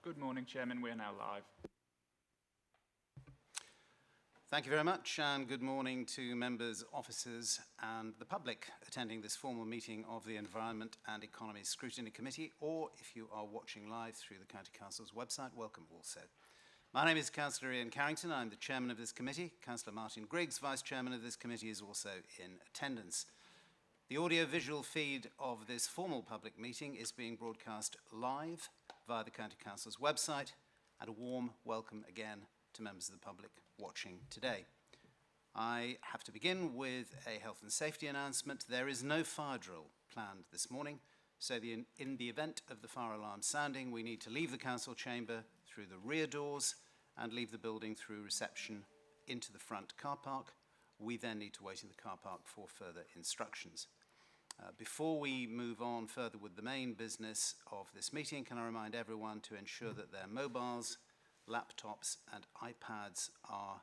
Good morning, Chairman. We are now live. Thank you very much, and good morning to members, officers and the public attending this formal meeting of the Environment and Economy Scrutiny Committee, or if you are watching live through the County Council's website, welcome also. My name is Councillor Ian Carrington. I'm the chairman of this committee. Councillor Martin Griggs, vice chairman of this committee, is also in attendance. The audio-visual feed of this formal public meeting is being broadcast live via the County Council's website, and a warm welcome again to members of the public watching today. I have to begin with a health and safety announcement. There is no fire drill planned this morning, so in the event of the fire alarm sounding, we need to leave the council chamber through the rear doors and leave the building through reception into the front car park. We then need to wait in the car park for further instructions. Before we move on further with the main business of this meeting, can I remind everyone to ensure that their mobiles, laptops and iPads are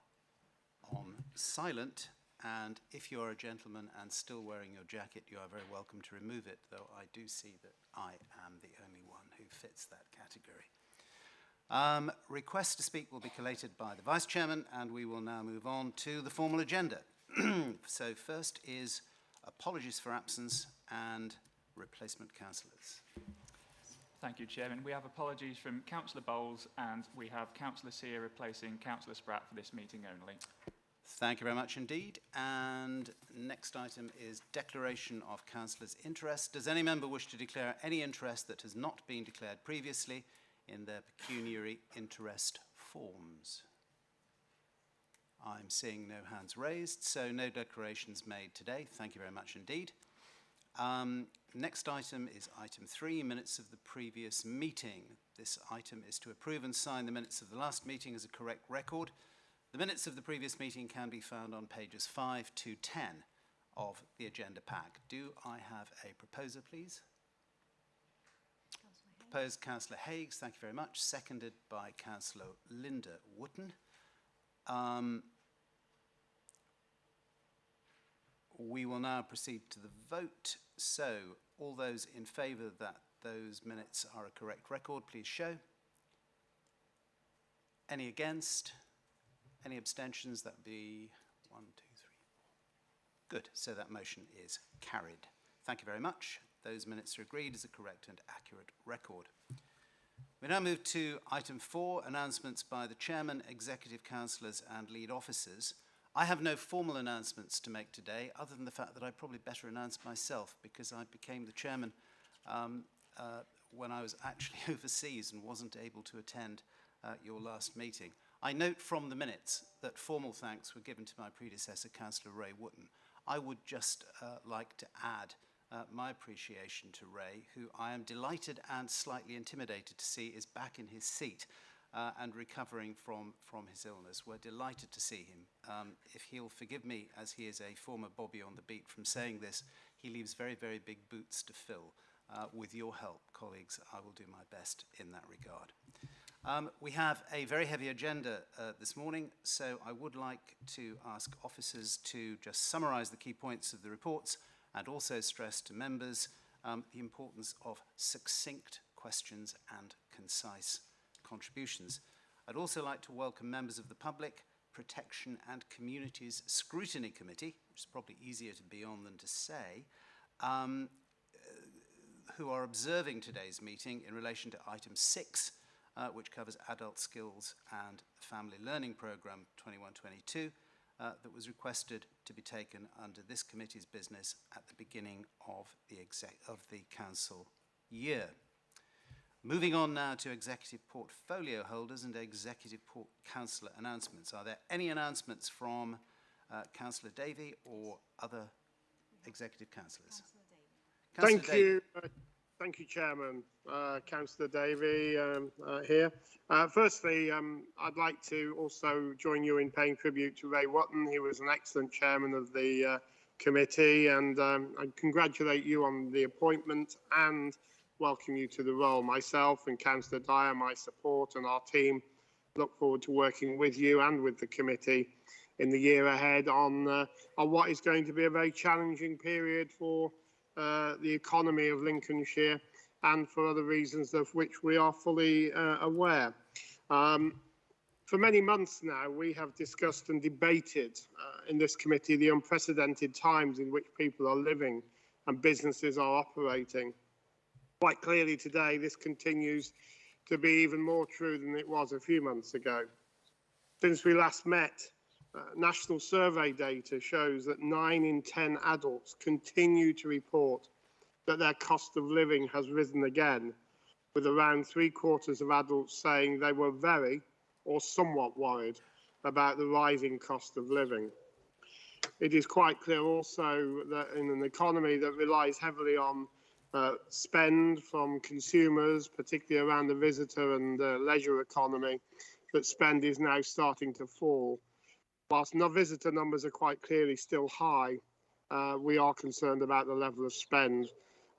on silent, and if you are a gentleman and still wearing your jacket, you are very welcome to remove it, though I do see that I am the only one who fits that category. Requests to speak will be collated by the Vice Chairman, and we will now move on to the formal agenda. So first is apologies for absence and replacement councillors. Thank you, Chairman. We have apologies from Councillor Bowles, and we have Councillor Sear replacing Councillor Spratt for this meeting only. Thank you very much indeed. And next item is declaration of councillors' interest. Does any member wish to declare any interest that has not been declared previously in their pecuniary interest forms? I'm seeing no hands raised, so no declarations made today. Thank you very much indeed. Next item is item 3, minutes of the previous meeting. This item is to approve and sign the minutes of the last meeting as a correct record. The minutes of the previous meeting can be found on pages 5 to 10 of the agenda pack. Do I have a proposer, please? Proposed, Councillor Higgs. Thank you very much. Seconded by Councillor Linda Wootton. We will now proceed to the vote. So, all those in favour that those minutes are a correct record, please show. Any against? Any abstentions? That would be 1, 2, 3, 4. Good. So that motion is carried. Thank you very much. Those minutes are agreed as a correct and accurate record. We now move to item 4, announcements by the chairman, executive councillors and lead officers. I have no formal announcements to make today, other than the fact that I'd probably better announce myself, because I became the chairman when I was actually overseas and wasn't able to attend your last meeting. I note from the minutes that formal thanks were given to my predecessor, Councillor Ray Wootton. I would just like to add my appreciation to Ray, who I am delighted and slightly intimidated to see is back in his seat and recovering from his illness. We're delighted to see him. If he'll forgive me, as he is a former Bobby on the beat, from saying this, he leaves very, very big boots to fill. With your help, colleagues, I will do my best in that regard. We have a very heavy agenda this morning, so I would like to ask officers to just summarise the key points of the reports and also stress to members the importance of succinct questions and concise contributions. I'd also like to welcome members of the Public Protection and Communities Scrutiny Committee, which is probably easier to be on than to say, who are observing today's meeting in relation to item 6, which covers Adult Skills and Family Learning Programme 21-22, that was requested to be taken under this committee's business at the beginning of the council year. Moving on now to executive portfolio holders and executive councillor announcements. Are there any announcements from Councillor Davey or other executive councillors? Thank you, Chairman. Councillor Davey here. Firstly, I'd like to also join you in paying tribute to Ray Wootton. He was an excellent chairman of the committee, and I congratulate you on the appointment and welcome you to the role. Myself and Councillor Dyer, my support and our team look forward to working with you and with the committee in the year ahead on what is going to be a very challenging period for the economy of Lincolnshire and for other reasons of which we are fully aware. For many months now, we have discussed and debated in this committee the unprecedented times in which people are living and businesses are operating. Quite clearly today, this continues to be even more true than it was a few months ago. Since we last met, national survey data shows that 9 in 10 adults continue to report that their cost of living has risen again, with around 3/4 of adults saying they were very or somewhat worried about the rising cost of living. It is quite clear also that in an economy that relies heavily on spend from consumers, particularly around the visitor and leisure economy, that spend is now starting to fall. Whilst visitor numbers are quite clearly still high, we are concerned about the level of spend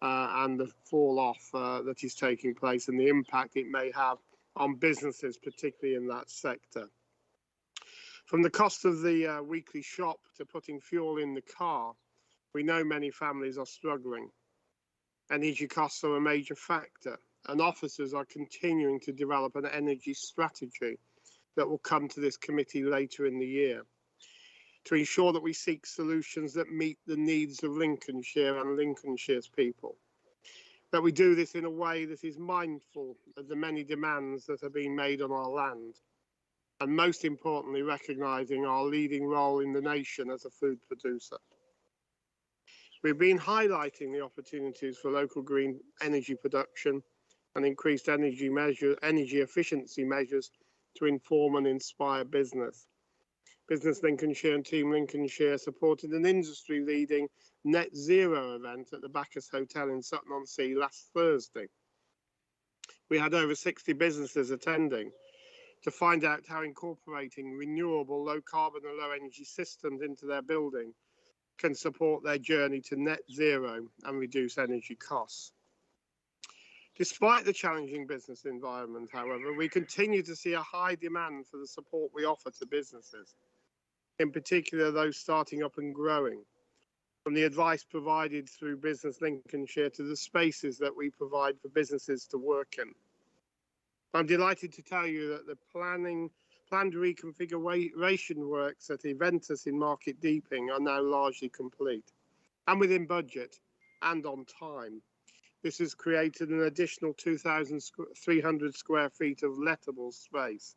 and the fall off that is taking place and the impact it may have on businesses, particularly in that sector. From the cost of the weekly shop to putting fuel in the car, we know many families are struggling. Energy costs are a major factor, and officers are continuing to develop an energy strategy that will come to this committee later in the year to ensure that we seek solutions that meet the needs of Lincolnshire and Lincolnshire's people. That we do this in a way that is mindful of the many demands that are being made on our land, and most importantly, recognising our leading role in the nation as a food producer. We've been highlighting the opportunities for local green energy production and increased energy efficiency measures to inform and inspire business. Business Lincolnshire and Team Lincolnshire supported an industry-leading net zero event at the Bacchus Hotel in Sutton-on-Sea last Thursday. We had over 60 businesses attending to find out how incorporating renewable, low carbon and low energy systems into their building can support their journey to net zero and reduce energy costs. Despite the challenging business environment, however, we continue to see a high demand for the support we offer to businesses, in particular those starting up and growing, from the advice provided through Business Lincolnshire to the spaces that we provide for businesses to work in. I'm delighted to tell you that the planned reconfiguration works at Eventus in Market Deeping are now largely complete and within budget and on time. This has created an additional 2,300 square feet of lettable space.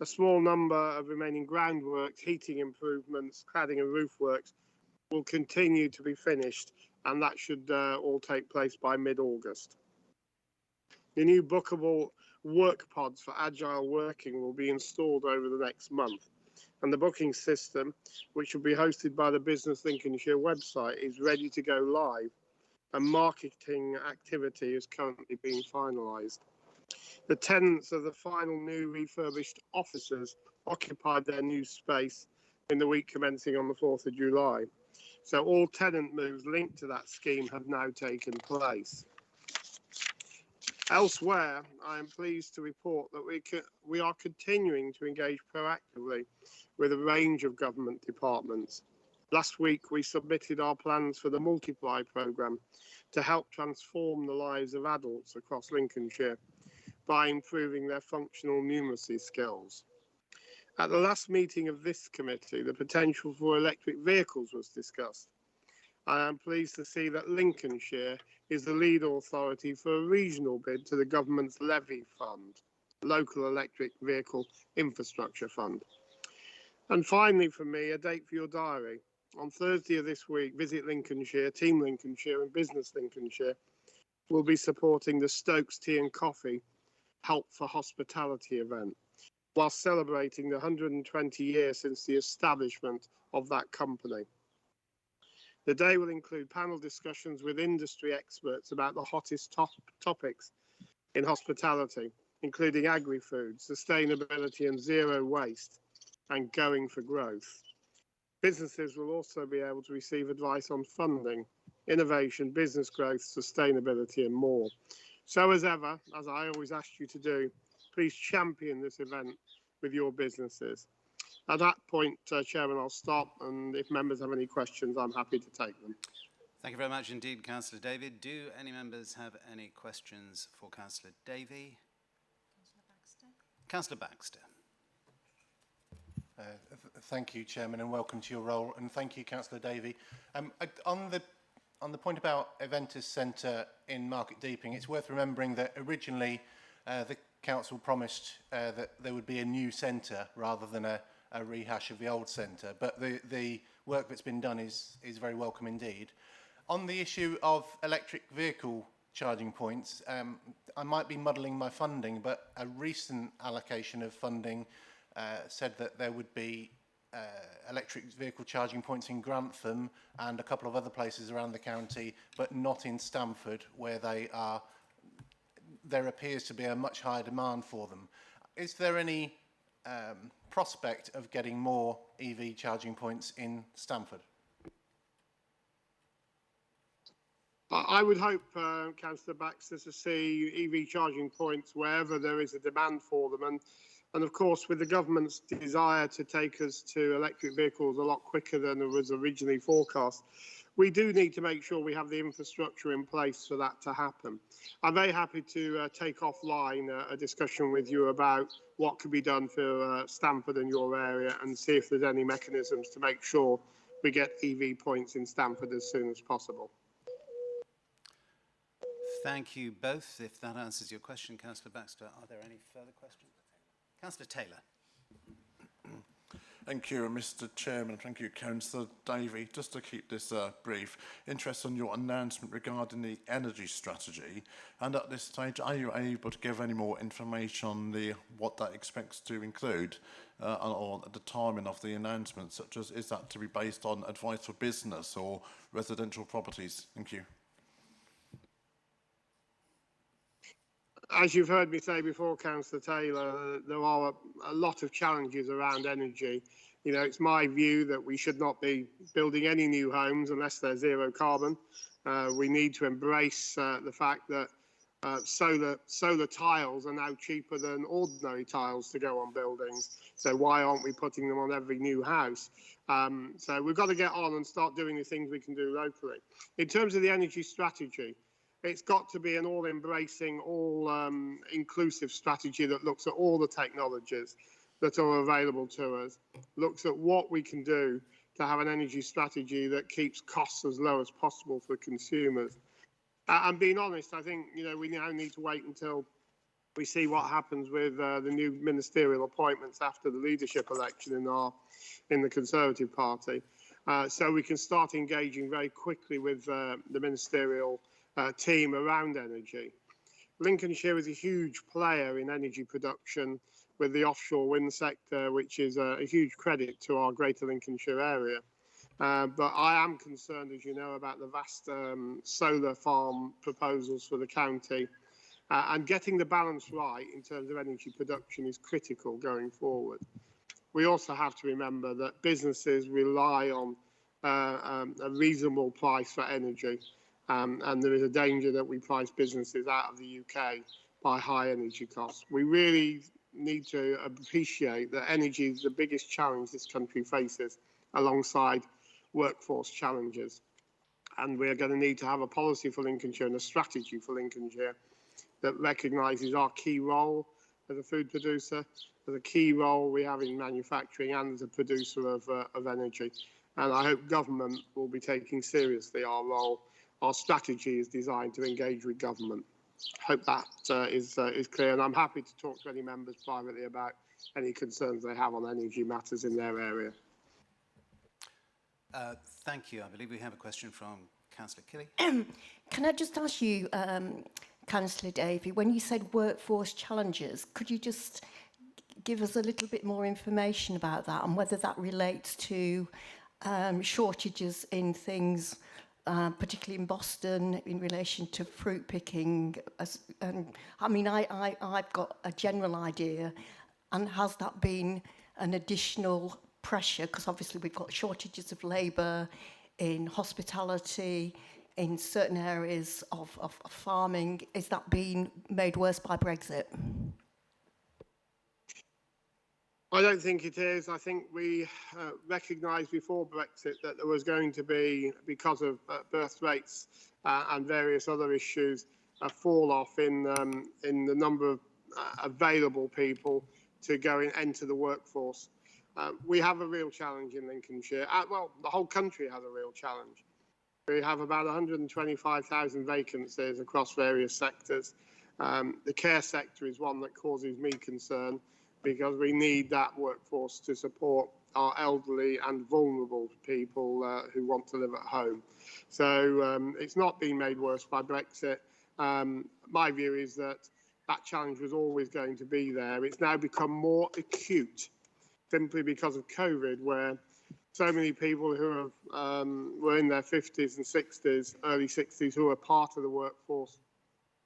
A small number of remaining groundworks, heating improvements, cladding and roof works will continue to be finished, and that should all take place by mid-August. The new bookable work pods for agile working will be installed over the next month, and the booking system, which will be hosted by the Business Lincolnshire website, is ready to go live, and marketing activity is currently being finalised. The tenants of the final new refurbished offices occupied their new space in the week commencing on the 4th of July. So all tenant moves linked to that scheme have now taken place. Elsewhere, I am pleased to report that we are continuing to engage proactively with a range of government departments. Last week, we submitted our plans for the Multiply programme to help transform the lives of adults across Lincolnshire by improving their functional numeracy skills. At the last meeting of this committee, the potential for electric vehicles was discussed. I am pleased to see that Lincolnshire is the lead authority for a regional bid to the government's levy fund, Local Electric Vehicle Infrastructure Fund. And finally, for me, a date for your diary. On Thursday of this week, Visit Lincolnshire, Team Lincolnshire and Business Lincolnshire will be supporting the Stokes Tea and Coffee Help for Hospitality event, while celebrating the 120 years since the establishment of that company. The day will include panel discussions with industry experts about the hottest topics in hospitality, including agri-food, sustainability and zero waste, and going for growth. Businesses will also be able to receive advice on funding, innovation, business growth, sustainability, and more. So as ever, as I always ask you to do, please champion this event with your businesses. At that point, Chairman, I'll stop, and if members have any questions, I'm happy to take them. Thank you very much indeed, Councillor David. Do any members have any questions for Councillor Davey? Councillor Baxter. Thank you, Chairman, and welcome to your role. And thank you, Councillor Davey. On the point about Aventus Centre in Market Deeping, it's worth remembering that originally the council promised that there would be a new centre rather than a rehash of the old centre. But the work that's been done is very welcome indeed. On the issue of electric vehicle charging points, I might be muddling my funding, but a recent allocation of funding said that there would be electric vehicle charging points in Grantham and a couple of other places around the county, but not in Stamford, where there appears to be a much higher demand for them. Is there any prospect of getting more EV charging points in Stamford? I would hope, Councillor Baxter, to see EV charging points wherever there is a demand for them. And of course, with the government's desire to take us to electric vehicles a lot quicker than it was originally forecast, we do need to make sure we have the infrastructure in place for that to happen. I'm very happy to take offline a discussion with you about what could be done for Stamford and your area, and see if there's any mechanisms to make sure we get EV points in Stamford as soon as possible. Thank you both. If that answers your question, Councillor Baxter, are there any further questions? Councillor Taylor. Thank you, Mr. Chairman. Thank you, Councillor Davey. Just to keep this brief, interest on your announcement regarding the energy strategy. And at this stage, are you able to give any more information on what that expects to include, or the timing of the announcement, such as is that to be based on advice for business or residential properties? Thank you. As you've heard me say before, Councillor Taylor, there are a lot of challenges around energy. You know, it's my view that we should not be building any new homes unless they're zero carbon. We need to embrace the fact that solar tiles are now cheaper than ordinary tiles to go on buildings. So why aren't we putting them on every new house? So we've got to get on and start doing the things we can do locally. In terms of the energy strategy, it's got to be an all-embracing, all-inclusive strategy that looks at all the technologies that are available to us, looks at what we can do to have an energy strategy that keeps costs as low as possible for consumers. And being honest, I think we now need to wait until we see what happens with the new ministerial appointments after the leadership election in the Conservative Party, so we can start engaging very quickly with the ministerial team around energy. Lincolnshire is a huge player in energy production with the offshore wind sector, which is a huge credit to our greater Lincolnshire area. But I am concerned, as you know, about the vast solar farm proposals for the county. And getting the balance right in terms of energy production is critical going forward. We also have to remember that businesses rely on a reasonable price for energy. And there is a danger that we price businesses out of the UK by high energy costs. We really need to appreciate that energy is the biggest challenge this country faces, alongside workforce challenges. And we're going to need to have a policy for Lincolnshire and a strategy for Lincolnshire that recognises our key role as a food producer, as a key role we have in manufacturing, and as a producer of energy. And I hope government will be taking seriously our role. Our strategy is designed to engage with government. Hope that is clear, and I'm happy to talk to any members privately about any concerns they have on energy matters in their area. Thank you. I believe we have a question from Councillor Kelly. Can I just ask you, Councillor Davey, when you said workforce challenges, could you just give us a little bit more information about that, and whether that relates to shortages in things, particularly in Boston, in relation to fruit picking? I mean, I've got a general idea, and has that been an additional pressure? Because obviously we've got shortages of labour in hospitality, in certain areas of farming. Is that being made worse by Brexit? I don't think it is. I think we recognised before Brexit that there was going to be, because of birth rates and various other issues, a fall off in the number of available people to go and enter the workforce. We have a real challenge in Lincolnshire. Well, the whole country has a real challenge. We have about 125,000 vacancies across various sectors. The care sector is one that causes me concern, because we need that workforce to support our elderly and vulnerable people who want to live at home. So it's not been made worse by Brexit. My view is that that challenge was always going to be there. It's now become more acute simply because of COVID, where so many people who have, were in their 50s and 60s, early 60s, who are part of the workforce,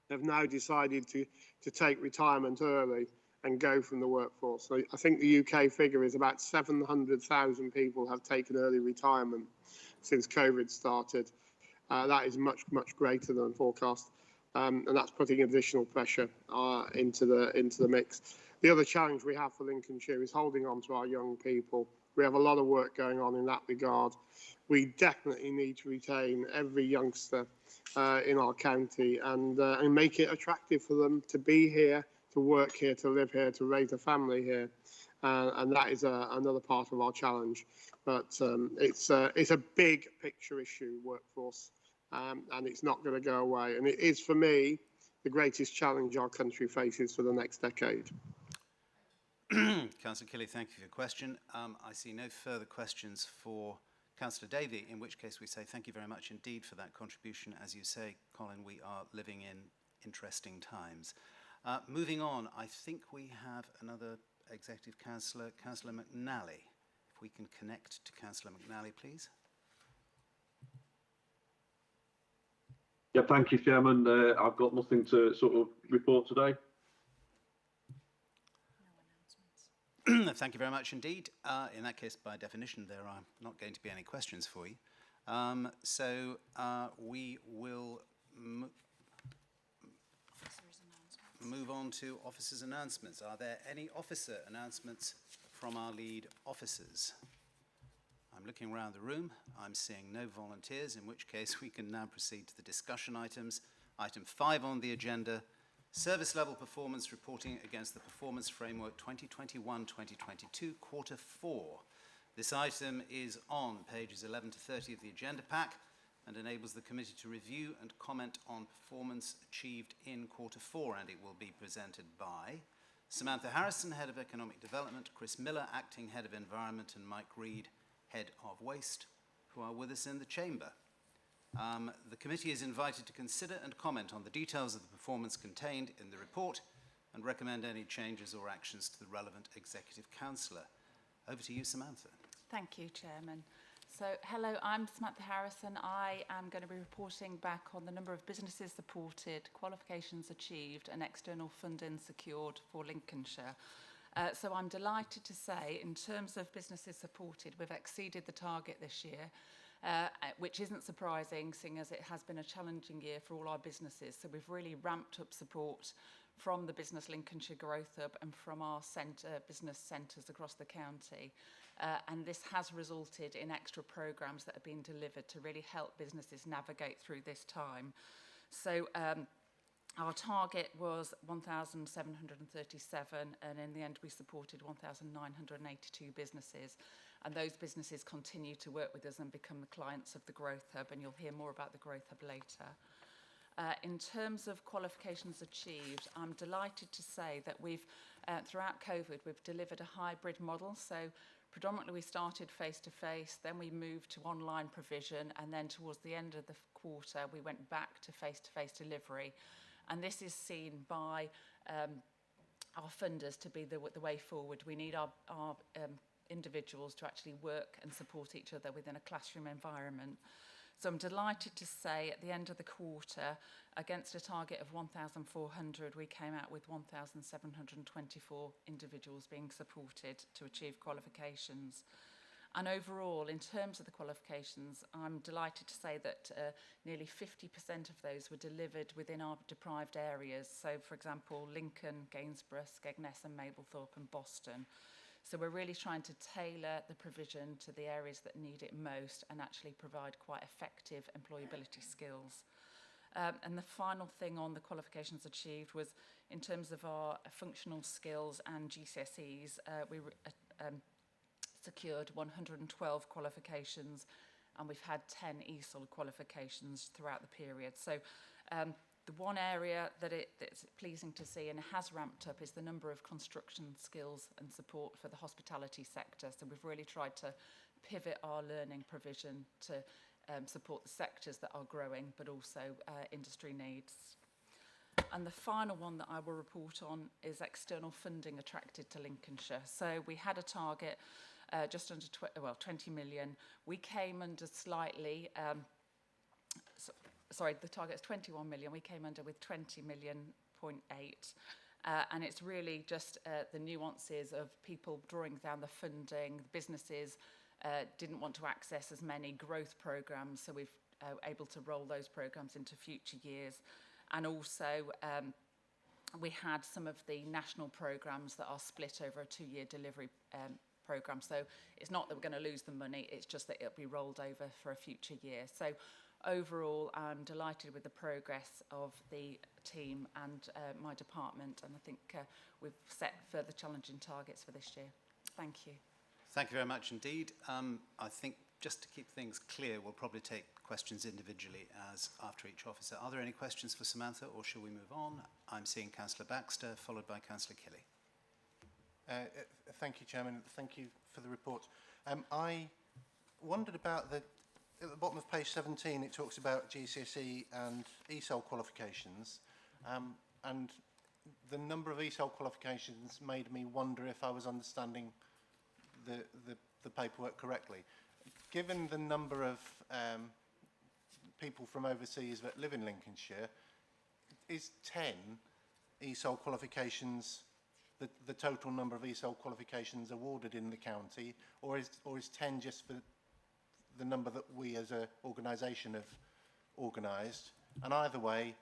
have now decided to take retirement early and go from the workforce. So I think the UK figure is about 700,000 people have taken early retirement since COVID started. That is much, much greater than forecast, and that's putting additional pressure into the mix. The other challenge we have for Lincolnshire is holding on to our young people. We have a lot of work going on in that regard. We definitely need to retain every youngster in our county and make it attractive for them to be here, to work here, to live here, to raise a family here. And that is another part of our challenge. But it's a big picture issue, workforce, and it's not going to go away. And it is, for me, the greatest challenge our country faces for the next decade. Councillor Kelly, thank you for your question. I see no further questions for Councillor Davey, in which case we say thank you very much indeed for that contribution. As you say, Colin, we are living in interesting times. Moving on, I think we have another Executive Councillor, Councillor McNally. If we can connect to Councillor McNally, please. Yeah, thank you, Chairman. I've got nothing to sort of report today. Thank you very much indeed. In that case, by definition, there are not going to be any questions for you. So we will move on to officers' announcements. Are there any officer announcements from our lead officers? I'm looking around the room. I'm seeing no volunteers, in which case we can now proceed to the discussion items. Item 5 on the agenda, service level performance reporting against the Performance Framework 2021-2022, Quarter 4. This item is on pages 11 to 30 of the agenda pack and enables the committee to review and comment on performance achieved in Quarter 4, and it will be presented by Samantha Harrison, Head of Economic Development, Chris Miller, Acting Head of Environment, and Mike Reid, Head of Waste, who are with us in the chamber. The committee is invited to consider and comment on the details of the performance contained in the report and recommend any changes or actions to the relevant executive councillor. Over to you, Samantha. Thank you, Chairman. So, hello, I'm Samantha Harrison. I am going to be reporting back on the number of businesses supported, qualifications achieved, and external funding secured for Lincolnshire. So I'm delighted to say, in terms of businesses supported, we've exceeded the target this year. Which isn't surprising, seeing as it has been a challenging year for all our businesses. So we've really ramped up support from the Business Lincolnshire Growth Hub and from our business centres across the county. And this has resulted in extra programmes that have been delivered to really help businesses navigate through this time. So our target was 1,737, and in the end we supported 1,982 businesses. And those businesses continue to work with us and become the clients of the Growth Hub, and you'll hear more about the Growth Hub later. In terms of qualifications achieved, I'm delighted to say that we've, throughout COVID, we've delivered a hybrid model. So predominantly we started face-to-face, then we moved to online provision, and then towards the end of the quarter, we went back to face-to-face delivery. And this is seen by our funders to be the way forward. We need our individuals to actually work and support each other within a classroom environment. So I'm delighted to say at the end of the quarter, against a target of 1,400, we came out with 1,724 individuals being supported to achieve qualifications. And overall, in terms of the qualifications, I'm delighted to say that nearly 50% of those were delivered within our deprived areas. So, for example, Lincoln, Gainsborough, Skegness and Mablethorpe and Boston. So we're really trying to tailor the provision to the areas that need it most and actually provide quite effective employability skills. And the final thing on the qualifications achieved was in terms of our functional skills and GCSEs, we secured 112 qualifications, and we've had 10 ESOL qualifications throughout the period. So the one area that's pleasing to see and has ramped up is the number of construction skills and support for the hospitality sector. So we've really tried to pivot our learning provision to support the sectors that are growing, but also industry needs. And the final one that I will report on is external funding attracted to Lincolnshire. So we had a target just under 20 million. We came under slightly, sorry, the target is 21 million. We came under with 20 million, 0.8. And it's really just the nuances of people drawing down the funding, the businesses didn't want to access as many growth programmes, so we've able to roll those programmes into future years. And also we had some of the national programmes that are split over a 2-year delivery programme. So it's not that we're going to lose the money, it's just that it'll be rolled over for a future year. So overall, I'm delighted with the progress of the team and my department, and I think we've set further challenging targets for this year. Thank you. Thank you very much indeed. I think just to keep things clear, we'll probably take questions individually as after each officer. Are there any questions for Samantha, or shall we move on? I'm seeing Councillor Baxter, followed by Councillor Kelly. Thank you, Chairman. Thank you for the report. I wondered about at the bottom of page 17, it talks about GCSE and ESOL qualifications, and the number of ESOL qualifications made me wonder if I was understanding the paperwork correctly. Given the number of people from overseas that live in Lincolnshire, is 10 ESOL qualifications the total number of ESOL qualifications awarded in the county, or is 10 just for the number that we as an organisation have organised? And either way,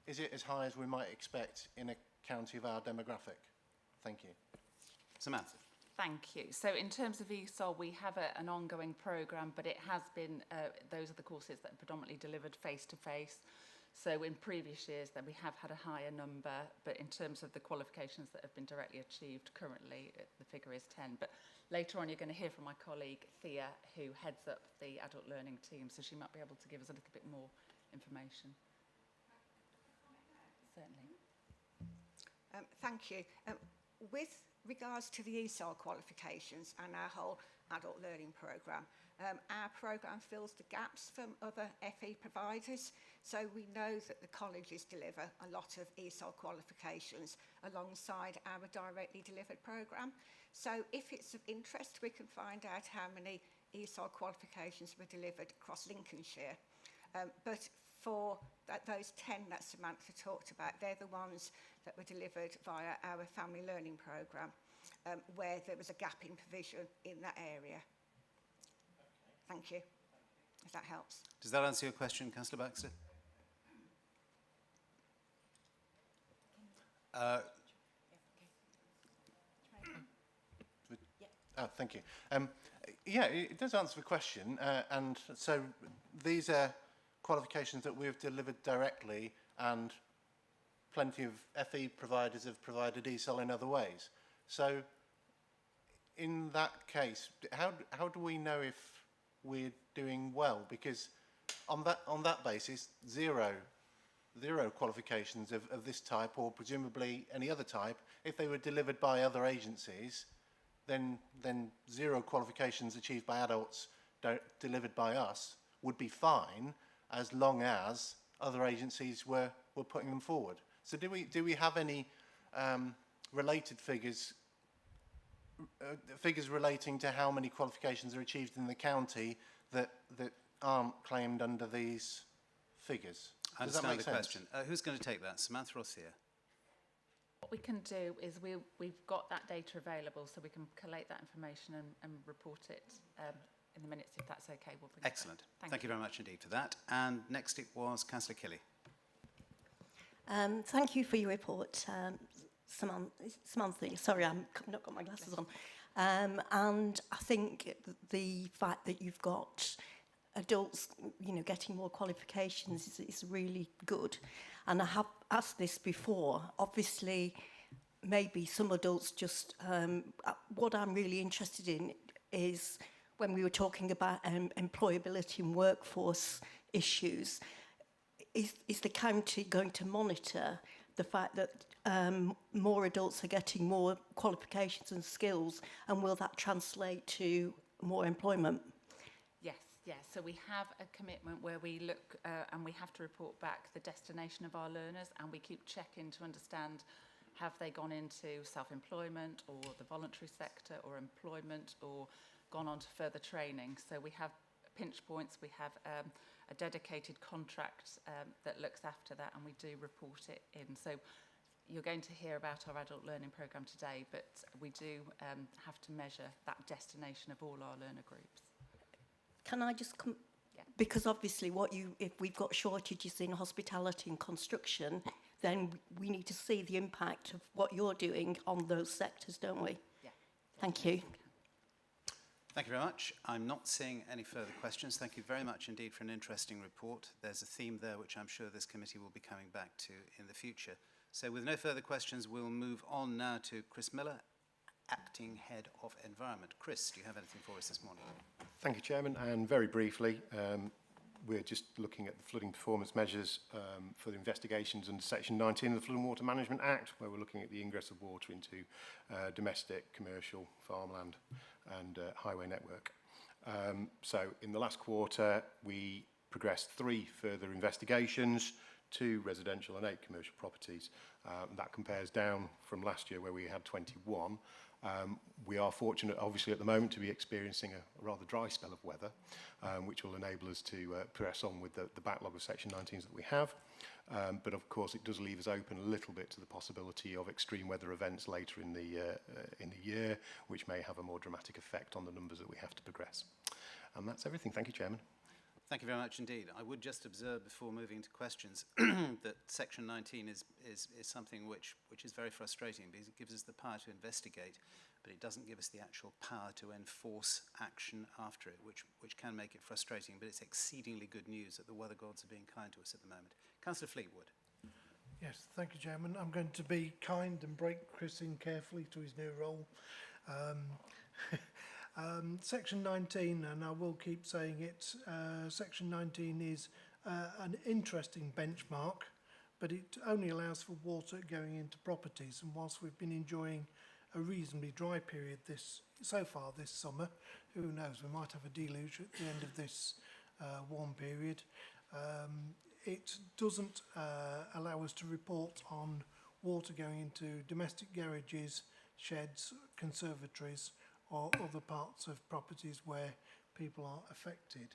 is it as high as we might expect in a county of our demographic? Thank you. Samantha. Thank you. So in terms of ESOL, we have an ongoing programme, but it has been, those are the courses that are predominantly delivered face-to-face. So in previous years, then we have had a higher number, but in terms of the qualifications that have been directly achieved currently, the figure is 10. But later on, you're going to hear from my colleague, Thea, who heads up the adult learning team, so she might be able to give us a little bit more information. Certainly. Thank you. With regards to the ESOL qualifications and our whole adult learning programme, our programme fills the gaps from other FE providers. So we know that the colleges deliver a lot of ESOL qualifications alongside our directly delivered programme. So if it's of interest, we can find out how many ESOL qualifications were delivered across Lincolnshire. But for those 10 that Samantha talked about, they're the ones that were delivered via our family learning programme, where there was a gap in provision in that area. Thank you, if that helps. Does that answer your question, Councillor Baxter? Oh, thank you. Yeah, it does answer the question. And so these are qualifications that we've delivered directly, and plenty of FE providers have provided ESOL in other ways. So in that case, how do we know if we're doing well? Because on that basis, zero qualifications of this type, or presumably any other type, if they were delivered by other agencies, then zero qualifications achieved by adults delivered by us would be fine, as long as other agencies were putting them forward. So do we have any related figures relating to how many qualifications are achieved in the county that aren't claimed under these figures? I understand the question. Who's going to take that, Samantha or Thea? What we can do is we've got that data available, so we can collate that information and report it in the minutes, if that's okay. We'll bring Excellent. It Thank you very much indeed for that. And next it was Councillor Kelly. Thank you for your report, Samantha. Sorry, I've not got my glasses on. And I think the fact that you've got adults, you know, getting more qualifications is really good. And I have asked this before. Obviously, maybe some adults just, what I'm really interested in is when we were talking about employability and workforce issues, is the county going to monitor the fact that more adults are getting more qualifications and skills, and will that translate to more employment? Yes. So we have a commitment where we look and we have to report back the destination of our learners, and we keep checking to understand, have they gone into self-employment or the voluntary sector or employment or gone on to further training. So we have pinch points, we have a dedicated contract that looks after that, and we do report it in. So you're going to hear about our adult learning programme today, but we do have to measure that destination of all our learner groups. Can I just come? Yeah. Because obviously if we've got shortages in hospitality and construction, then we need to see the impact of what you're doing on those sectors, don't we? Yeah. Thank you. Thank you very much. I'm not seeing any further questions. Thank you very much indeed for an interesting report. There's a theme there which I'm sure this committee will be coming back to in the future. So with no further questions, we'll move on now to Chris Miller, Acting Head of Environment. Chris, do you have anything for us this morning? Thank you, Chairman. And very briefly, we're just looking at the flooding performance measures for the investigations under Section 19 of the Flood and Water Management Act, where we're looking at the ingress of water into domestic, commercial, farmland and highway network. So in the last quarter, we progressed 3 further investigations, 2 residential and 8 commercial properties. That compares down from last year where we had 21. We are fortunate, obviously, at the moment to be experiencing a rather dry spell of weather, which will enable us to press on with the backlog of Section 19s that we have. But of course, it does leave us open a little bit to the possibility of extreme weather events later in the year, which may have a more dramatic effect on the numbers that we have to progress. And that's everything. Thank you, Chairman. Thank you very much indeed. I would just observe before moving to questions that Section 19 is something which is very frustrating because it gives us the power to investigate, but it doesn't give us the actual power to enforce action after it, which can make it frustrating. But it's exceedingly good news that the weather gods are being kind to us at the moment. Councillor Fleetwood. Yes, thank you, Chairman. I'm going to be kind and break Chris in carefully to his new role. Section 19, and I will keep saying it, Section 19 is an interesting benchmark, but it only allows for water going into properties. And whilst we've been enjoying a reasonably dry period so far this summer, who knows, we might have a deluge at the end of this warm period, it doesn't allow us to report on water going into domestic garages, sheds, conservatories, or other parts of properties where people are affected.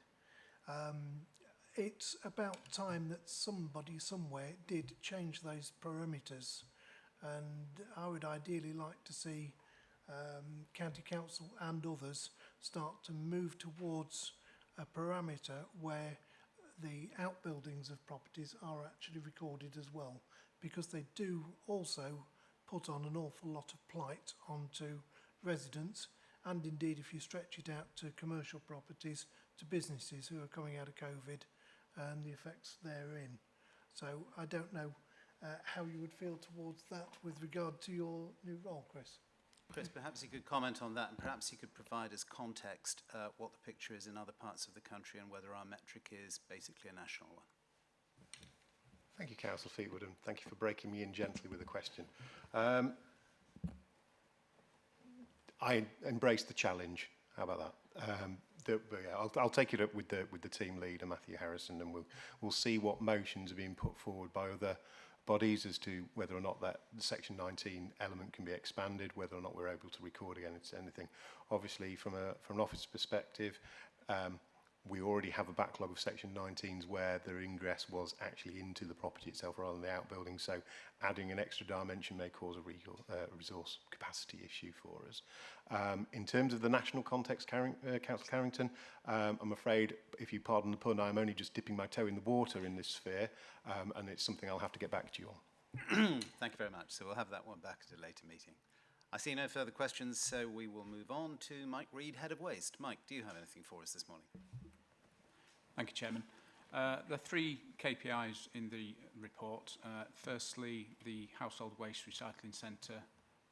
It's about time that somebody somewhere did change those parameters, and I would ideally like to see County Council and others start to move towards a parameter where the outbuildings of properties are actually recorded as well, because they do also put on an awful lot of plight onto residents, and indeed if you stretch it out to commercial properties, to businesses who are coming out of COVID and the effects therein. So I don't know how you would feel towards that with regard to your new role, Chris. Chris, perhaps you could comment on that, and perhaps you could provide as context what the picture is in other parts of the country and whether our metric is basically a national one. Thank you, Councillor Fleetwood, and thank you for breaking me in gently with a question. I embrace the challenge. How about that? I'll take it up with the team leader, Matthew Harrison, and we'll see what motions are being put forward by other bodies as to whether or not that Section 19 element can be expanded, whether or not we're able to record against anything. Obviously, from an office perspective, we already have a backlog of Section 19s where the ingress was actually into the property itself rather than the outbuilding, so adding an extra dimension may cause a resource capacity issue for us. In terms of the national context, Councillor Carrington, I'm afraid, if you pardon the pun, I'm only just dipping my toe in the water in this sphere, and it's something I'll have to get back to you on. Thank you very much. So we'll have that one back at a later meeting. I see no further questions, so we will move on to Mike Reid, Head of Waste. Mike, do you have anything for us this morning? Thank you, Chairman. There are three KPIs in the report. Firstly, the Household Waste Recycling Centre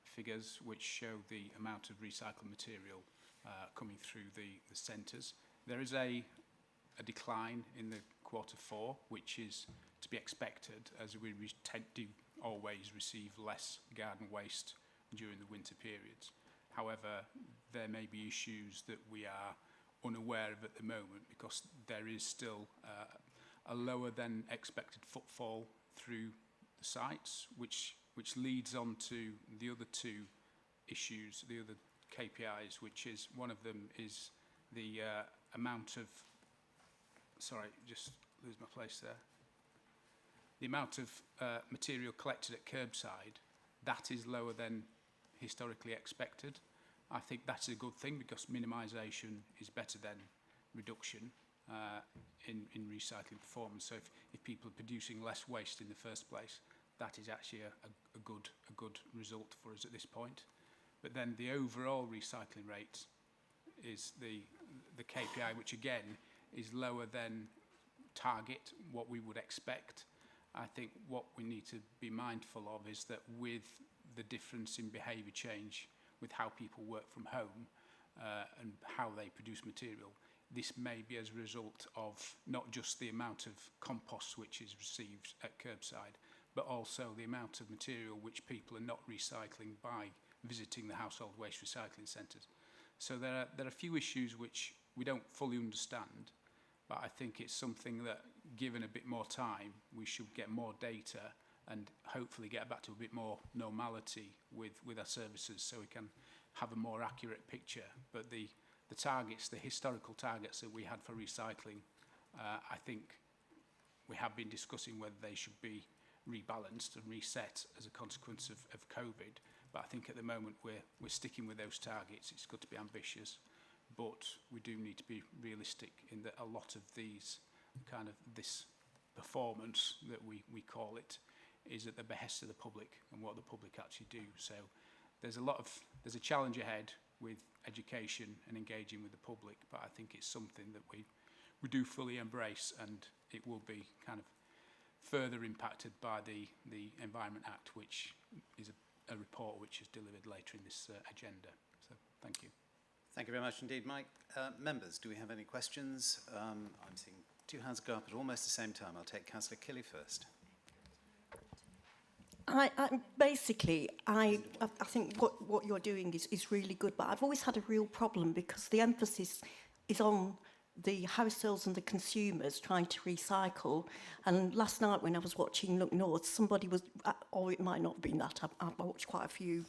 figures, which show the amount of recycled material coming through the centres. There is a decline in the Q4, which is to be expected, as we tend to always receive less garden waste during the winter periods. However, there may be issues that we are unaware of at the moment, because there is still a lower than expected footfall through the sites, which leads on to the other two issues, the other KPIs, which is, one of them is the amount of, sorry, just lose my place there. The amount of material collected at curbside, that is lower than historically expected. I think that's a good thing, because minimisation is better than reduction in recycling performance. So if people are producing less waste in the first place, that is actually a good result for us at this point. But then the overall recycling rate is the KPI, which again is lower than target, what we would expect. I think what we need to be mindful of is that with the difference in behaviour change, with how people work from home and how they produce material, this may be as a result of not just the amount of compost which is received at curbside, but also the amount of material which people are not recycling by visiting the household waste recycling centres. So there are a few issues which we don't fully understand, but I think it's something that, given a bit more time, we should get more data and hopefully get back to a bit more normality with our services, so we can have a more accurate picture. But the targets, the historical targets that we had for recycling, I think we have been discussing whether they should be rebalanced and reset as a consequence of COVID. But I think at the moment we're sticking with those targets. It's good to be ambitious, but we do need to be realistic in that a lot of these kind of this performance that we call it is at the behest of the public and what the public actually do. So there's a challenge ahead with education and engaging with the public, but I think it's something that we do fully embrace, and it will be kind of further impacted by the Environment Act, which is a report which is delivered later in this agenda. So thank you. Thank you very much indeed, Mike. Members, do we have any questions? I'm seeing two hands go up at almost the same time. I'll take Councillor Kelly first. I think what you're doing is really good, but I've always had a real problem, because the emphasis is on the households and the consumers trying to recycle. And last night when I was watching Look North, somebody was, or it might not have been that, I've watched quite a few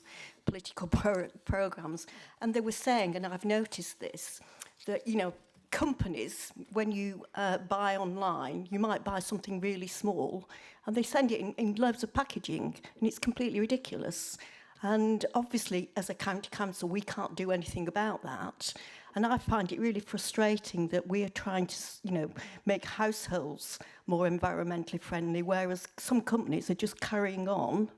political programmes, and they were saying, and I've noticed this, that, you know, companies, when you buy online, you might buy something really small and they send it in loads of packaging, and it's completely ridiculous. And obviously, as a county council, we can't do anything about that. And I find it really frustrating that we are trying to, you know, make households more environmentally friendly, whereas some companies are just carrying on.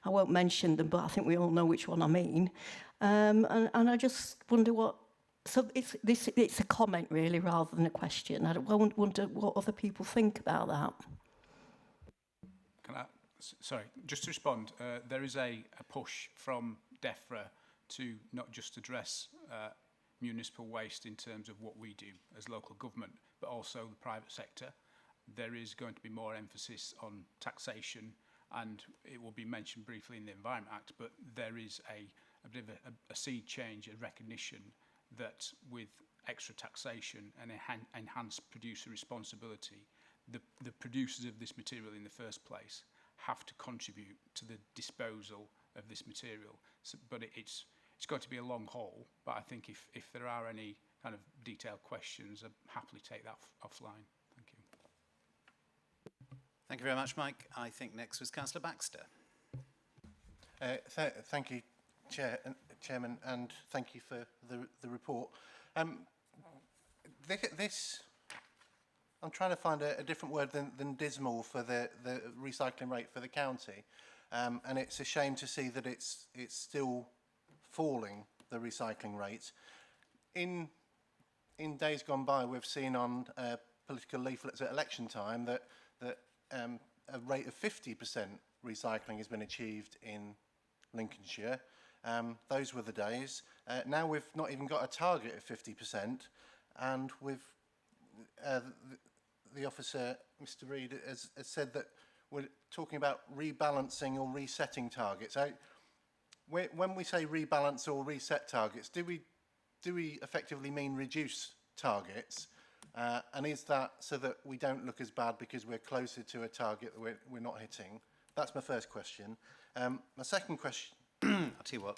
I won't mention them, but I think we all know which one I mean. And I just wonder what. So it's a comment really, rather than a question. I wonder what other people think about that. Can I, sorry, just to respond, there is a push from DEFRA to not just address municipal waste in terms of what we do as local government, but also the private sector. There is going to be more emphasis on taxation, and it will be mentioned briefly in the Environment Act, but there is a bit of a seed change, a recognition that with extra taxation and enhanced producer responsibility, the producers of this material in the first place have to contribute to the disposal of this material. So, but it's going to be a long haul, but I think if there are any kind of detailed questions, I'd happily take that offline. Thank you. Thank you very much, Mike. I think next was Councillor Baxter. Thank you, Chairman, and thank you for the report. This, I'm trying to find a different word than dismal for the recycling rate for the county, and it's a shame to see that it's still falling the recycling rate. In days gone by, we've seen on political leaflets at election time that a rate of 50% recycling has been achieved in Lincolnshire. Those were the days. Now we've not even got a target of 50%, and the officer, Mr. Reid, has said that we're talking about rebalancing or resetting targets. When we say rebalance or reset targets, do we effectively mean reduce targets? And is that so that we don't look as bad because we're closer to a target that we're not hitting? That's my first question. My second question. I'll tell you what,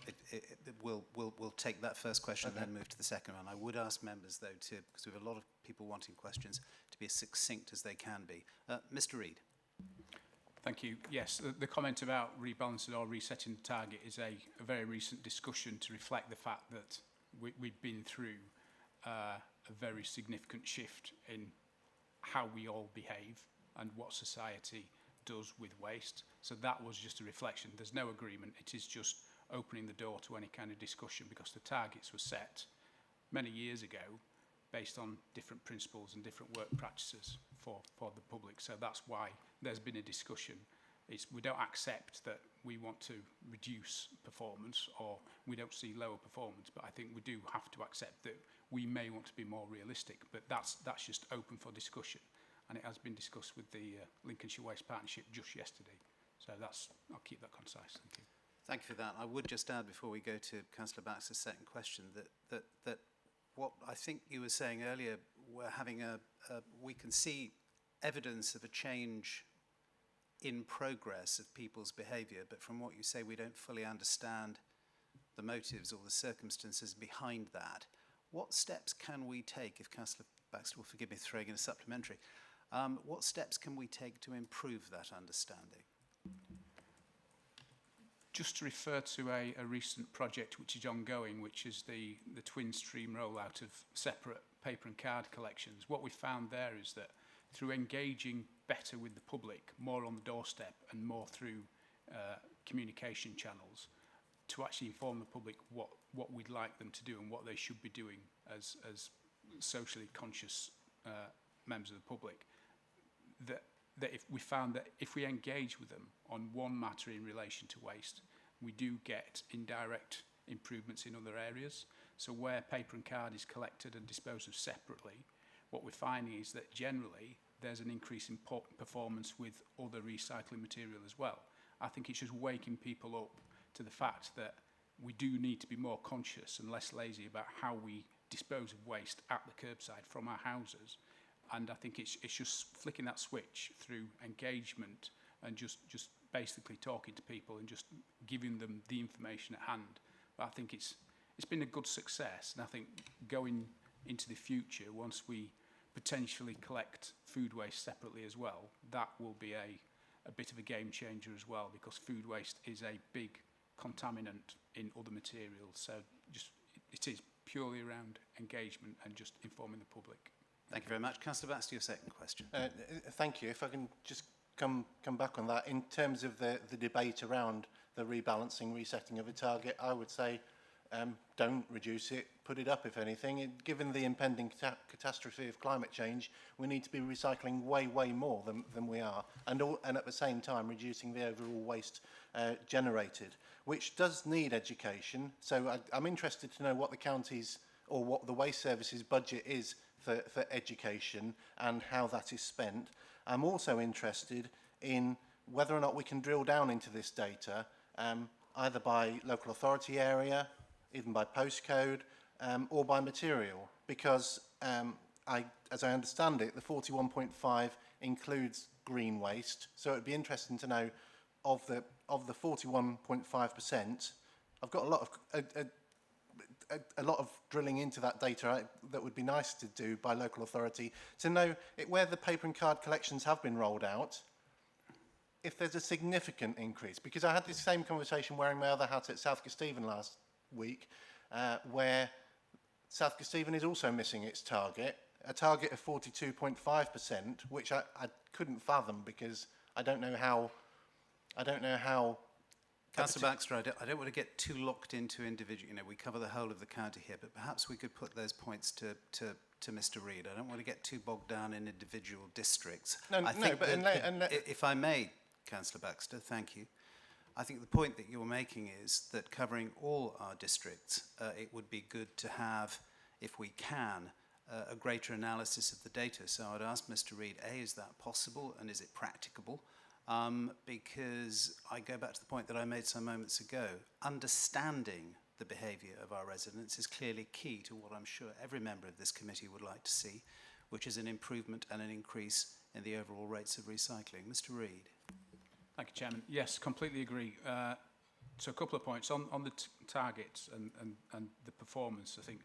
we'll take that first question and then move to the second one. I would ask members, though, because we have a lot of people wanting questions, to be as succinct as they can be. Mr. Reid. Thank you. Yes, the comment about rebalancing or resetting the target is a very recent discussion to reflect the fact that we've been through a very significant shift in how we all behave and what society does with waste. So that was just a reflection. There's no agreement. It is just opening the door to any kind of discussion, because the targets were set many years ago based on different principles and different work practices for the public. So that's why there's been a discussion. We don't accept that we want to reduce performance or we don't see lower performance, but I think we do have to accept that we may want to be more realistic, but that's just open for discussion. And it has been discussed with the Lincolnshire Waste Partnership just yesterday. So I'll keep that concise. Thank you. Thank you for that. I would just add, before we go to Councillor Baxter's second question, that what I think you were saying earlier, we're having we can see evidence of a change in progress of people's behaviour, but from what you say, we don't fully understand the motives or the circumstances behind that. What steps can we take, if Councillor Baxter will forgive me throwing in a supplementary, what steps can we take to improve that understanding? Just to refer to a recent project which is ongoing, which is the twin stream rollout of separate paper and card collections. What we found there is that through engaging better with the public, more on the doorstep and more through communication channels, to actually inform the public what we'd like them to do and what they should be doing as socially conscious members of the public, that if we found that if we engage with them on one matter in relation to waste, we do get indirect improvements in other areas. So where paper and card is collected and disposed of separately, what we're finding is that generally there's an increase in performance with other recycling material as well. I think it's just waking people up to the fact that we do need to be more conscious and less lazy about how we dispose of waste at the curbside from our houses. And I think it's just flicking that switch through engagement and just basically talking to people and just giving them the information at hand. But I think it's been a good success, and I think going into the future, once we potentially collect food waste separately as well, that will be a bit of a game changer as well, because food waste is a big contaminant in other materials. So it is purely around engagement and just informing the public. Thank you very much. Councillor Baxter, your second question. Thank you. If I can just come back on that, in terms of the debate around the rebalancing, resetting of a target, I would say don't reduce it, put it up if anything. Given the impending catastrophe of climate change, we need to be recycling way more than we are, and at the same time reducing the overall waste generated, which does need education. So I'm interested to know what the county's or what the Waste Services budget is for education and how that is spent. I'm also interested in whether or not we can drill down into this data, either by local authority area, even by postcode, or by material, because as I understand it, the 41.5 includes green waste. So it'd be interesting to know of the 41.5%. I've got a lot of drilling into that data that would be nice to do by local authority, to know where the paper and card collections have been rolled out, if there's a significant increase. Because I had this same conversation wearing my other hat at South Kesteven last week, where South Kesteven is also missing its target, a target of 42.5%, which I couldn't fathom, because I don't know how Councillor Baxter, I don't want to get too locked into individual. We cover the whole of the county here, but perhaps we could put those points to Mr. Reid. I don't want to get too bogged down in individual districts. If I may, Councillor Baxter, thank you. I think the point that you're making is that covering all our districts, it would be good to have, if we can, a greater analysis of the data. So I'd ask Mr. Reid, A, is that possible and is it practicable? Because I go back to the point that I made some moments ago. Understanding the behaviour of our residents is clearly key to what I'm sure every member of this committee would like to see, which is an improvement and an increase in the overall rates of recycling. Mr. Reid. Thank you, Chairman. Yes, completely agree. So a couple of points on the targets and the performance. I think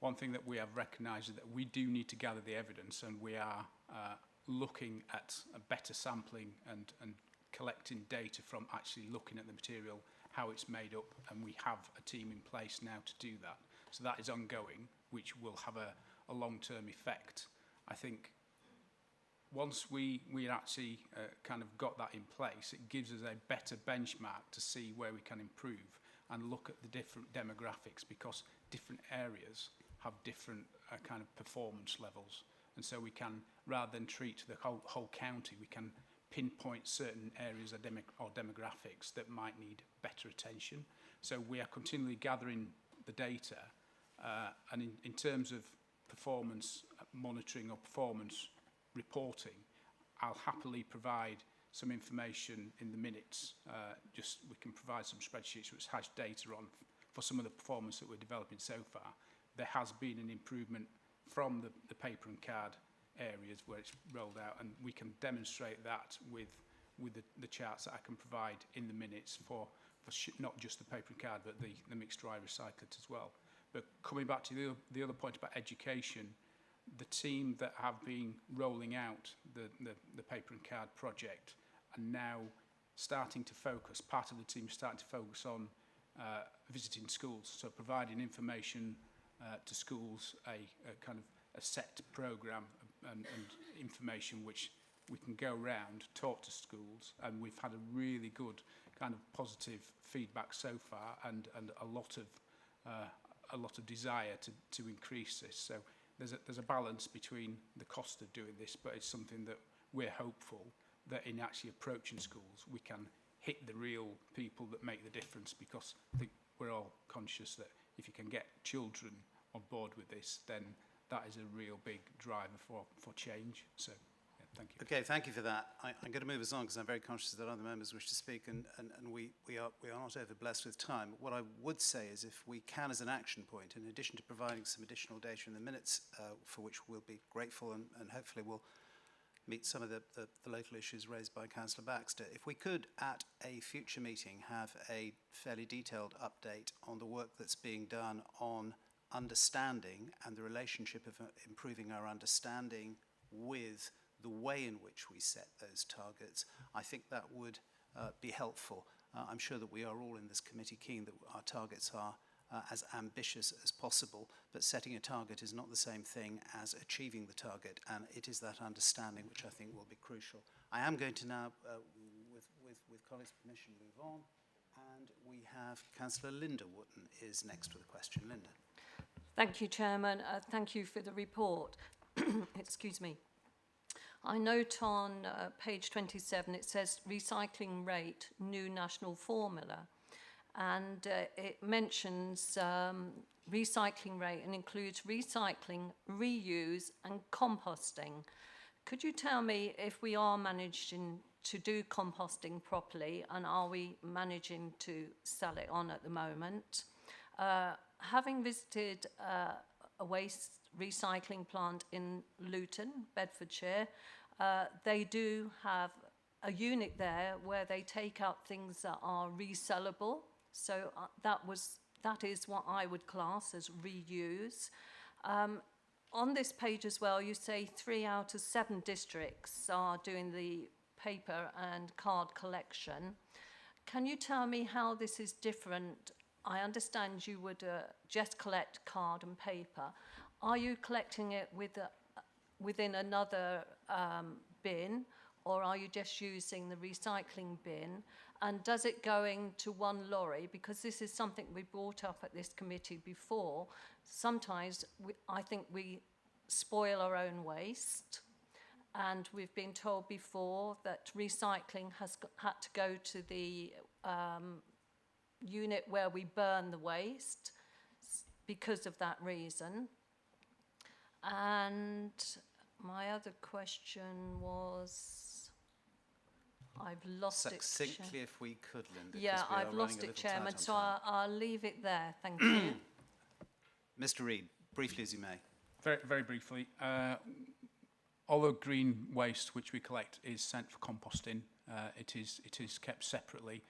one thing that we have recognised is that we do need to gather the evidence, and we are looking at a better sampling and collecting data from actually looking at the material, how it's made up, and we have a team in place now to do that. So that is ongoing, which will have a long-term effect. I think once we actually kind of got that in place, it gives us a better benchmark to see where we can improve and look at the different demographics, because different areas have different kind of performance levels. And so we can, rather than treat the whole county, we can pinpoint certain areas or demographics that might need better attention. So we are continually gathering the data, and in terms of performance monitoring or performance reporting, I'll happily provide some information in the minutes. We can provide some spreadsheets which has data on for some of the performance that we're developing so far. There has been an improvement from the paper and card areas where it's rolled out, and we can demonstrate that with the charts that I can provide in the minutes for not just the paper and card, but the mixed dry recyclate as well. But coming back to the other point about education, the team that have been rolling out the paper and card project are now starting to focus, part of the team is starting to focus on visiting schools, so providing information to schools, a kind of a set programme and information which we can go around, talk to schools, and we've had a really good kind of positive feedback so far, and a lot of desire to increase this. So there's a balance between the cost of doing this, but it's something that we're hopeful that in actually approaching schools we can hit the real people that make the difference, because I think we're all conscious that if you can get children on board with this, then that is a real big driver for change. So, yeah, thank you. Okay, thank you for that. I'm going to move us on because I'm very conscious that other members wish to speak, and we are not over blessed with time. What I would say is, if we can, as an action point, in addition to providing some additional data in the minutes, for which we'll be grateful, and hopefully we'll meet some of the local issues raised by Councillor Baxter, if we could at a future meeting have a fairly detailed update on the work that's being done on understanding and the relationship of improving our understanding with the way in which we set those targets, I think that would be helpful. I'm sure that we are all in this committee keen that our targets are as ambitious as possible, but setting a target is not the same thing as achieving the target, and it is that understanding which I think will be crucial. I am going to now, with colleagues' permission, move on, and we have Councillor Linda Wotton is next with a question. Linda. Thank you, Chairman. Thank you for the report. Excuse me. I note on page 27 it says recycling rate, new national formula, and it mentions recycling rate and includes recycling, reuse and composting. Could you tell me if we are managing to do composting properly, and are we managing to sell it on at the moment? Having visited a waste recycling plant in Luton, Bedfordshire, they do have a unit there where they take out things that are resellable. So that is what I would class as reuse. On this page as well, you say 3 out of 7 districts are doing the paper and card collection. Can you tell me how this is different? I understand you would just collect card and paper. Are you collecting it within another bin, or are you just using the recycling bin? And does it going to one lorry? Because this is something we brought up at this committee before. Sometimes I think we spoil our own waste. And we've been told before that recycling has had to go to the unit where we burn the waste because of that reason. And my other question was, I've lost it. Succinctly, if we could, Linda. Yeah, I've lost it, Chairman, so I'll leave it there. Thank you. Mr. Reid, briefly as you may. Very, very briefly. All the green waste which we collect is sent for composting. It is kept separately.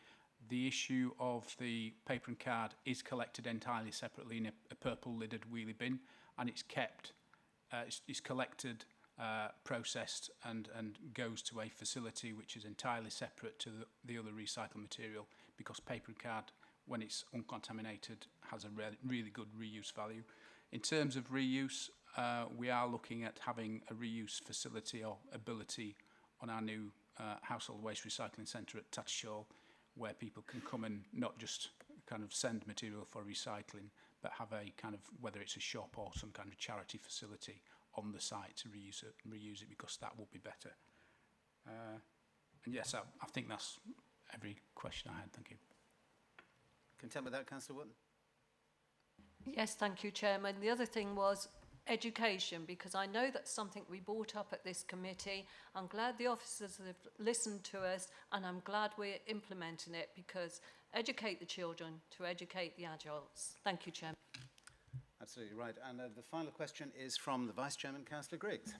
The issue of the paper and card is collected entirely separately in a purple lidded wheelie bin, and it's kept. It's collected, processed, and goes to a facility which is entirely separate to the other recycled material, because paper and card, when it's uncontaminated, has a really good reuse value. In terms of reuse, we are looking at having a reuse facility or ability on our new household waste recycling centre at Tattershall, where people can come and not just kind of send material for recycling, but have a kind of, whether it's a shop or some kind of charity facility on the site to reuse it, because that will be better. And yes, I think that's every question I had. Thank you. Content with that, Councillor Wotton? Yes, thank you, Chairman. The other thing was education, because I know that's something we brought up at this committee. I'm glad the officers have listened to us, and I'm glad we're implementing it, because educate the children to educate the adults. Thank you, Chairman. Absolutely right. And the final question is from the Vice Chairman, Councillor Griggs.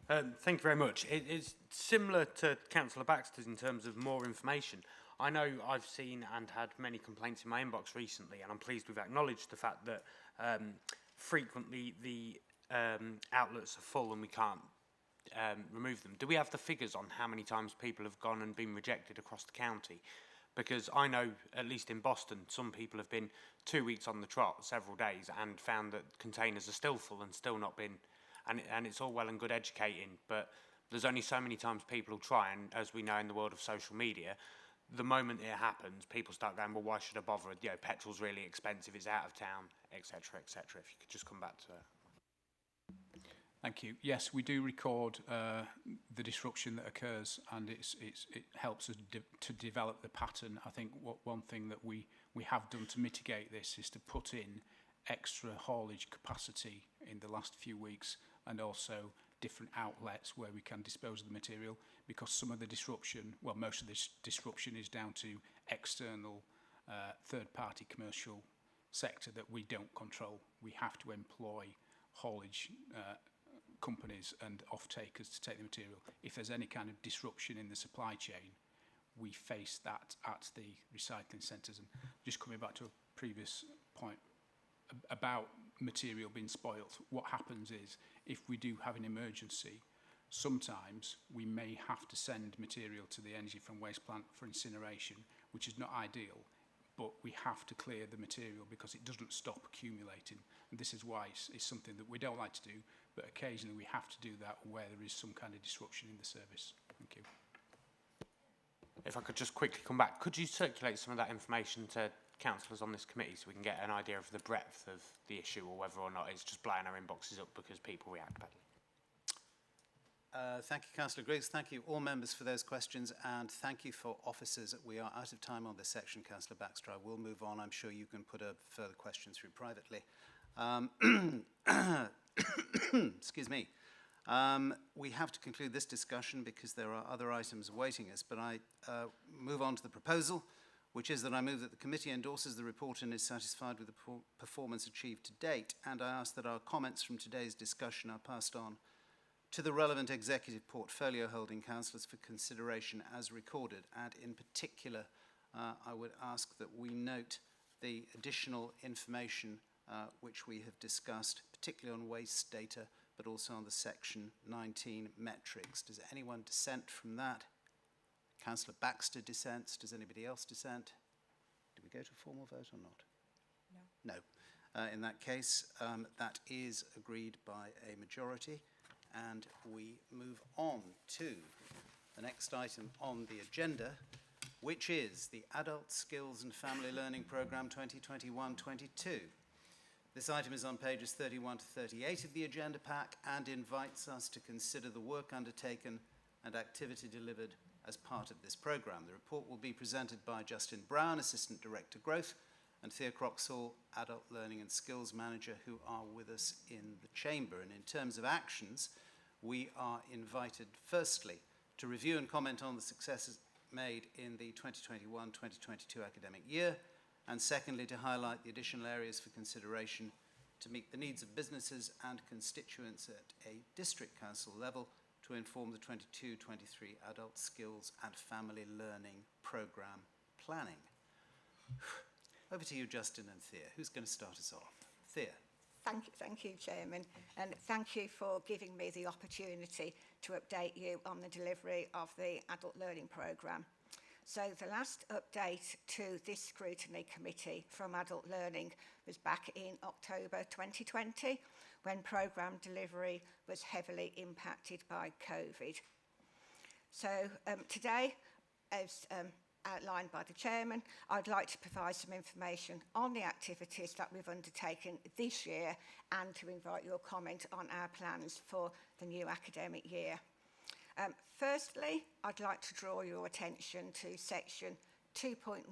Thank you very much. It is similar to Councillor Baxter's in terms of more information. I know I've seen and had many complaints in my inbox recently, and I'm pleased we've acknowledged the fact that frequently the outlets are full and we can't remove them. Do we have the figures on how many times people have gone and been rejected across the county? Because I know, at least in Boston, some people have been 2 weeks on the trot, several days, and found that containers are still full and still not been, and it's all well and good educating, but there's only so many times people will try, and as we know in the world of social media, the moment it happens, people start going, well, why should I bother? You know, petrol's really expensive, it's out of town, etc., etc. If you could just come back to that. Thank you. Yes, we do record the disruption that occurs, and it helps us to develop the pattern. I think one thing that we have done to mitigate this is to put in extra haulage capacity in the last few weeks, and also different outlets where we can dispose of the material, because some of the disruption, well, most of this disruption is down to external third-party commercial sector that we don't control. We have to employ haulage companies and off-takers to take the material. If there's any kind of disruption in the supply chain, we face that at the recycling centres. And just coming back to a previous point about material being spoilt, what happens is, if we do have an emergency, sometimes we may have to send material to the energy from waste plant for incineration, which is not ideal, but we have to clear the material because it doesn't stop accumulating. And this is why it's something that we don't like to do, but occasionally we have to do that where there is some kind of disruption in the service. Thank you. If I could just quickly come back, could you circulate some of that information to councillors on this committee so we can get an idea of the breadth of the issue, or whether or not it's just blowing our inboxes up because people react badly? Thank you, Councillor Griggs. Thank you, all members, for those questions, and thank you for officers. We are out of time on this section, Councillor Baxter. I will move on. I'm sure you can put a further question through privately. Excuse me. We have to conclude this discussion because there are other items awaiting us, but I move on to the proposal, which is that I move that the committee endorses the report and is satisfied with the performance achieved to date, and I ask that our comments from today's discussion are passed on to the relevant executive portfolio holding councillors for consideration as recorded, and in particular I would ask that we note the additional information which we have discussed, particularly on waste data, but also on the section 19 metrics. Does anyone dissent from that? Councillor Baxter dissents. Does anybody else dissent? Do we go to a formal vote or not? No. No. In that case, that is agreed by a majority, and we move on to the next item on the agenda, which is the Adult Skills and Family Learning Programme 2021-22. This item is on pages 31 to 38 of the agenda pack and invites us to consider the work undertaken and activity delivered as part of this programme. The report will be presented by Justin Brown, Assistant Director Growth, and Thea Croxall, Adult Learning and Skills Manager, who are with us in the chamber. And in terms of actions, we are invited firstly to review and comment on the successes made in the 2021-2022 academic year, and secondly to highlight the additional areas for consideration to meet the needs of businesses and constituents at a district council level to inform the 22-23 Adult Skills and Family Learning Programme planning. Over to you, Justin and Thea. Who's going to start us off? Thea. Thank you, Chairman, and thank you for giving me the opportunity to update you on the delivery of the Adult Learning Programme. So the last update to this Scrutiny Committee from Adult Learning was back in October 2020, when programme delivery was heavily impacted by COVID. So today, as outlined by the Chairman, I'd like to provide some information on the activities that we've undertaken this year and to invite your comment on our plans for the new academic year. Firstly, I'd like to draw your attention to section 2.1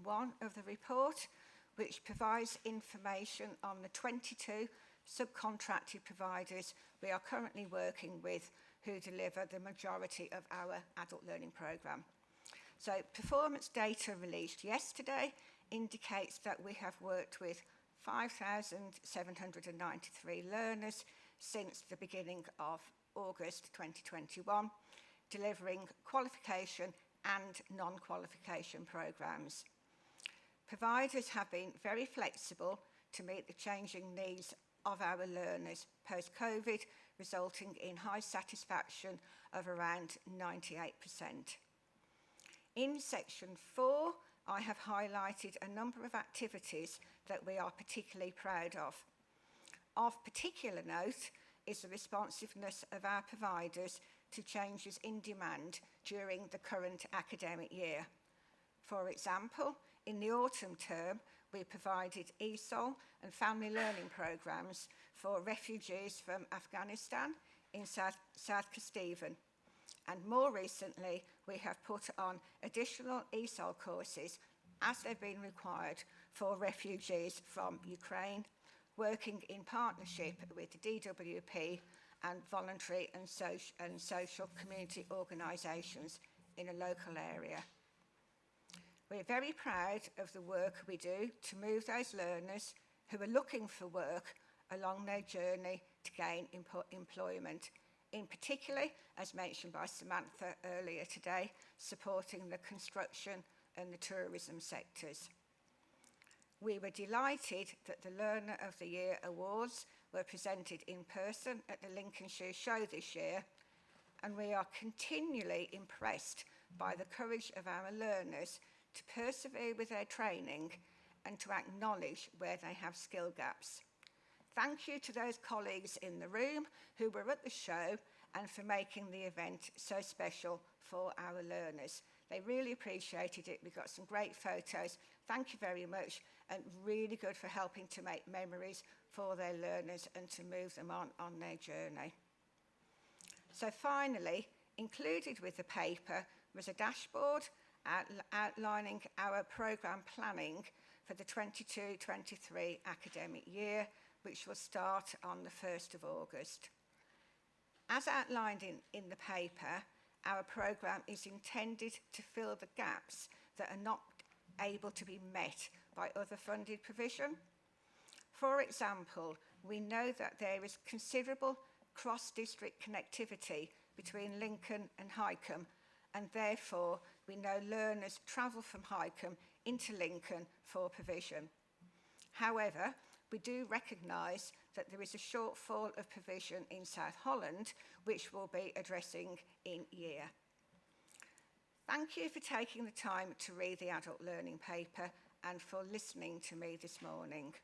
of the report, which provides information on the 22 subcontracted providers we are currently working with who deliver the majority of our adult learning programme. So performance data released yesterday indicates that we have worked with 5,793 learners since the beginning of August 2021, delivering qualification and non-qualification programmes. Providers have been very flexible to meet the changing needs of our learners post-COVID, resulting in high satisfaction of around 98%. In section 4, I have highlighted a number of activities that we are particularly proud of. Of particular note is the responsiveness of our providers to changes in demand during the current academic year. For example, in the autumn term, we provided ESOL and family learning programmes for refugees from Afghanistan in South Kesteven. And more recently, we have put on additional ESOL courses as they've been required for refugees from Ukraine, working in partnership with the DWP and voluntary and social community organisations in a local area. We're very proud of the work we do to move those learners who are looking for work along their journey to gain employment, in particular, as mentioned by Samantha earlier today, supporting the construction and the tourism sectors. We were delighted that the Learner of the Year awards were presented in person at the Lincolnshire show this year, and we are continually impressed by the courage of our learners to persevere with their training and to acknowledge where they have skill gaps. Thank you to those colleagues in the room who were at the show and for making the event so special for our learners. They really appreciated it. We got some great photos. Thank you very much, and really good for helping to make memories for their learners and to move them on their journey. So finally, included with the paper was a dashboard outlining our programme planning for the 22-23 academic year, which will start on the 1st of August. As outlined in the paper, our programme is intended to fill the gaps that are not able to be met by other funded provision. For example, we know that there is considerable cross-district connectivity between Lincoln and Highcombe, and therefore we know learners travel from Highcombe into Lincoln for provision. However, we do recognise that there is a shortfall of provision in South Holland, which we'll be addressing in year. Thank you for taking the time to read the adult learning paper and for listening to me this morning.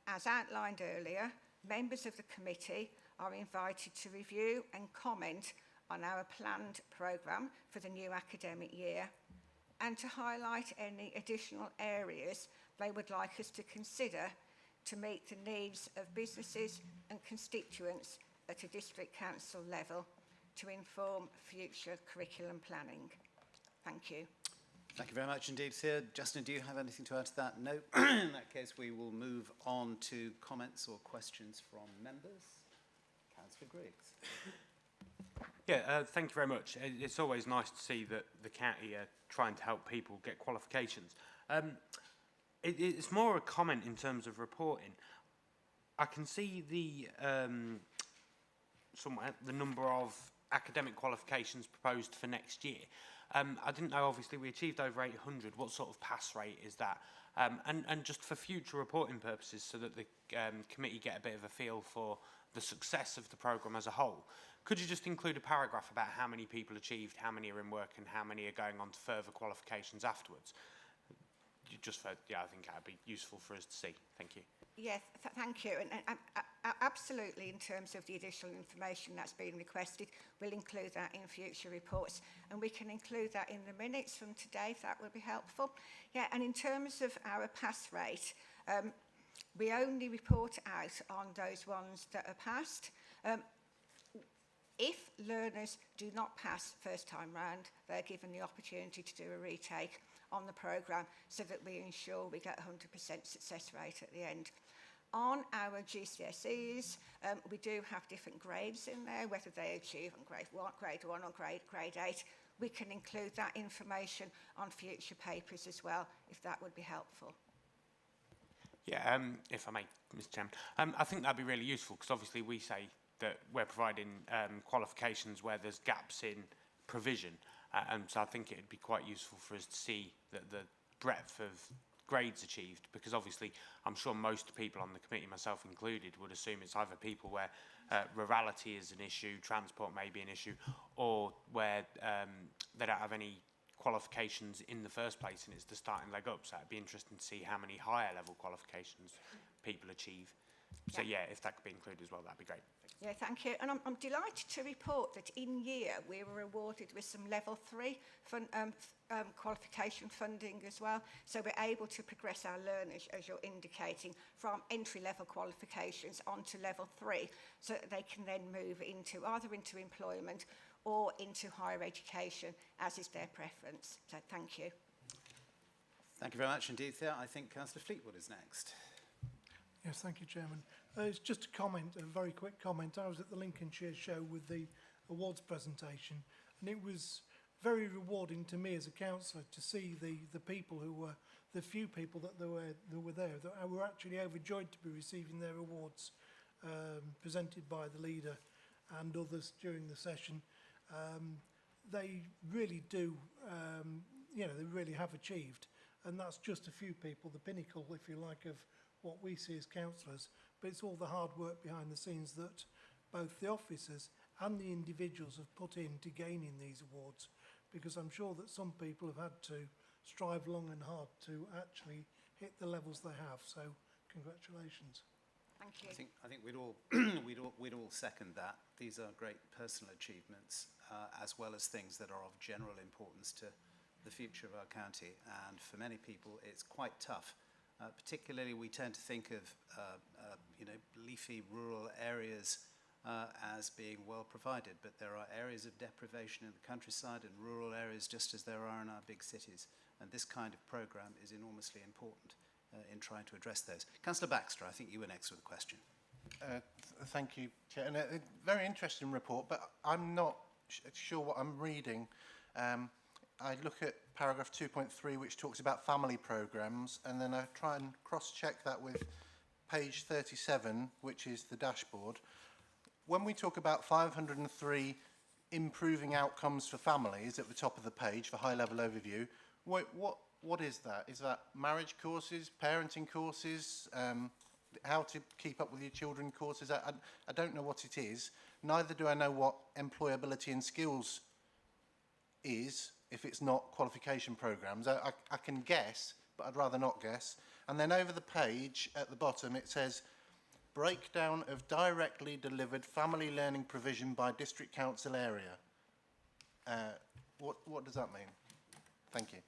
As outlined earlier, members of the committee are invited to review and comment on our planned programme for the new academic year. and to highlight any additional areas they would like us to consider to meet the needs of businesses and constituents at a district council level to inform future curriculum planning. Thank you. Thank you very much indeed, Thea. Justin, do you have anything to add to that? No. In that case, we will move on to comments or questions from members. Councillor Griggs. Yeah, thank you very much. It's always nice to see that the county are trying to help people get qualifications. It's more a comment in terms of reporting. I can see the number of academic qualifications proposed for next year. I didn't know, obviously, we achieved over 800. What sort of pass rate is that? And just for future reporting purposes, so that the committee get a bit of a feel for the success of the programme as a whole, could you just include a paragraph about how many people achieved, how many are in work, and how many are going on to further qualifications afterwards? Just for, yeah, I think that would be useful for us to see. Thank you. Yes, thank you. And absolutely, in terms of the additional information that's been requested, we'll include that in future reports. And we can include that in the minutes from today, if that would be helpful. Yeah, and in terms of our pass rate, we only report out on those ones that are passed. If learners do not pass first time round, they're given the opportunity to do a retake on the programme so that we ensure we get 100% success rate at the end. On our GCSEs, we do have different grades in there, whether they achieve on grade 1 or grade 8. We can include that information on future papers as well, if that would be helpful. Yeah, if I may, Mr. Chairman, I think that'd be really useful, because obviously we say that we're providing qualifications where there's gaps in provision. And so I think it'd be quite useful for us to see the breadth of grades achieved, because obviously I'm sure most people on the committee, myself included, would assume it's either people where rurality is an issue, transport may be an issue, or where they don't have any qualifications in the first place and it's the starting leg up. So it'd be interesting to see how many higher level qualifications people achieve. So yeah, if that could be included as well, that'd be great. Yeah, thank you. And I'm delighted to report that in year we were awarded with some level 3 qualification funding as well. So we're able to progress our learners, as you're indicating, from entry-level qualifications onto level 3, so that they can then move into either into employment or into higher education, as is their preference. So thank you. Thank you very much indeed, Thea. I think Councillor Fleetwood is next. Yes, thank you, Chairman. It's just a comment, a very quick comment. I was at the Lincolnshire show with the awards presentation, and it was very rewarding to me as a councillor to see the people who were, the few people that were there, that were actually overjoyed to be receiving their awards presented by the leader and others during the session. They really do, they really have achieved, and that's just a few people, the pinnacle, if you like, of what we see as councillors, but it's all the hard work behind the scenes that both the officers and the individuals have put into gaining these awards, because I'm sure that some people have had to strive long and hard to actually hit the levels they have. So congratulations. Thank you. I think we'd all second that. These are great personal achievements, as well as things that are of general importance to the future of our county. And for many people, it's quite tough. Particularly, we tend to think of leafy rural areas as being well provided, but there are areas of deprivation in the countryside and rural areas just as there are in our big cities. And this kind of programme is enormously important in trying to address those. Councillor Baxter, I think you were next with a question. Thank you, Chair. And a very interesting report, but I'm not sure what I'm reading. I look at paragraph 2.3, which talks about family programmes, and then I try and cross-check that with page 37, which is the dashboard. When we talk about 503 improving outcomes for families at the top of the page for high-level overview, what is that? Is that marriage courses, parenting courses, how to keep up with your children courses? I don't know what it is. Neither do I know what employability and skills is, if it's not qualification programmes. I can guess, but I'd rather not guess. And then over the page at the bottom it says breakdown of directly delivered family learning provision by district council area. What does that mean? Thank you.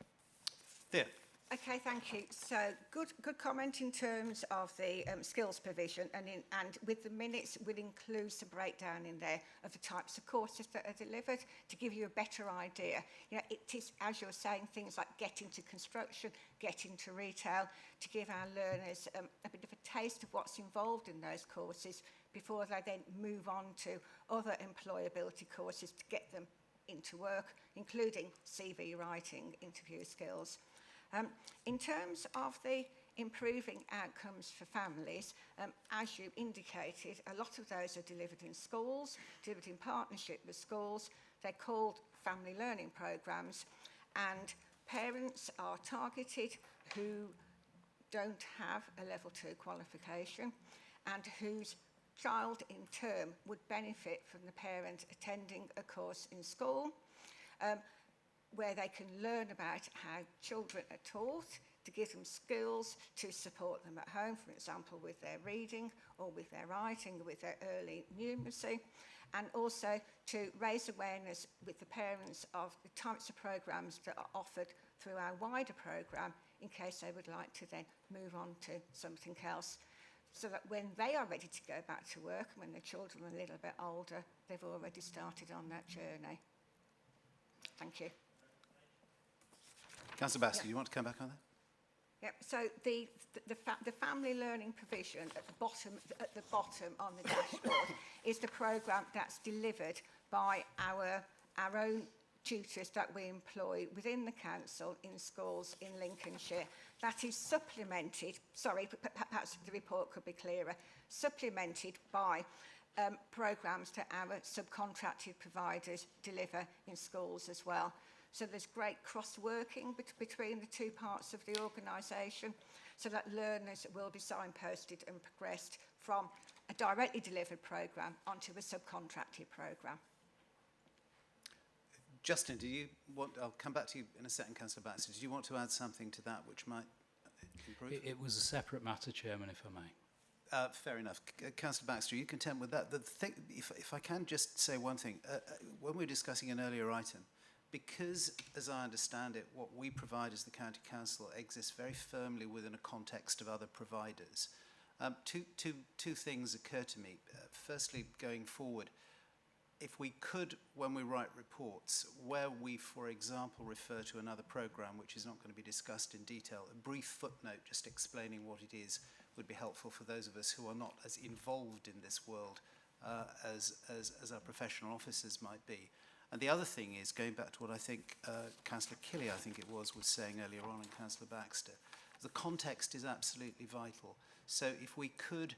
Thea. Okay, thank you. So good comment in terms of the skills provision, and with the minutes we'll include some breakdown in there of the types of courses that are delivered to give you a better idea. You know, it is, as you're saying, things like get into construction, get into retail, to give our learners a bit of a taste of what's involved in those courses before they then move on to other employability courses to get them into work, including CV writing, interview skills. In terms of the improving outcomes for families, as you indicated, a lot of those are delivered in schools, delivered in partnership with schools. They're called family learning programmes, and parents are targeted who don't have a level 2 qualification and whose child in turn would benefit from the parent attending a course in school, where they can learn about how children are taught, to give them skills to support them at home, for example, with their reading or with their writing, or with their early numeracy, and also to raise awareness with the parents of the types of programmes that are offered through our wider programme, in case they would like to then move on to something else, so that when they are ready to go back to work, when the children are a little bit older, they've already started on that journey. Thank you. Councillor Baxter, do you want to come back on that? Yep. So the family learning provision at the bottom on the dashboard is the programme that's delivered by our own tutors that we employ within the council in schools in Lincolnshire. That is supplemented. Sorry, perhaps the report could be clearer. Supplemented by programmes that our subcontracted providers deliver in schools as well. So there's great cross-working between the two parts of the organisation, so that learners will be signposted and progressed from a directly delivered programme onto a subcontracted programme. Justin, do you want, I'll come back to you in a second, Councillor Baxter. Did you want to add something to that which might improve? It was a separate matter, Chairman, if I may. Fair enough. Councillor Baxter, are you content with that? The thing, if I can just say one thing, when we were discussing an earlier item, because, as I understand it, what we provide as the County Council exists very firmly within a context of other providers, two things occur to me. Firstly, going forward, if we could, when we write reports, where we, for example, refer to another programme which is not going to be discussed in detail, a brief footnote just explaining what it is would be helpful for those of us who are not as involved in this world as our professional officers might be. And the other thing is, going back to what I think Councillor Killy, I think it was saying earlier on, and Councillor Baxter, the context is absolutely vital. So if we could,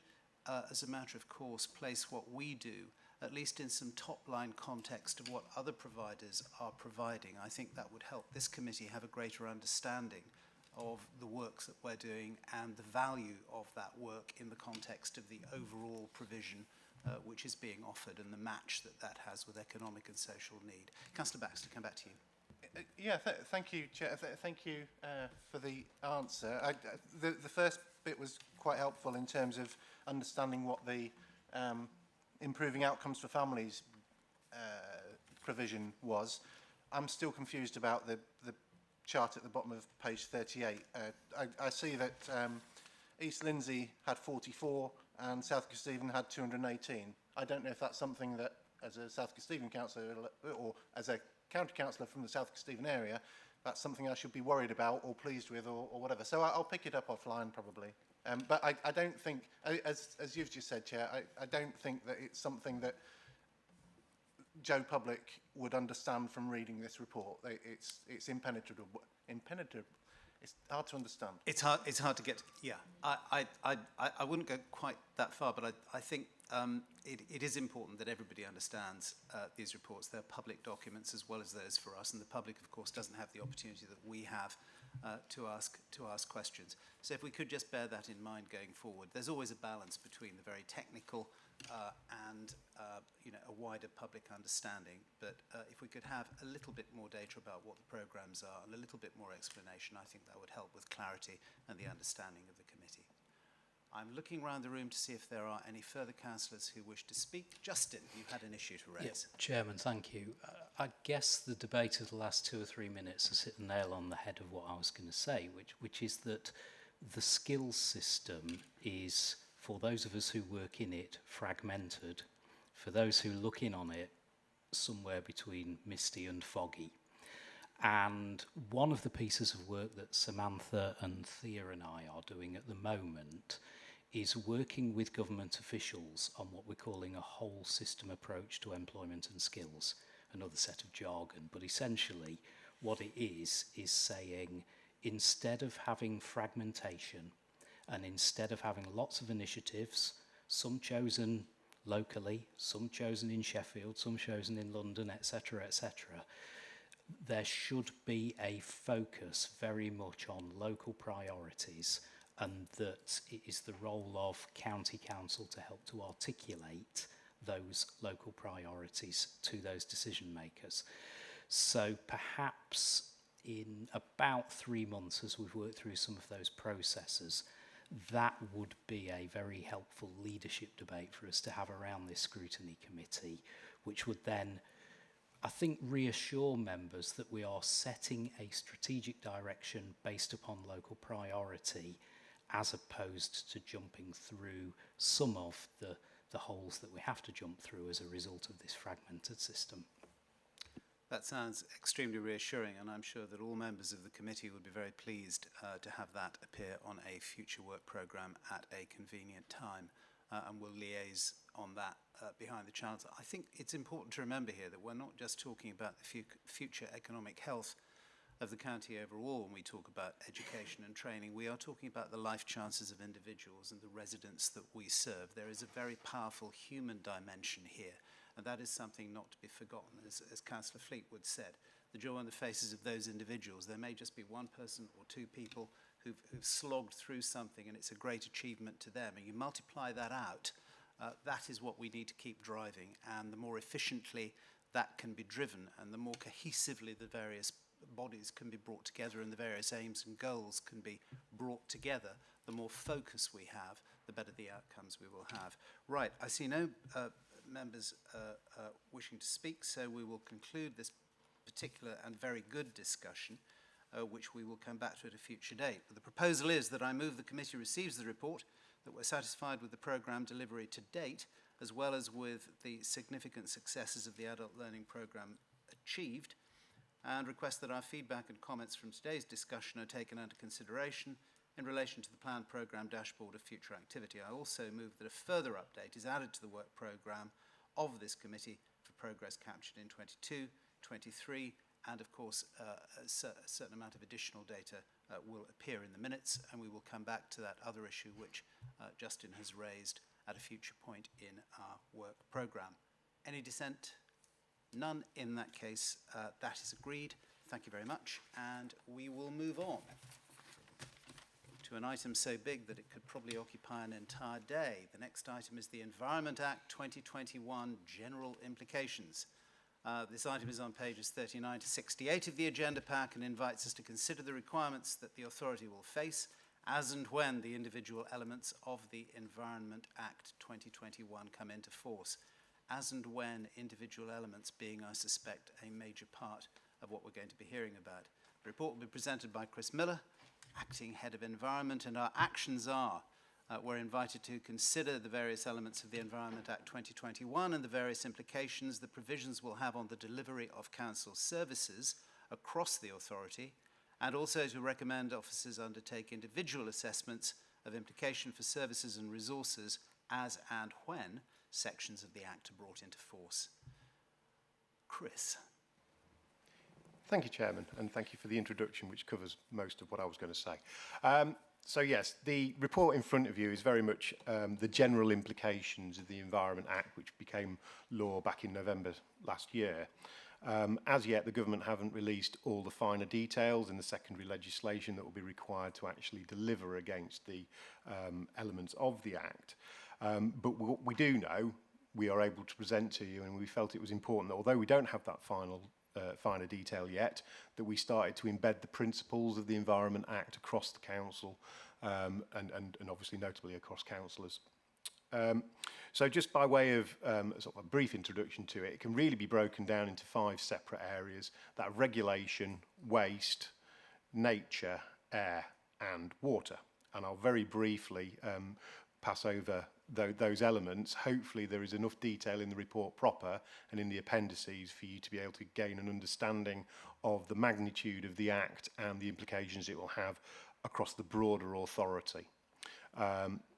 as a matter of course, place what we do, at least in some top-line context of what other providers are providing, I think that would help this committee have a greater understanding of the work that we're doing and the value of that work in the context of the overall provision which is being offered and the match that has with economic and social need. Councillor Baxter, come back to you. Thank you, Chair. Thank you for the answer. The first bit was quite helpful in terms of understanding what the improving outcomes for families provision was. I'm still confused about the chart at the bottom of page 38. I see that East Lindsey had 44 and South Kesteven had 218. I don't know if that's something that, as a South Kesteven councillor or as a county councillor from the South Kesteven area, that's something I should be worried about or pleased with or whatever. So I'll pick it up offline probably. But I don't think, as you've just said, Chair, I don't think that it's something that Joe Public would understand from reading this report. It's impenetrable. It's hard to understand. It's hard to get. Yeah, I wouldn't go quite that far, but I think it is important that everybody understands these reports. They're public documents as well as those for us, and the public, of course, doesn't have the opportunity that we have to ask questions. So if we could just bear that in mind going forward, there's always a balance between the very technical and a wider public understanding. But if we could have a little bit more data about what the programmes are and a little bit more explanation, I think that would help with clarity and the understanding of the committee. I'm looking around the room to see if there are any further councillors who wish to speak. Justin, you had an issue to raise. Yes, Chairman, thank you. I guess the debate of the last 2 or 3 minutes has hit the nail on the head of what I was going to say, which is that the skills system is, for those of us who work in it, fragmented. For those who look in on it, somewhere between misty and foggy. And one of the pieces of work that Samantha and Thea and I are doing at the moment is working with government officials on what we're calling a whole system approach to employment and skills, another set of jargon. But essentially what it is saying, instead of having fragmentation and instead of having lots of initiatives, some chosen locally, some chosen in Sheffield, some chosen in London, etc., there should be a focus very much on local priorities, and that it is the role of county council to help to articulate those local priorities to those decision makers. So perhaps in about 3 months, as we've worked through some of those processes, that would be a very helpful leadership debate for us to have around this scrutiny committee, which would then, I think, reassure members that we are setting a strategic direction based upon local priority, as opposed to jumping through some of the holes that we have to jump through as a result of this fragmented system. That sounds extremely reassuring, and I'm sure that all members of the committee would be very pleased to have that appear on a future work programme at a convenient time, and we'll liaise on that behind the channels. I think it's important to remember here that we're not just talking about the future economic health of the county overall when we talk about education and training. We are talking about the life chances of individuals and the residents that we serve. There is a very powerful human dimension here, and that is something not to be forgotten. As Councillor Fleetwood said, the joy on the faces of those individuals, there may just be one person or two people who've slogged through something, and it's a great achievement to them. And you multiply that out, that is what we need to keep driving. And the more efficiently that can be driven, and the more cohesively the various bodies can be brought together and the various aims and goals can be brought together, the more focus we have, the better the outcomes we will have. Right, I see no members wishing to speak, so we will conclude this particular and very good discussion, which we will come back to at a future date. But the proposal is that I move the committee receives the report, that we're satisfied with the programme delivery to date, as well as with the significant successes of the adult learning programme achieved, and request that our feedback and comments from today's discussion are taken under consideration in relation to the planned programme dashboard of future activity. I also move that a further update is added to the work programme of this committee for progress captured in 22, 23, and of course a certain amount of additional data will appear in the minutes, and we will come back to that other issue which Justin has raised at a future point in our work programme. Any dissent? None. In that case, that is agreed. Thank you very much, and we will move on to an item so big that it could probably occupy an entire day. The next item is the Environment Act 2021 General Implications. This item is on pages 39 to 68 of the agenda pack and invites us to consider the requirements that the authority will face as and when the individual elements of the Environment Act 2021 come into force. As and when individual elements being, I suspect, a major part of what we're going to be hearing about. The report will be presented by Chris Miller, Acting Head of Environment, and our actions are we're invited to consider the various elements of the Environment Act 2021 and the various implications the provisions will have on the delivery of council services across the authority, and also to recommend officers undertake individual assessments of implication for services and resources as and when sections of the Act are brought into force. Chris. Thank you, Chairman, and thank you for the introduction, which covers most of what I was going to say. So yes, the report in front of you is very much the general implications of the Environment Act, which became law back in November last year. As yet, the government haven't released all the finer details in the secondary legislation that will be required to actually deliver against the elements of the Act. But what we do know, we are able to present to you, and we felt it was important that although we don't have that finer detail yet, that we started to embed the principles of the Environment Act across the council and obviously notably across councillors. So just by way of sort of a brief introduction to it, it can really be broken down into 5 separate areas: that of regulation, waste, nature, air and water. And I'll very briefly pass over those elements. Hopefully there is enough detail in the report proper and in the appendices for you to be able to gain an understanding of the magnitude of the Act and the implications it will have across the broader authority.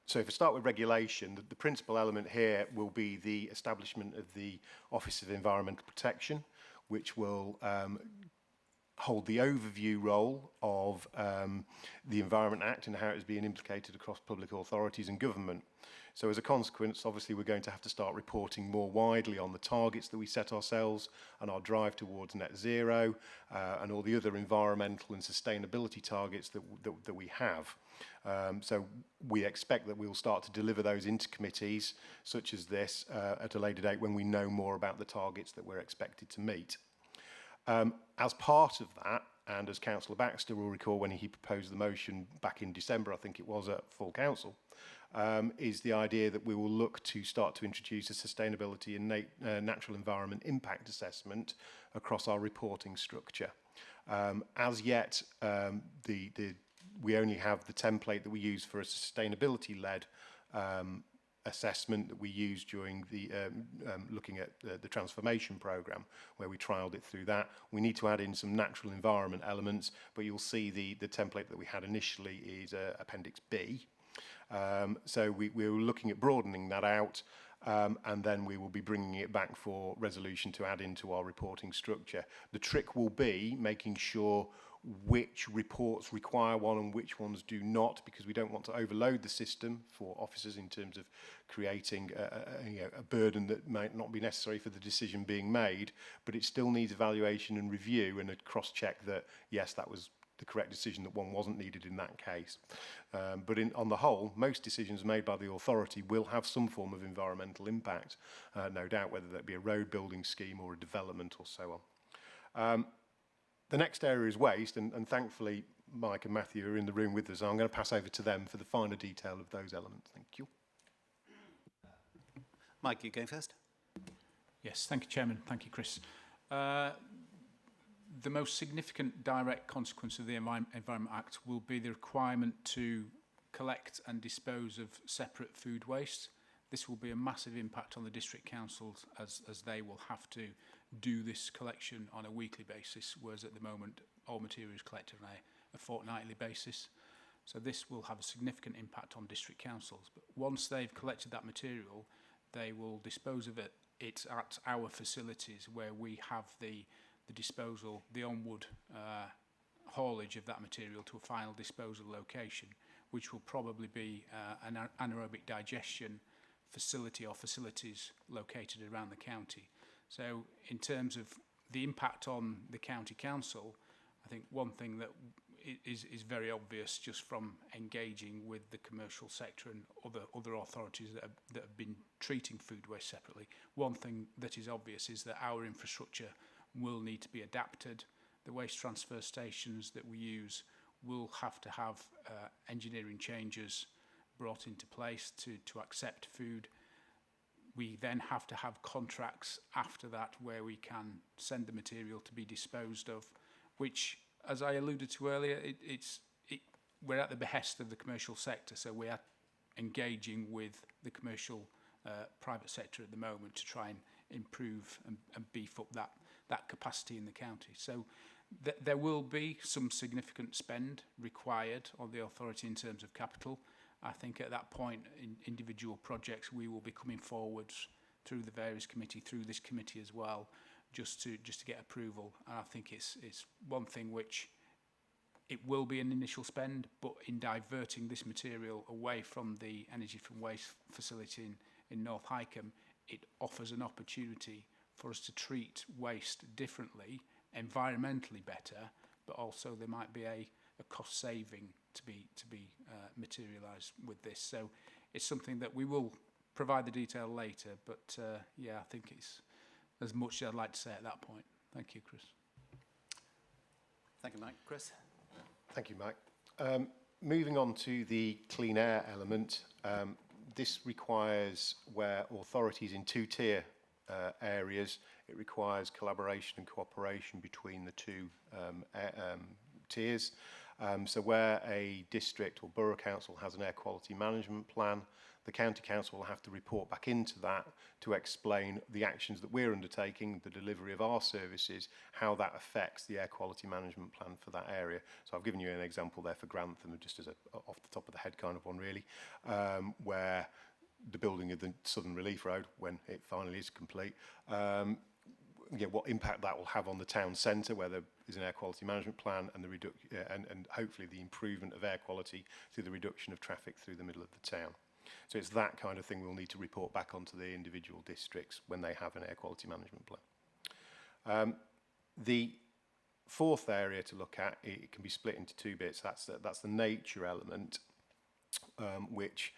So if I start with regulation, the principal element here will be the establishment of the Office of Environmental Protection, which will hold the overview role of the Environment Act and how it is being implicated across public authorities and government. So as a consequence, obviously, we're going to have to start reporting more widely on the targets that we set ourselves and our drive towards net zero and all the other environmental and sustainability targets that we have. So we expect that we'll start to deliver those into committees such as this at a later date when we know more about the targets that we're expected to meet. As part of that, and as Councillor Baxter will recall when he proposed the motion back in December, I think it was at full council, is the idea that we will look to start to introduce a sustainability and natural environment impact assessment across our reporting structure. As yet, we only have the template that we use for a sustainability-led assessment that we used during the looking at the transformation programme, where we trialled it through that. We need to add in some natural environment elements, but you'll see the template that we had initially is Appendix B. So we're looking at broadening that out, and then we will be bringing it back for resolution to add into our reporting structure. The trick will be making sure which reports require one and which ones do not, because we don't want to overload the system for officers in terms of creating a burden that might not be necessary for the decision being made, but it still needs evaluation and review and a cross-check that, yes, that was the correct decision, that one wasn't needed in that case. But on the whole, most decisions made by the authority will have some form of environmental impact, no doubt, whether that be a road building scheme or a development or so on. The next area is waste, and thankfully Mike and Matthew are in the room with us. I'm going to pass over to them for the finer detail of those elements. Thank you. Mike, you go first. Yes, thank you, Chairman. Thank you, Chris. The most significant direct consequence of the Environment Act will be the requirement to collect and dispose of separate food waste. This will be a massive impact on the district councils as they will have to do this collection on a weekly basis, whereas at the moment all material is collected on a fortnightly basis. So this will have a significant impact on district councils. But once they've collected that material, they will dispose of it at our facilities where we have the disposal, the onward haulage of that material to a final disposal location, which will probably be an anaerobic digestion facility or facilities located around the county. So in terms of the impact on the county council, I think one thing that is very obvious just from engaging with the commercial sector and other authorities that have been treating food waste separately, one thing that is obvious is that our infrastructure will need to be adapted. The waste transfer stations that we use will have to have engineering changes brought into place to accept food. We then have to have contracts after that where we can send the material to be disposed of, which, as I alluded to earlier, we're at the behest of the commercial sector, so we are engaging with the commercial private sector at the moment to try and improve and beef up that capacity in the county. So there will be some significant spend required on the authority in terms of capital. I think at that point in individual projects we will be coming forwards through the various committee, through this committee as well, just to get approval. And I think it's one thing which it will be an initial spend, but in diverting this material away from the energy from waste facility in North Hykeham, it offers an opportunity for us to treat waste differently, environmentally better, but also there might be a cost saving to be materialised with this. So it's something that we will provide the detail later, but yeah, I think it's as much as I'd like to say at that point. Thank you, Chris. Thank you, Mike. Chris? Thank you, Mike. moving on to the clean air element, this requires, where authorities in two-tier areas, it requires collaboration and cooperation between the two tiers. So where a district or borough council has an air quality management plan, the county council will have to report back into that to explain the actions that we're undertaking, the delivery of our services, how that affects the air quality management plan for that area. So I've given you an example there for Grantham, just as a off the top of the head kind of one really, where the building of the Southern Relief Road, when it finally is complete, what impact that will have on the town centre, where there is an air quality management plan, and and hopefully the improvement of air quality through the reduction of traffic through the middle of the town. So it's that kind of thing we'll need to report back onto the individual districts when they have an air quality management plan. The fourth area to look at, it can be split into two bits. That's the nature element, which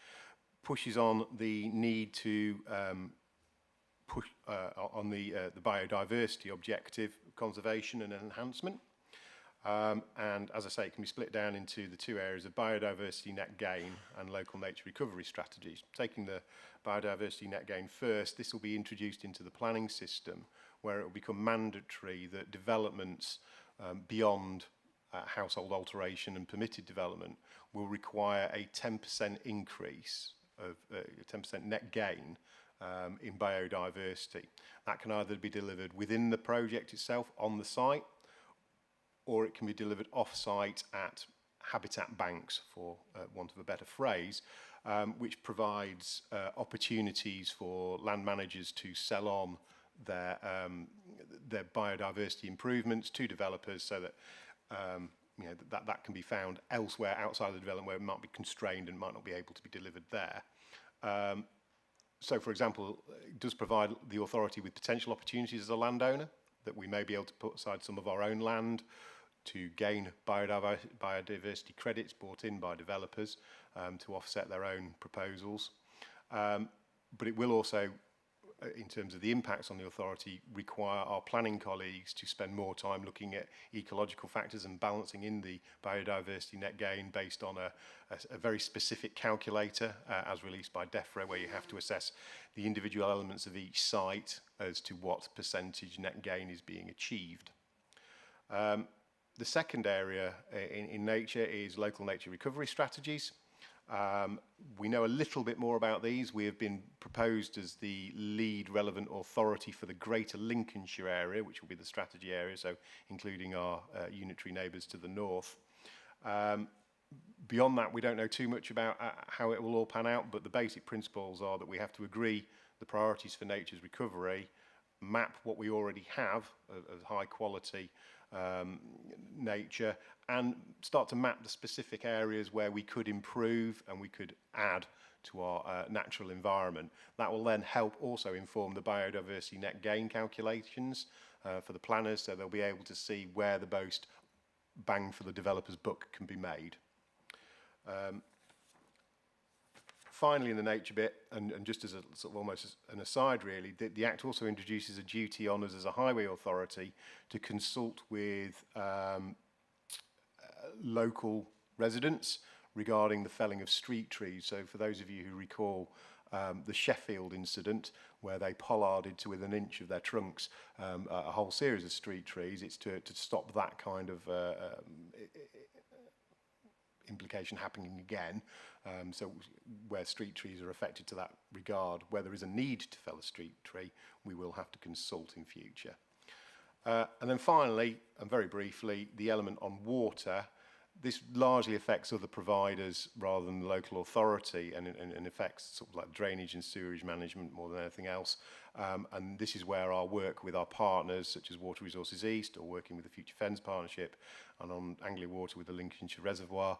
pushes on the need to push on the biodiversity objective, conservation and enhancement. And as I say, it can be split down into the two areas of biodiversity net gain and local nature recovery strategies. Taking the biodiversity net gain first, this will be introduced into the planning system, where it will become mandatory that developments beyond household alteration and permitted development will require a 10% increase of 10% net gain in biodiversity. That can either be delivered within the project itself on the site, or it can be delivered off-site at habitat banks, for want of a better phrase, which provides opportunities for land managers to sell on their biodiversity improvements to developers, so that that can be found elsewhere outside of the development where it might be constrained and might not be able to be delivered there. So, for example, it does provide the authority with potential opportunities as a landowner, that we may be able to put aside some of our own land to gain biodiversity credits brought in by developers to offset their own proposals. But it will also, in terms of the impacts on the authority, require our planning colleagues to spend more time looking at ecological factors and balancing in the biodiversity net gain based on a very specific calculator as released by DEFRA, where you have to assess the individual elements of each site as to what percentage net gain is being achieved. The second area in nature is local nature recovery strategies. We know a little bit more about these. We have been proposed as the lead relevant authority for the greater Lincolnshire area, which will be the strategy area, so including our unitary neighbours to the north. Beyond that, we don't know too much about how it will all pan out, but the basic principles are that we have to agree the priorities for nature's recovery, map what we already have of high quality nature, and start to map the specific areas where we could improve and we could add to our natural environment. That will then help also inform the biodiversity net gain calculations for the planners, so they'll be able to see where the most bang for the developer's buck can be made. Finally, in the nature bit, and just as a sort of almost as an aside really, the Act also introduces a duty on us as a highway authority to consult with local residents regarding the felling of street trees. So for those of you who recall the Sheffield incident, where they pollarded to within an inch of their trunks a whole series of street trees, it's to stop that kind of implication happening again. So where street trees are affected to that regard, where there is a need to fell a street tree, we will have to consult in future. And then finally, and very briefly, the element on water. This largely affects other providers rather than the local authority, and affects sort of like drainage and sewerage management more than anything else. And this is where our work with our partners, such as Water Resources East, or working with the Future Fens Partnership, and on Anglia Water with the Lincolnshire Reservoir,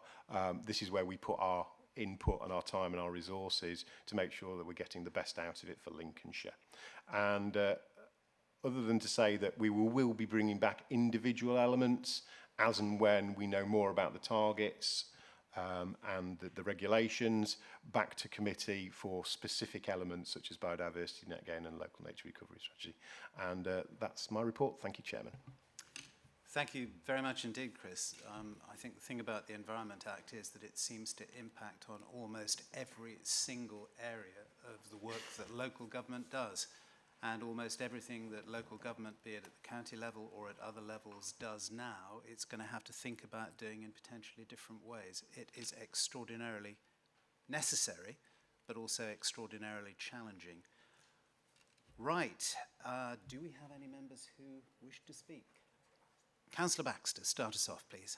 this is where we put our input and our time and our resources to make sure that we're getting the best out of it for Lincolnshire. And other than to say that we will be bringing back individual elements as and when we know more about the targets and the regulations, back to committee for specific elements such as biodiversity net gain and local nature recovery strategy. And that's my report. Thank you, Chairman. Thank you very much indeed, Chris. I think the thing about the Environment Act is that it seems to impact on almost every single area of the work that local government does. And almost everything that local government, be it at the county level or at other levels, does now, it's going to have to think about doing in potentially different ways. It is extraordinarily necessary, but also extraordinarily challenging. Right. Do we have any members who wish to speak? Councillor Baxter, start us off, please.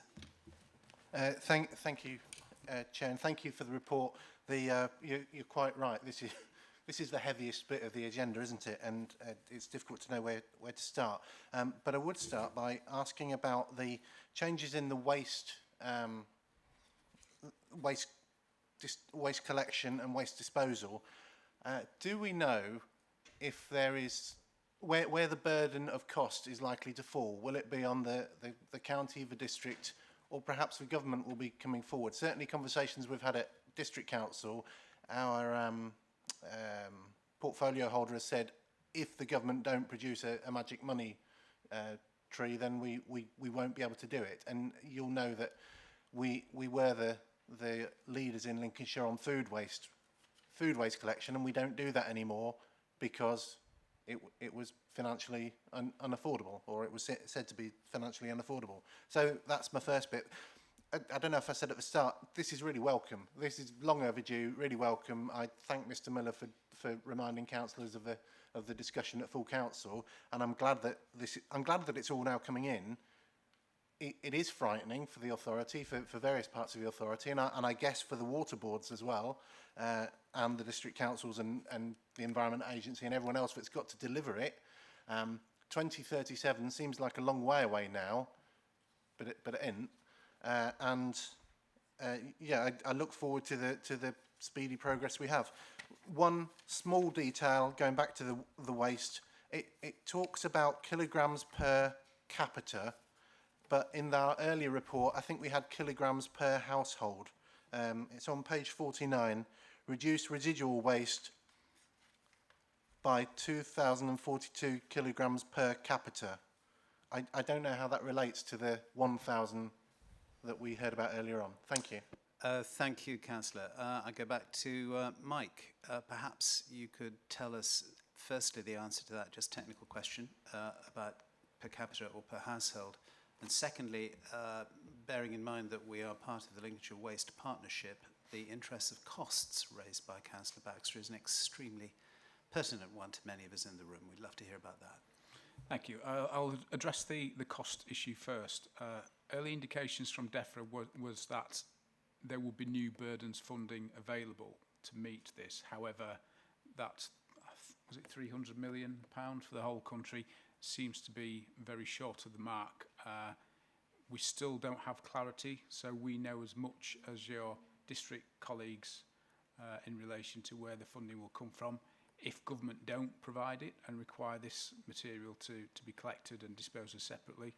Thank you, Chair, and thank you for the report. You're quite right. This is the heaviest bit of the agenda, isn't it? And it's difficult to know where to start. But I would start by asking about the changes in the waste collection and waste disposal. Do we know if there is where the burden of cost is likely to fall? Will it be on the county, the district, or perhaps the government will be coming forward? Certainly conversations we've had at district council, our portfolio holder has said if the government don't produce a magic money tree, then we won't be able to do it. And you'll know that we were the leaders in Lincolnshire on food waste collection, and we don't do that anymore because it was financially unaffordable, or it was said to be financially unaffordable. So that's my first bit. I don't know if I said at the start, this is really welcome. This is long overdue, really welcome. I thank Mr Miller for reminding councillors of the discussion at full council, and I'm glad that it's all now coming in. It is frightening for the authority, for various parts of the authority, and I guess for the water boards as well, and the district councils and the Environment Agency and everyone else that's got to deliver it. 2037 seems like a long way away now, but it isn't. Yeah, I look forward to the speedy progress we have. One small detail, going back to the waste, it talks about kilograms per capita, but in our earlier report, I think we had kilograms per household. It's on page 49, reduce residual waste by 2,042 kilograms per capita. I don't know how that relates to the 1,000 that we heard about earlier on. Thank you. Thank you, Councillor. I go back to Mike. Perhaps you could tell us, firstly, the answer to that just technical question about per capita or per household. And secondly, bearing in mind that we are part of the Lincolnshire Waste Partnership, the interest of costs raised by Councillor Baxter is an extremely pertinent one to many of us in the room. We'd love to hear about that. Thank you. I'll address the cost issue first. Early indications from DEFRA was that there will be new burdens funding available to meet this. However, that, was it £300 million for the whole country, seems to be very short of the mark. We still don't have clarity, so we know as much as your district colleagues in relation to where the funding will come from. If government don't provide it and require this material to be collected and disposed of separately,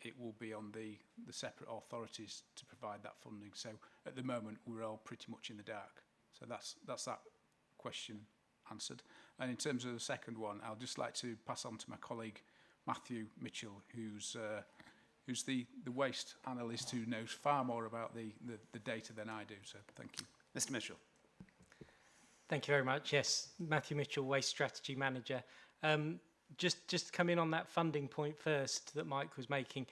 it will be on the separate authorities to provide that funding. So at the moment, we're all pretty much in the dark. So that's that question answered. And in terms of the second one, I'll just like to pass on to my colleague, Matthew Mitchell, who's the waste analyst who knows far more about the data than I do. So thank you. Mr Mitchell. Thank you very much. Yes, Matthew Mitchell, Waste Strategy Manager. Just to come in on that funding point first that Mike was making.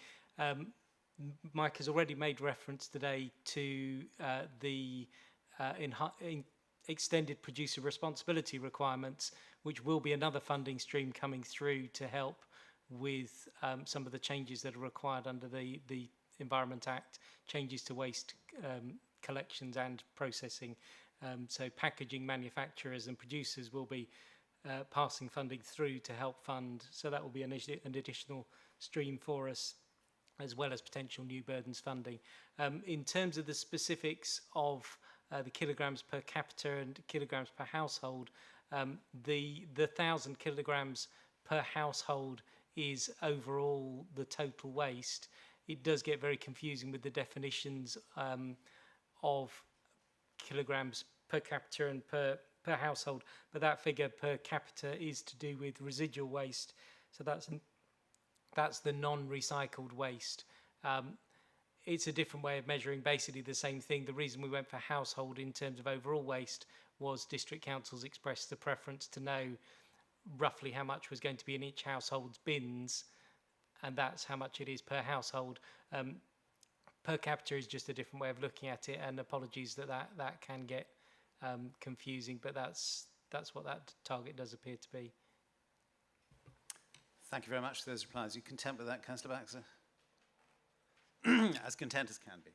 Mike has already made reference today to the extended producer responsibility requirements, which will be another funding stream coming through to help with some of the changes that are required under the Environment Act, changes to waste collections and processing. So packaging manufacturers and producers will be passing funding through to help fund. So that will be an additional stream for us, as well as potential new burdens funding. In terms of the specifics of the kilograms per capita and kilograms per household, the 1,000 kilograms per household is overall the total waste. It does get very confusing with the definitions of kilograms per capita and per household, but that figure per capita is to do with residual waste. So that's That's the non-recycled waste. It's a different way of measuring basically the same thing. The reason we went for household in terms of overall waste was district councils expressed the preference to know roughly how much was going to be in each household's bins, and that's how much it is per household. Per capita is just a different way of looking at it, and apologies that can get confusing, but that's what that target does appear to be. Thank you very much for those replies. Are you content with that, Councillor Baxter? As content as can be.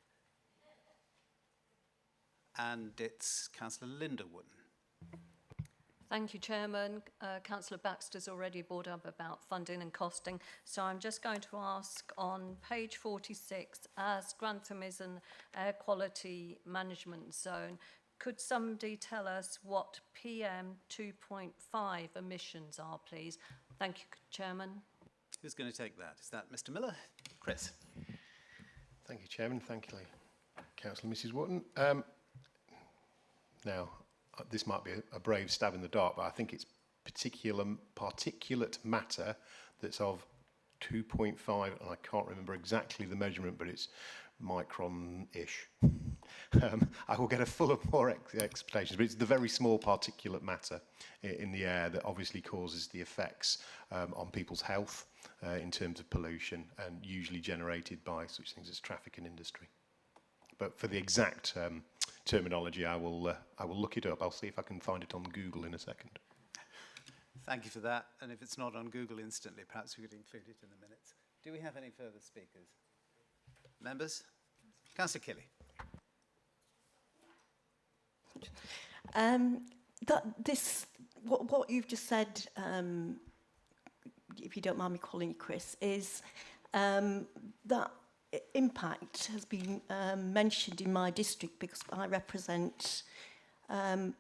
And it's Councillor Linda Wooden. Thank you, Chairman. Councillor Baxter's already brought up about funding and costing, so I'm just going to ask on page 46, as Grantham is an air quality management zone, could somebody tell us what PM 2.5 emissions are, please? Thank you, Chairman. Who's going to take that? Is that Mr. Miller? Chris. Thank you, Chairman. Thank you, Councillor Mrs. Wotton. Now, this might be a brave stab in the dark, but I think it's particulate matter that's of 2.5, and I can't remember exactly the measurement, but it's micron-ish. I will get a fuller, more explanations, but it's the very small particulate matter in the air that obviously causes the effects on people's health in terms of pollution, and usually generated by such things as traffic and industry. But for the exact terminology, I will look it up. I'll see if I can find it on Google in a second. Thank you for that. And if it's not on Google instantly, perhaps we could include it in the minutes. Do we have any further speakers? Members? Councillor Kelly. What you've just said, if you don't mind me calling you Chris, is that impact has been mentioned in my district because I represent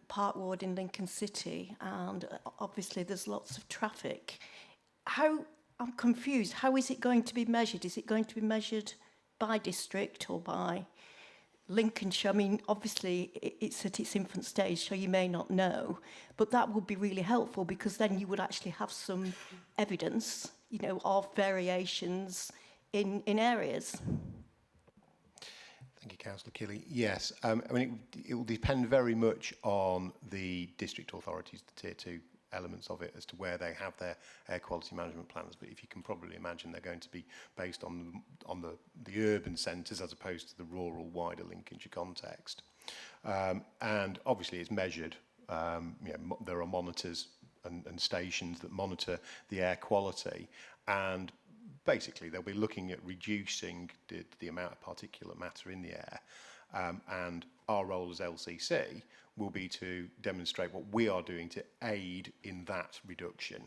Park Ward in Lincoln City, and obviously there's lots of traffic. I'm confused. How is it going to be measured? Is it going to be measured by district or by Lincolnshire? I mean, obviously it's at its infant stage, so you may not know, but that would be really helpful because then you would actually have some evidence, you know, of variations in areas. Thank you, Councillor Keeley. Yes, I mean, it will depend very much on the district authorities, the Tier 2 elements of it, as to where they have their air quality management plans. But if you can probably imagine, they're going to be based on the urban centres as opposed to the rural, wider Lincolnshire context. And obviously it's measured. There are monitors and stations that monitor the air quality, and basically they'll be looking at reducing the amount of particulate matter in the air. And our role as LCC will be to demonstrate what we are doing to aid in that reduction.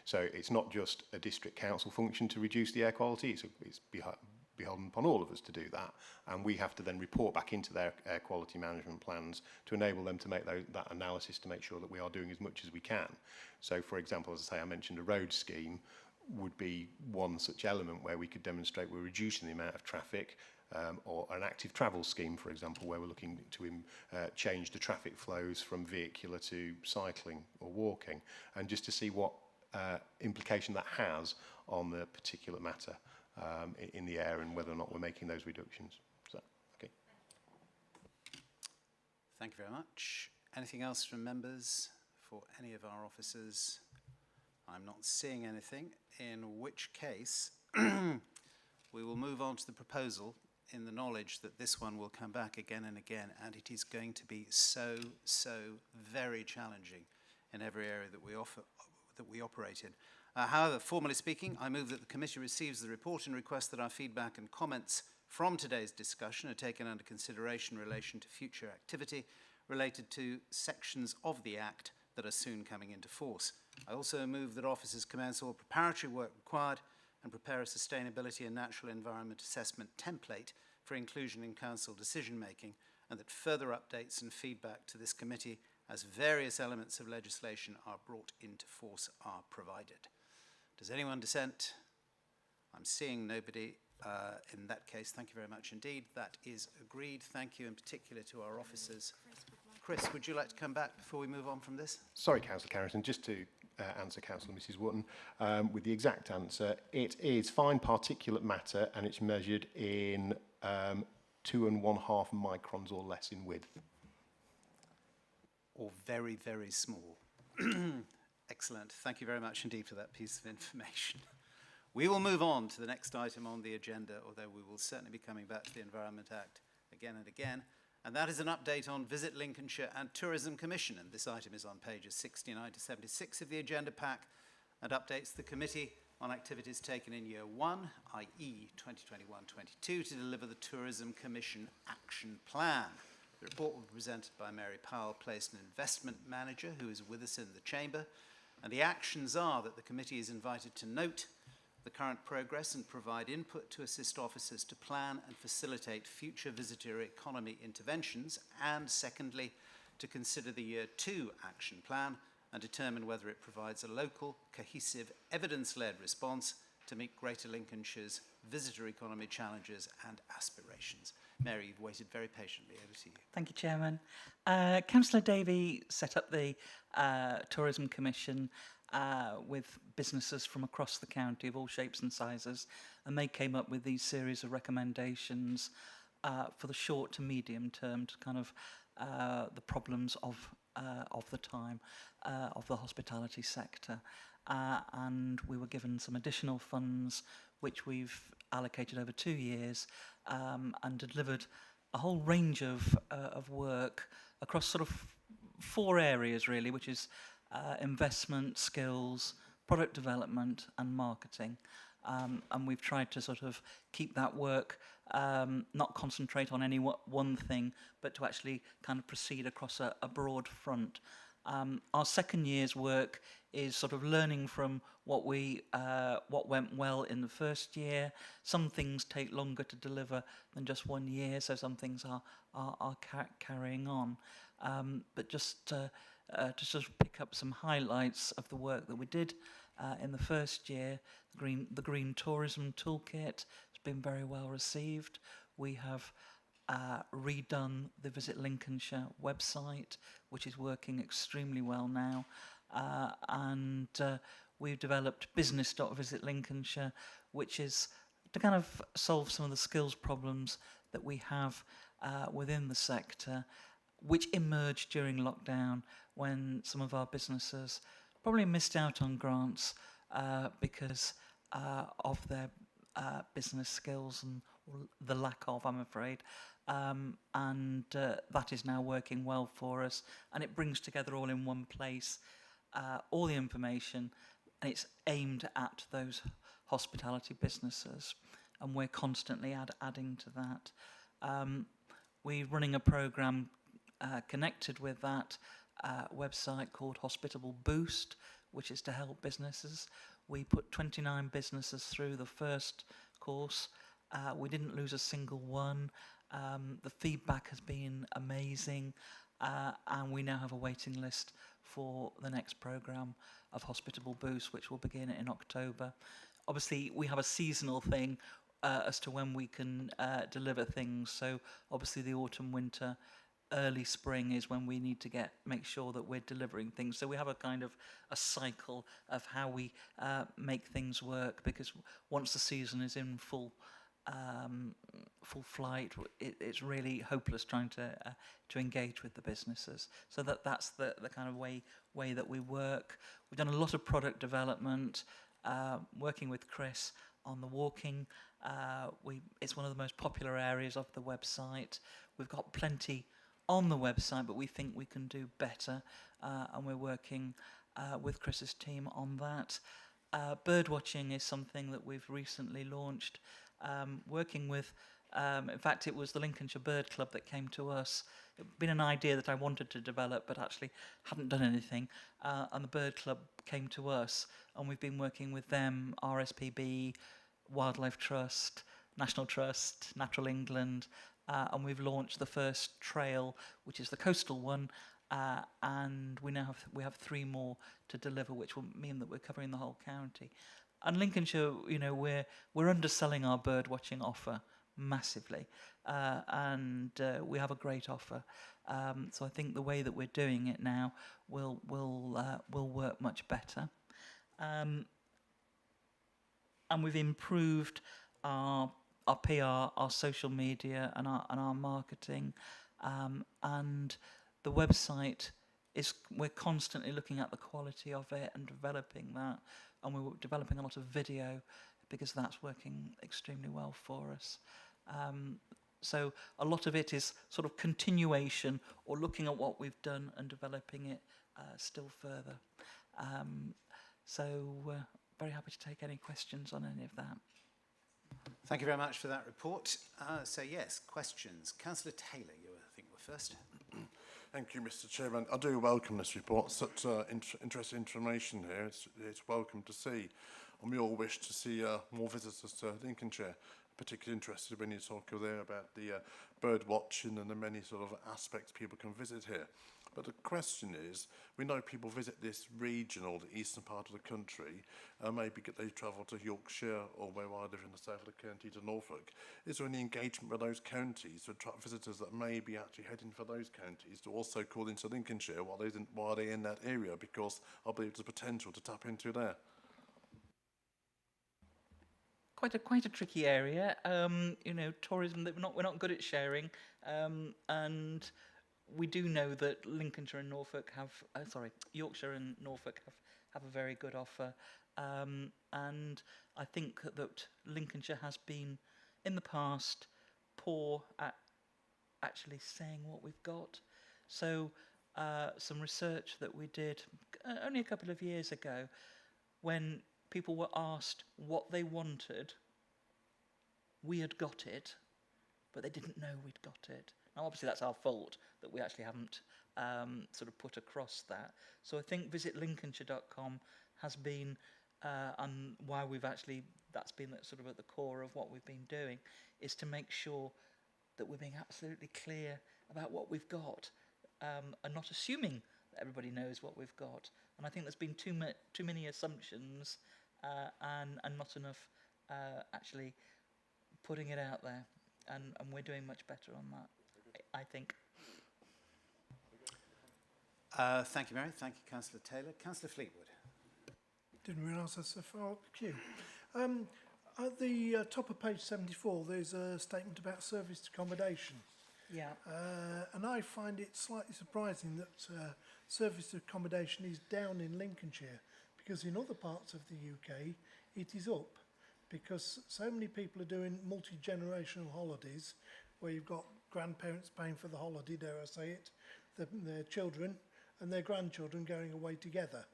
So it's not just a district council function to reduce the air quality, it's beholden upon all of us to do that. And we have to then report back into their air quality management plans to enable them to make that analysis to make sure that we are doing as much as we can. So for example, as I say, I mentioned a road scheme would be one such element where we could demonstrate we're reducing the amount of traffic, or an active travel scheme, for example, where we're looking to change the traffic flows from vehicular to cycling or walking, and just to see what implication that has on the particulate matter in the air and whether or not we're making those reductions. So, okay. Thank you very much. Anything else from members for any of our officers? I'm not seeing anything, in which case we will move on to the proposal in the knowledge that this one will come back again and again, and it is going to be so very challenging in every area that we operate in. However, formally speaking, I move that the committee receives the report and request that our feedback and comments from today's discussion are taken under consideration in relation to future activity related to sections of the Act that are soon coming into force. I also move that officers commence all preparatory work required and prepare a sustainability and natural environment assessment template for inclusion in council decision making, and that further updates and feedback to this committee as various elements of legislation are brought into force are provided. Does anyone dissent? I'm seeing nobody. In that case, thank you very much indeed. That is agreed. Thank you in particular to our officers. Chris, would you like to come back before we move on from this? Sorry, Councillor Carrington, just to answer, Councillor Mrs Wotton, with the exact answer. It is fine particulate matter, and it's measured in 2.5 microns or less in width. Or very, very small. Excellent. Thank you very much indeed for that piece of information. We will move on to the next item on the agenda, although we will certainly be coming back to the Environment Act again and again. And that is an update on Visit Lincolnshire and Tourism Commission. And this item is on pages 69 to 76 of the agenda pack and updates the committee on activities taken in year 1, i.e. 2021-22, to deliver the Tourism Commission Action Plan. The report will be presented by Mary Powell, Place and Investment Manager, who is with us in the chamber. And the actions are that the committee is invited to note the current progress and provide input to assist officers to plan and facilitate future visitor economy interventions, and secondly, to consider the Year 2 Action Plan and determine whether it provides a local, cohesive, evidence-led response to meet Greater Lincolnshire's visitor economy challenges and aspirations. Mary, you've waited very patiently. Over to you. Thank you, Chairman. Councillor Davey set up the Tourism Commission with businesses from across the county of all shapes and sizes, and they came up with these series of recommendations for the short to medium term to kind of the problems of the time of the hospitality sector. And we were given some additional funds which we've allocated over 2 years and delivered a whole range of work across sort of 4 areas really, which is investment, skills, product development and marketing. And we've tried to sort of keep that work, not concentrate on any one thing, but to actually kind of proceed across a broad front. Our second year's work is sort of learning from what went well in the first year. Some things take longer to deliver than just 1 year, so some things are carrying on. But just to sort of pick up some highlights of the work that we did in the first year, the Green Tourism Toolkit has been very well received. We have redone the Visit Lincolnshire website, which is working extremely well now, and we've developed business.visitlincolnshire, which is to kind of solve some of the skills problems that we have within the sector, which emerged during lockdown when some of our businesses probably missed out on grants because of their business skills and the lack of, I'm afraid. And that is now working well for us, and it brings together all in one place all the information, and it's aimed at those hospitality businesses, and we're constantly adding to that. We're running a programme connected with that website called Hospitable Boost, which is to help businesses. We put 29 businesses through the first course. We didn't lose a single one. The feedback has been amazing, and we now have a waiting list for the next programme of Hospitable Boost, which will begin in October. Obviously, we have a seasonal thing as to when we can deliver things. So obviously the autumn, winter, early spring is when we need to make sure that we're delivering things. So we have a kind of a cycle of how we make things work, because once the season is in full flight, it's really hopeless trying to engage with the businesses. So that's the kind of way that we work. We've done a lot of product development, working with Chris on the walking. It's one of the most popular areas of the website. We've got plenty on the website, but we think we can do better, and we're working with Chris's team on that. Bird watching is something that we've recently launched, working with, in fact, it was the Lincolnshire Bird Club that came to us. It had been an idea that I wanted to develop, but actually hadn't done anything, and the Bird Club came to us, and we've been working with them, RSPB, Wildlife Trust, National Trust, Natural England, and we've launched the first trail, which is the coastal one, and we have 3 more to deliver, which will mean that we're covering the whole county. And Lincolnshire, you know, we're underselling our bird watching offer massively, and we have a great offer. So I think the way that we're doing it now will work much better. And we've improved our PR, our social media, and our marketing, and the website is. We're constantly looking at the quality of it and developing that, and we're developing a lot of video because that's working extremely well for us. So a lot of it is sort of continuation or looking at what we've done and developing it still further. Very happy to take any questions on any of that. Thank you very much for that report. So yes, questions. Councillor Taylor, you I think were first. Thank you, Mr. Chairman. I do welcome this report. Such interesting information here. It's welcome to see. And we all wish to see more visitors to Lincolnshire. Particularly interested when you talk there about the bird watching and the many sort of aspects people can visit here. But the question is, we know people visit this region or the eastern part of the country, maybe they travel to Yorkshire or where I live in the south of the county to Norfolk. Is there any engagement with those counties to attract visitors that may be actually heading for those counties to also call into Lincolnshire while they're in that area? Because I believe there's potential to tap into there. Quite a tricky area. Tourism that we're not good at sharing, and we do know that Lincolnshire and Norfolk Yorkshire and Norfolk have a very good offer, and I think that Lincolnshire has been in the past poor at actually saying what we've got. So some research that we did only a couple of years ago, when people were asked what they wanted, we had got it, but they didn't know we'd got it. Now, obviously, that's our fault that we actually haven't sort of put across that. So I think visitlincolnshire.com has been, and why we've actually, that's been sort of at the core of what we've been doing, is to make sure that we're being absolutely clear about what we've got, and not assuming that everybody knows what we've got. And I think there's been too many assumptions and not enough actually putting it out there. And we're doing much better on that, I think. Thank you, Mary. Thank you, Councillor Taylor. Councillor Fleetwood. Didn't realise that's so far up the queue. At the top of page 74, there's a statement about serviced accommodation. Yeah. And I find it slightly surprising that serviced accommodation is down in Lincolnshire, because in other parts of the UK it is up, because so many people are doing multi-generational holidays where you've got grandparents paying for the holiday, dare I say it, their children and their grandchildren going away together,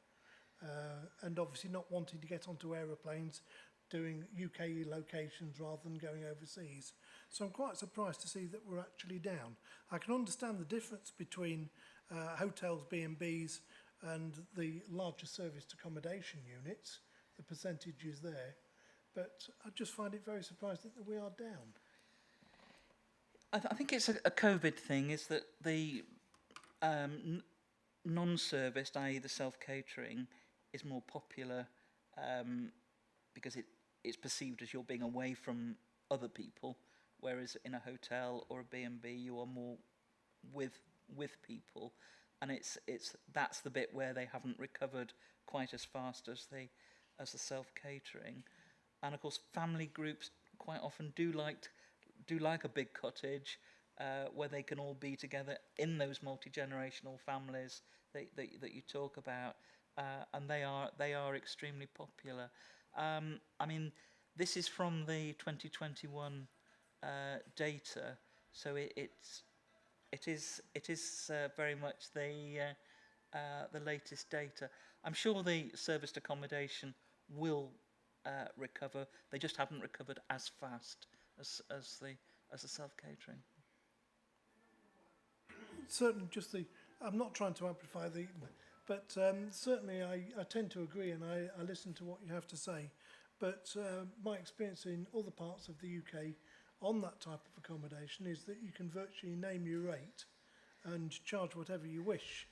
and obviously not wanting to get onto aeroplanes doing UK locations rather than going overseas. So I'm quite surprised to see that we're actually down. I can understand the difference between hotels, B&Bs and the larger serviced accommodation units, the percentage is there, but I just find it very surprising that we are down. I think it's a COVID thing, is that the non-serviced, i.e. the self-catering, is more popular because it's perceived as you're being away from other people, whereas in a hotel or a B&B you are more with people, and that's the bit where they haven't recovered quite as fast as the self-catering. And of course family groups quite often do like a big cottage where they can all be together in those multi-generational families that you talk about, and they are extremely popular. I mean, this is from the 2021 data, so it is very much the latest data. I'm sure the serviced accommodation will recover. They just haven't recovered as fast as the self-catering. Certainly, I'm not trying to amplify but certainly I tend to agree, and I listen to what you have to say. But my experience in other parts of the UK on that type of accommodation is that you can virtually name your rate and charge whatever you wish,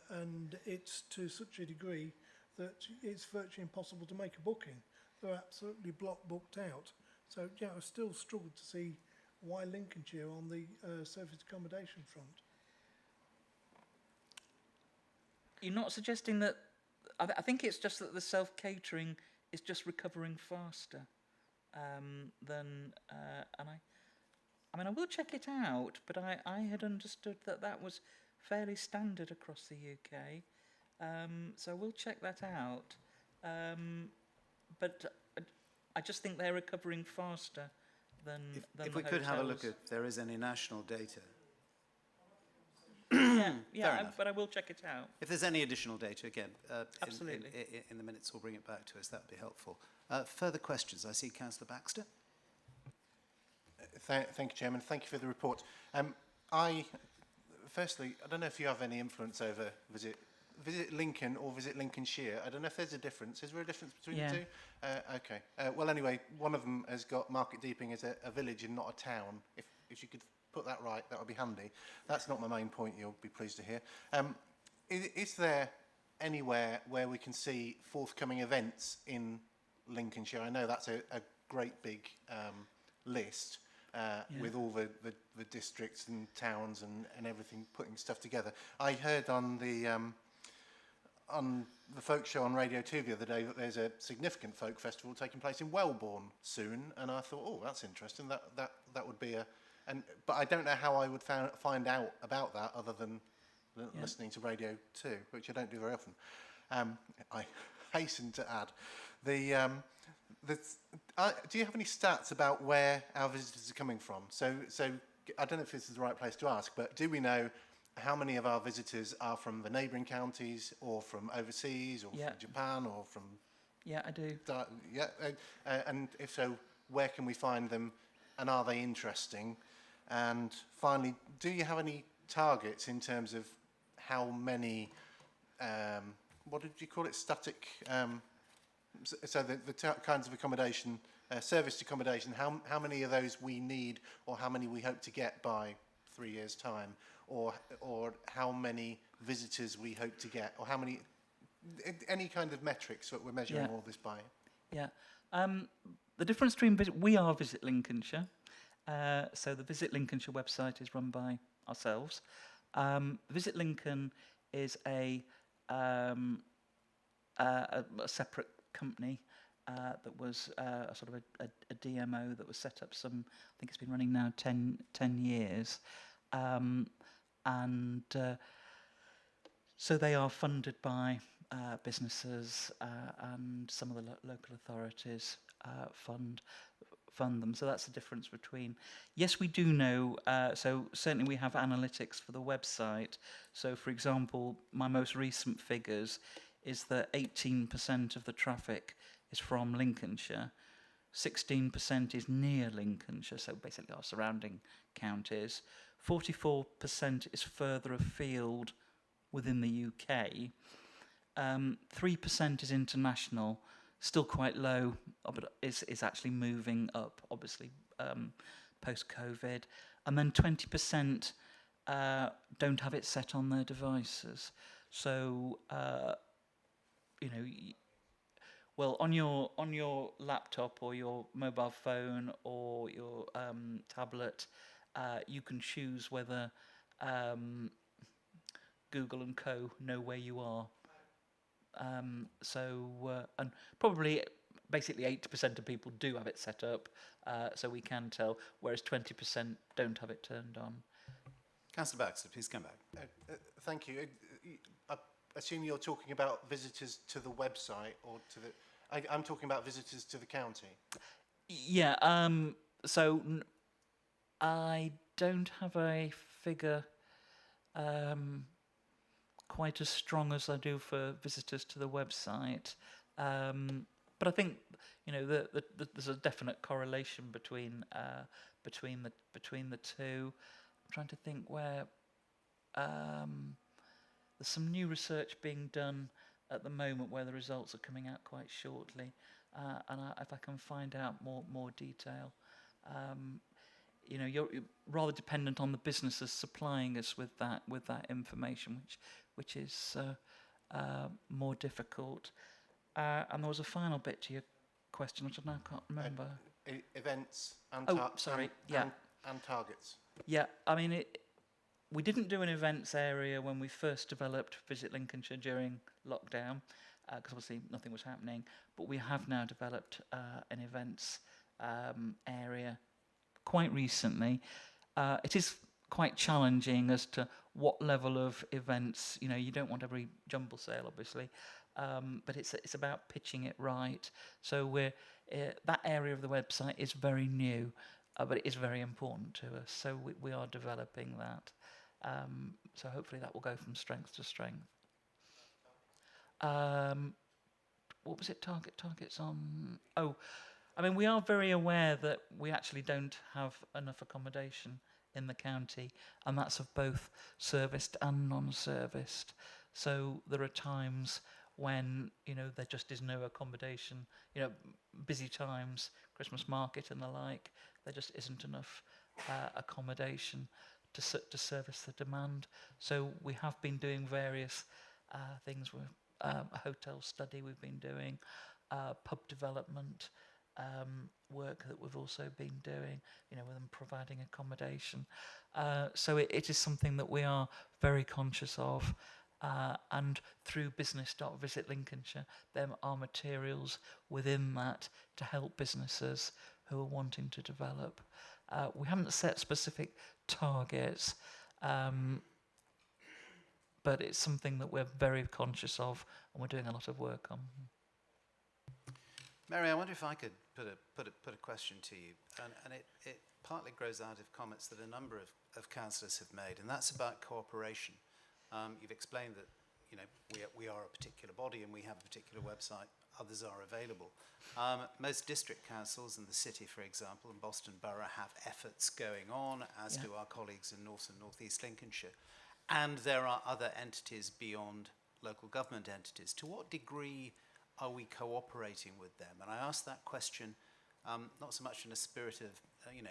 and it's to such a degree that it's virtually impossible to make a booking. They're absolutely booked out. So, yeah, I still struggle to see why Lincolnshire on the service accommodation front. You're not suggesting that... I think it's just that the self-catering is just recovering faster than... and I mean, I will check it out, but I had understood that that was fairly standard across the UK. So I will check that out. But I just think they're recovering faster than If the we could have a look hotels. at, there is any national data. Yeah, enough. but I will check it out. If there's any additional data, again, Absolutely. in the minutes, we'll bring it back to us. That would be helpful. Further questions? I see Councillor Baxter. Thank you, Chairman. Thank you for the report. Firstly, I don't know if you have any influence over Visit Lincoln or Visit Lincolnshire. I don't know if there's a difference. Is there a difference between the two? Okay. Well, anyway, one of them has got Market Deeping as a village and not a town. If you could put that right, that would be handy. That's not my main point, you'll be pleased to hear. Is there anywhere where we can see forthcoming events in Lincolnshire? I know that's a great big list. With all the districts and towns and everything, putting stuff together. I heard on the folk show on Radio 2 the other day that there's a significant folk festival taking place in Wellbourne soon, and I thought, oh, that's interesting. That would be but I don't know how I would find out about that other than listening to Radio 2, which I don't do very often. I hasten to add do you have any stats about where our visitors are coming from? So I don't know if this is the right place to ask, but do we know how many of our visitors are from the neighbouring counties or from overseas or from Japan or from... Yeah, I do. And if so, where can we find them and are they interesting? And finally, do you have any targets in terms of how many, what did you call it, static... So the kinds of accommodation, serviced accommodation, how many of those we need or how many we hope to get by 3 years' time, or how many visitors we hope to get, or how many, any kind of metrics that we're measuring all this by? Yeah. The difference between we are Visit Lincolnshire. So the Visit Lincolnshire website is run by ourselves. Visit Lincoln is a separate company that was a sort of a DMO that was set up I think it's been running now 10 years. So they are funded by businesses and some of the local authorities fund them. So that's the difference between... Yes, we do know, so certainly we have analytics for the website. So, for example, my most recent figures is that 18% of the traffic is from Lincolnshire, 16% is near Lincolnshire, so basically our surrounding counties, 44% is further afield within the UK, 3% is international, still quite low, but is actually moving up, obviously, post-COVID, and then 20% don't have it set on their devices. So... you know, well, on your laptop or your mobile phone or your tablet, you can choose whether Google and Co know where you are. And probably, basically 80% of people do have it set up, so we can tell, whereas 20% don't have it turned on. Councillor Baxter, please come back. Thank you. I assume you're talking about visitors to the website or to the... I'm talking about visitors to the county. Yeah, so I don't have a figure quite as strong as I do for visitors to the website. But I think, you know, there's a definite correlation between the two. I'm trying to think where there's some new research being done at the moment where the results are coming out quite shortly, and if I can find out more detail. You know, you're rather dependent on the businesses supplying us with that information, which is more difficult. And there was a final bit to your question, which I now can't remember. events and, and targets. Yeah, I mean, we didn't do an events area when we first developed Visit Lincolnshire during lockdown, because obviously nothing was happening, but we have now developed an events area quite recently. It is quite challenging as to what level of events, you don't want every jumble sale, obviously, but it's about pitching it right. So that area of the website is very new, but it is very important to us. So we are developing that. So hopefully that will go from strength to strength. What was it? Targets on? Oh, I mean, we are very aware that we actually don't have enough accommodation in the county, and that's of both serviced and non-serviced. So there are times when, there just is no accommodation, busy times, Christmas market and the like, there just isn't enough accommodation to service the demand. So we have been doing various things with a hotel study we've been doing, pub development, work that we've also been doing, with them providing accommodation. So it is something that we are very conscious of. And through business.visit Lincolnshire, there are materials within that to help businesses who are wanting to develop. We haven't set specific targets, but it's something that we're very conscious of and we're doing a lot of work on. Mary, I wonder if I could put a question to you, and it partly grows out of comments that a number of councillors have made, and that's about cooperation. You've explained that we are a particular body and we have a particular website. Others are available. Most district councils in the city, for example, and Boston Borough have efforts going on, as do our colleagues in North and North East Lincolnshire. And there are other entities beyond local government entities. To what degree are we cooperating with them? And I ask that question not so much in a spirit of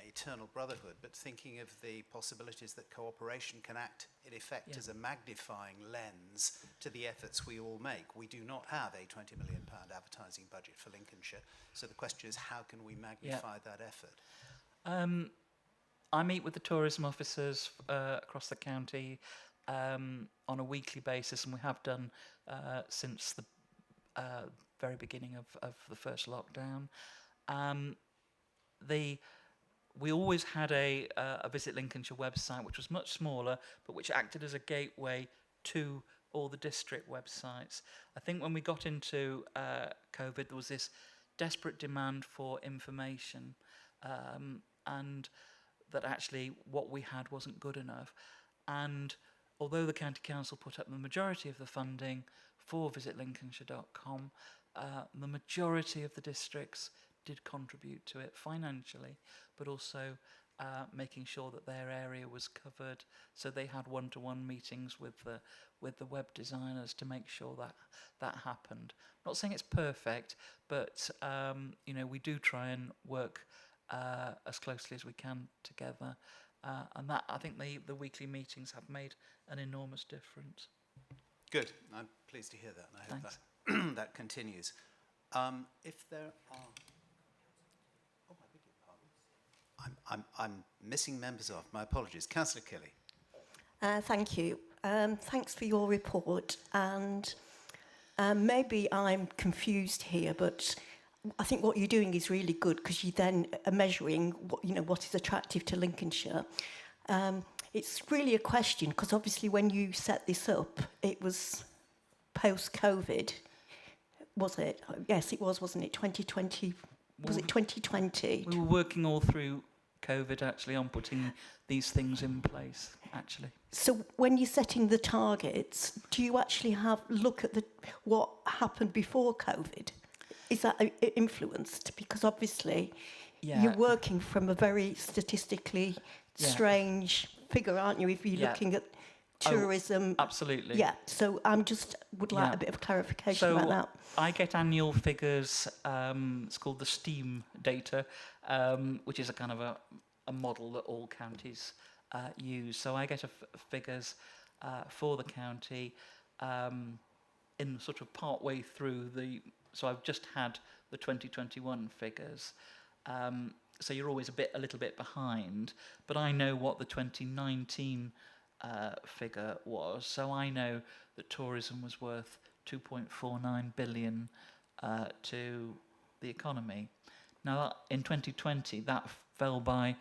eternal brotherhood, but thinking of the possibilities that cooperation can act in effect as a magnifying lens to the efforts we all make. We do not have a £20 million advertising budget for Lincolnshire, so the question is, how can we magnify that effort? I meet with the tourism officers across the county on a weekly basis, and we have done since the very beginning of the first lockdown. We always had a Visit Lincolnshire website, which was much smaller, but which acted as a gateway to all the district websites. I think when we got into COVID, there was this desperate demand for information, and that actually what we had wasn't good enough. And although the County Council put up the majority of the funding for visitlincolnshire.com, the majority of the districts did contribute to it financially, but also making sure that their area was covered. So they had one-to-one meetings with the web designers to make sure that happened. I'm not saying it's perfect, but we do try and work as closely as we can together, and that, I think, the weekly meetings have made an enormous difference. Good. I'm pleased to hear that, and I hope that continues. If there are... Oh, I beg your pardon. I'm missing members off. My apologies. Councillor Kelly. Thank you. Thanks for your report. And maybe I'm confused here, but I think what you're doing is really good, because you then are measuring what is attractive to Lincolnshire. It's really a question, because obviously when you set this up, it was post-COVID, was it? Yes, it was, wasn't it? 2020. Was it 2020? We were working all through COVID, actually, on putting these things in place, actually. So when you're setting the targets, do you actually look at what happened before COVID? Is that influenced? Because obviously you're working from a very statistically strange figure, aren't you, if you're looking at tourism? Absolutely. Yeah, so would like a bit of clarification about that. I get annual figures, it's called the STEAM data, which is a kind of a model that all counties use. So I get figures for the county in sort of part way through so I've just had the 2021 figures. So you're always a little bit behind. But I know what the 2019 figure was. So I know that tourism was worth 2.49 billion to the economy. Now, in 2020, that fell by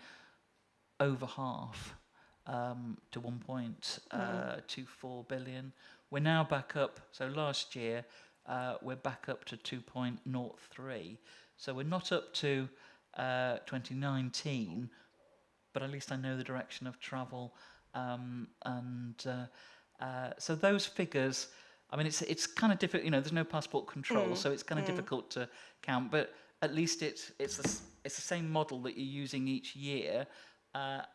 over half to 1.24 billion. We're now back up. So last year, we're back up to 2.03. So we're not up to 2019, but at least I know the direction of travel. So those figures, I mean, it's kind of difficult. You know, there's no passport control, so it's kind of difficult to count. But at least it's the same model that you're using each year,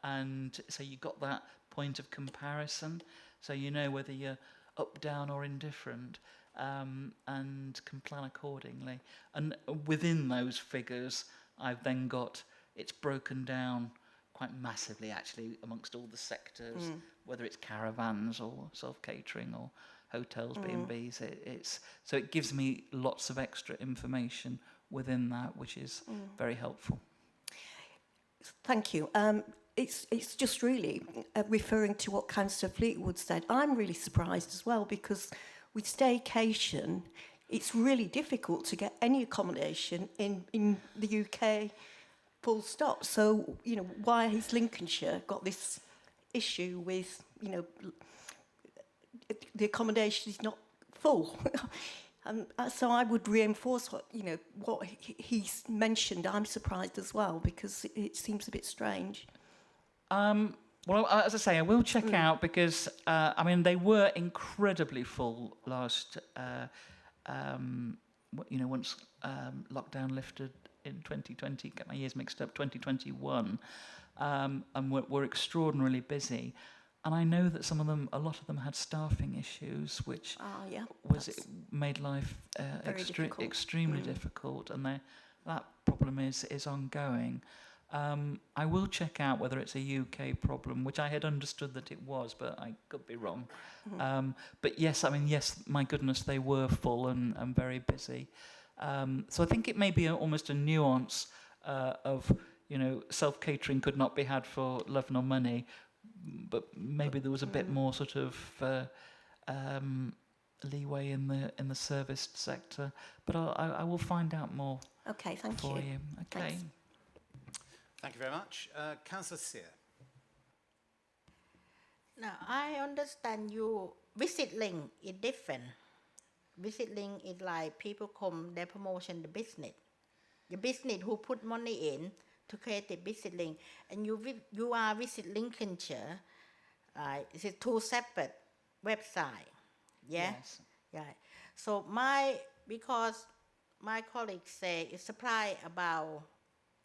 and so you got that point of comparison, so you know whether you're up, down, or indifferent, and can plan accordingly. And within those figures, I've then got it's broken down quite massively, actually, amongst all the sectors, whether it's caravans or self-catering or hotels, B&Bs. So it gives me lots of extra information within that, which is very helpful. Thank you. It's just really referring to what Councillor Fleetwood said. I'm really surprised as well, because with staycation, it's really difficult to get any accommodation in the UK, full stop. So, you know, why has Lincolnshire got this issue with, you know, the accommodation is not full? And so I would reinforce what he's mentioned. I'm surprised as well, because it seems a bit strange. Well, as I say, I will check out, because I mean, they were incredibly full last. Once lockdown lifted in 2020, get my years mixed up, 2021, and were extraordinarily busy. And I know that a lot of them had staffing issues, which made life extremely difficult, and that problem is ongoing. I will check out whether it's a UK problem, which I had understood that it was, but I could be wrong. But yes, I mean, yes, my goodness, they were full and very busy. So I think it may be almost a nuance of, self-catering could not be had for love nor money, but maybe there was a bit more sort of leeway in the serviced sector. But I will find out more. Okay, thank for you. Okay. Thanks. Thank you very much. Councillor Sear. Now, I understand you visit link is different. Visit link is like people come, they promotion the business. The business who put money in to create the visit link. And you are visit Lincolnshire, it's a two separate website. Yeah? Yes. Yeah. So because my colleagues say it's supply about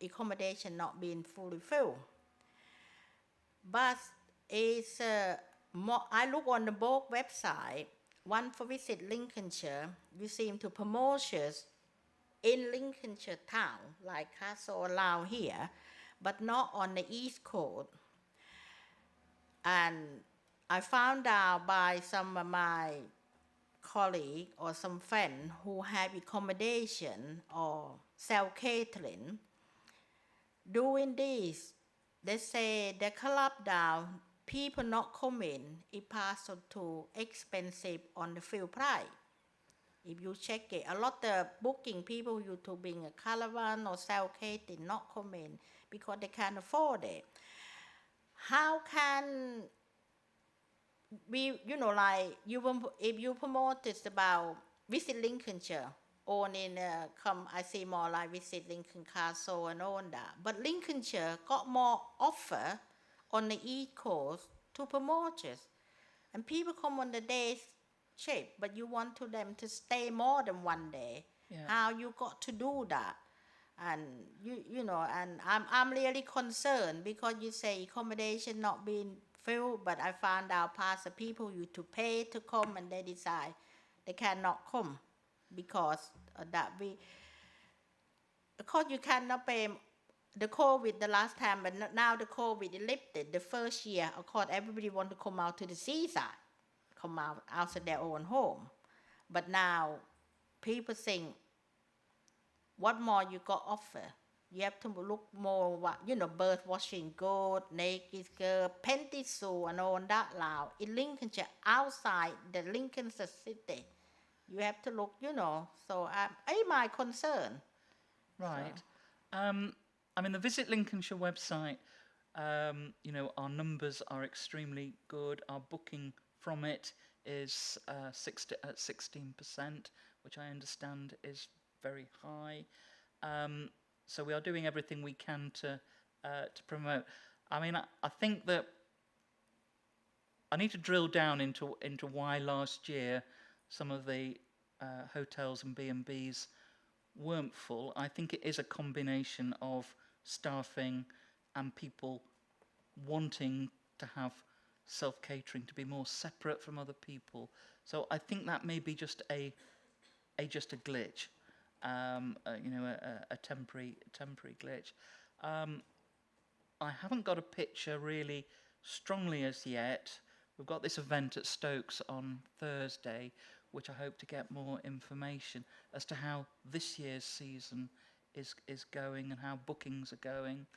accommodation not being fully filled. But it's I look on the both website, one for Visit Lincolnshire, you seem to promote in Lincolnshire town, like Castle around here, but not on the East Coast. And I found out by some of my colleagues or some friends who have accommodation or self-catering. Doing this, they say they collapse down, people not coming, it passes too expensive on the fuel price. If you check it, a lot of booking people you to bring a caravan or self-catering not coming because they can't afford it. How can we, if you promote this about Visit Lincolnshire, owning I see more like Visit Lincoln Castle and all that. But Lincolnshire got more offer on the East Coast to promote it. And people come on the days cheap, but you want them to stay more than one day. Yeah. How you got to do that? And and I'm really concerned because you say accommodation not being filled, but I found out past the people you to pay to come and they decide they cannot come. Because you cannot pay the COVID the last time, but now the COVID lifted. The first year, of course, everybody want to come out to the seaside, come out of their own home. But now, people think, what more you got offer? You have to look more what, you know, bird watching goat, naked girl, panty suit and all that loud. In Lincolnshire, outside the Lincolnshire city, you have to look, you know, so ain't my concern. Right. I mean, the Visit Lincolnshire website, you know, our numbers are extremely good. Our booking from it is at 16%, which I understand is very high. So we are doing everything we can to promote. I mean, I think that I need to drill down into why last year some of the hotels and B&Bs weren't full. I think it is a combination of staffing and people wanting to have self-catering to be more separate from other people. So I think that may be just a glitch, you know, a temporary glitch. I haven't got a picture really strongly as yet. We've got this event at Stokes on Thursday, which I hope to get more information as to how this year's season is going and how bookings are going,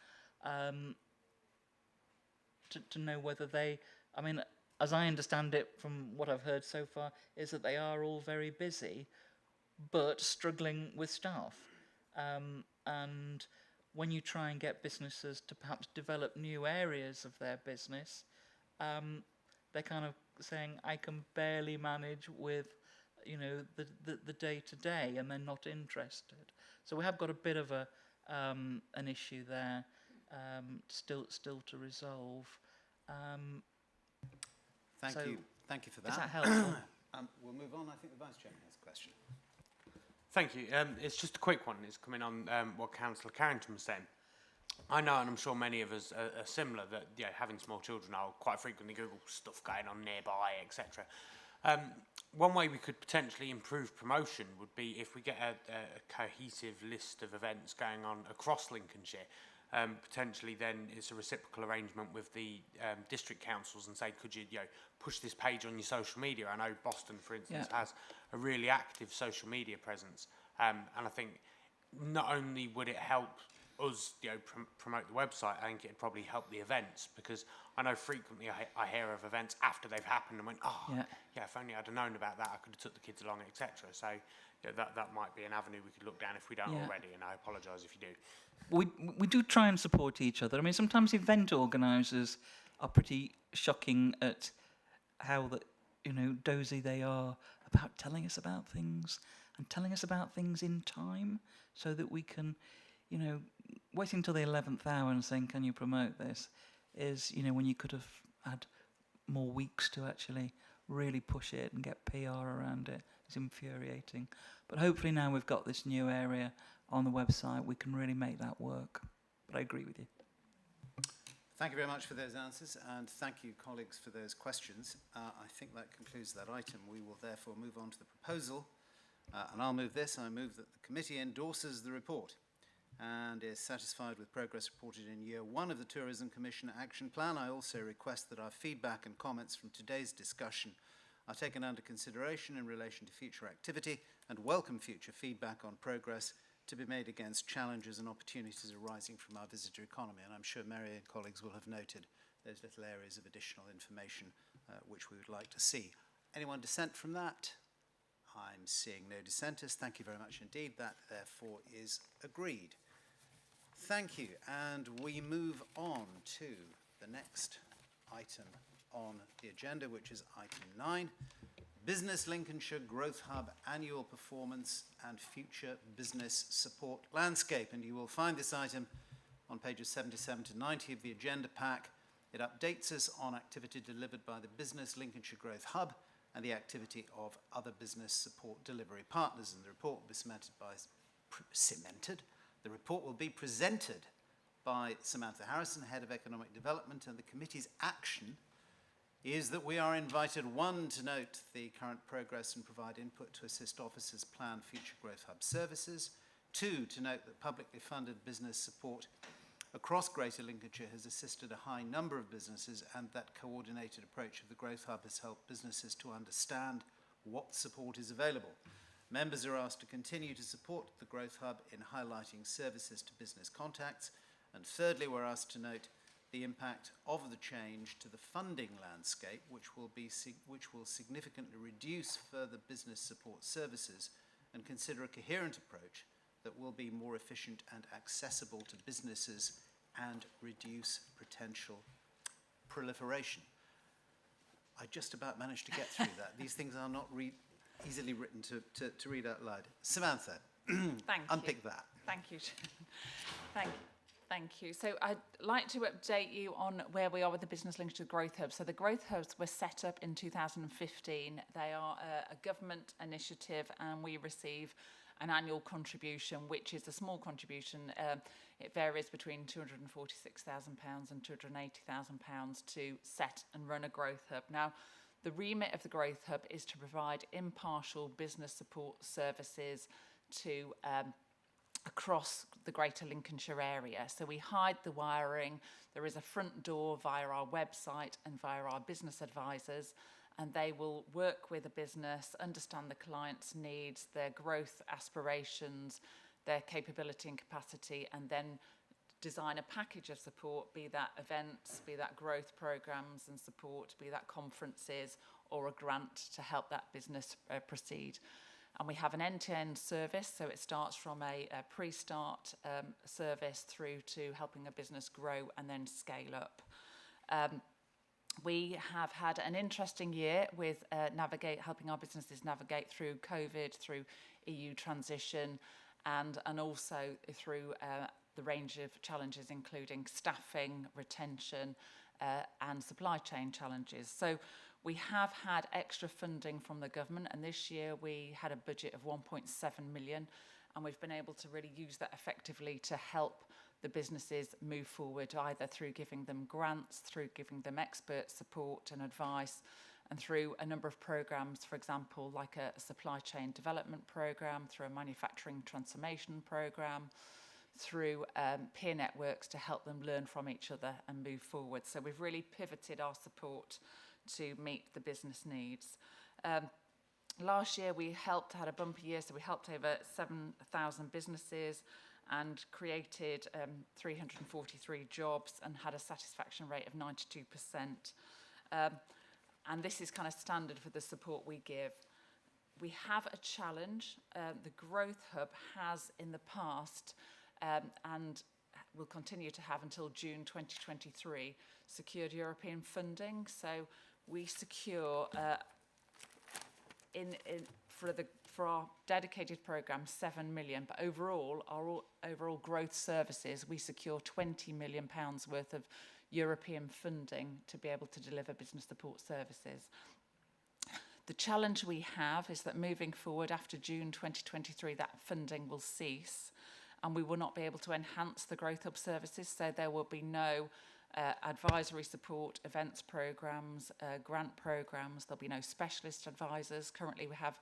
to know whether they, I mean, as I understand it from what I've heard so far, is that they are all very busy, but struggling with staff. And when you try and get businesses to perhaps develop new areas of their business, they're kind of saying, I can barely manage with, you know, the day-to-day, and they're not interested. So we have got a bit of an issue there, still to resolve. Thank you for that. Does that help? We'll move on. I think the Vice Chairman has a question. Thank you. It's just a quick one. It's coming on what Councillor Carrington was saying. I know, and I'm sure many of us are similar, that having small children, I'll quite frequently Google stuff going on nearby, etc. One way we could potentially improve promotion would be if we get a cohesive list of events going on across Lincolnshire. Potentially then it's a reciprocal arrangement with the district councils and say, could you, push this page on your social media? I know Boston, for instance, has a really active social media presence. And I think not only would it help us, promote the website, I think it'd probably help the events, because I know frequently I hear of events after they've happened and went, if only I'd have known about that, I could have took the kids along, etc. So that might be an avenue we could look down if we don't already, and I apologise if you do. We do try and support each other. I mean, sometimes event organisers are pretty shocking at how dozy they are about telling us about things and telling us about things in time, so that we can, waiting until the 11th hour and saying, can you promote this, is, when you could have had more weeks to actually really push it and get PR around it. It's infuriating. But hopefully now we've got this new area on the website, we can really make that work. But I agree with you. Thank you very much for those answers, and thank you, colleagues, for those questions. I think that concludes that item. We will therefore move on to the proposal, and I'll move this. I move that the committee endorses the report and is satisfied with progress reported in Year 1 of the Tourism Commission Action Plan. I also request that our feedback and comments from today's discussion are taken under consideration in relation to future activity, and welcome future feedback on progress to be made against challenges and opportunities arising from our visitor economy. And I'm sure Mary and colleagues will have noted those little areas of additional information which we would like to see. Anyone dissent from that? I'm seeing no dissenters. Thank you very much indeed. That therefore is agreed. Thank you. And we move on to the next item on the agenda, which is item 9. Business Lincolnshire Growth Hub Annual Performance and Future Business Support Landscape. And you will find this item on pages 77 to 90 of the agenda pack. It updates us on activity delivered by the Business Lincolnshire Growth Hub and the activity of other business support delivery partners. And the report will be The report will be presented by Samantha Harrison, Head of Economic Development, and the committee's action is that we are invited, 1, to note the current progress and provide input to assist officers plan future Growth Hub services, 2, to note that publicly funded business support across Greater Lincolnshire has assisted a high number of businesses, and that coordinated approach of the Growth Hub has helped businesses to understand what support is available. Members are asked to continue to support the Growth Hub in highlighting services to business contacts. And thirdly, we're asked to note the impact of the change to the funding landscape, which will significantly reduce further business support services, and consider a coherent approach that will be more efficient and accessible to businesses and reduce potential proliferation. I just about managed to get through that. These things are not easily written to read out loud. Samantha, unpick that. Thank you. Thank you. So I'd like to update you on where we are with the business linked to the Growth Hubs. So the Growth Hubs were set up in 2015. They are a government initiative, and we receive an annual contribution, which is a small contribution. It varies between £246,000 and £280,000 to set and run a Growth Hub. Now, the remit of the Growth Hub is to provide impartial business support services to across the greater Lincolnshire area. So we hide the wiring. There is a front door via our website and via our business advisors, and they will work with a business, understand the client's needs, their growth aspirations, their capability and capacity, and then design a package of support, be that events, be that growth programs and support, be that conferences or a grant to help that business proceed. And we have an end-to-end service, so it starts from a pre-start service through to helping a business grow and then scale up. We have had an interesting year with helping our businesses navigate through COVID, through EU transition, and also through the range of challenges, including staffing, retention, and supply chain challenges. So we have had extra funding from the government, and this year we had a budget of 1.7 million, and we've been able to really use that effectively to help the businesses move forward, either through giving them grants, through giving them expert support and advice, and through a number of programs, for example, like a supply chain development program, through a manufacturing transformation program, through peer networks to help them learn from each other and move forward. So we've really pivoted our support to meet the business needs. Last year we had a bumpy year, so we helped over 7,000 businesses and created 343 jobs and had a satisfaction rate of 92%. And this is kind of standard for the support we give. We have a challenge. The Growth Hub has in the past, and will continue to have until June 2023, secured European funding. So we secure for our dedicated programme 7 million, but overall, our overall growth services, we secure £20 million worth of European funding to be able to deliver business support services. The challenge we have is that moving forward after June 2023, that funding will cease, and we will not be able to enhance the Growth Hub services, so there will be no advisory support, events programmes, grant programmes. There'll be no specialist advisors. Currently we have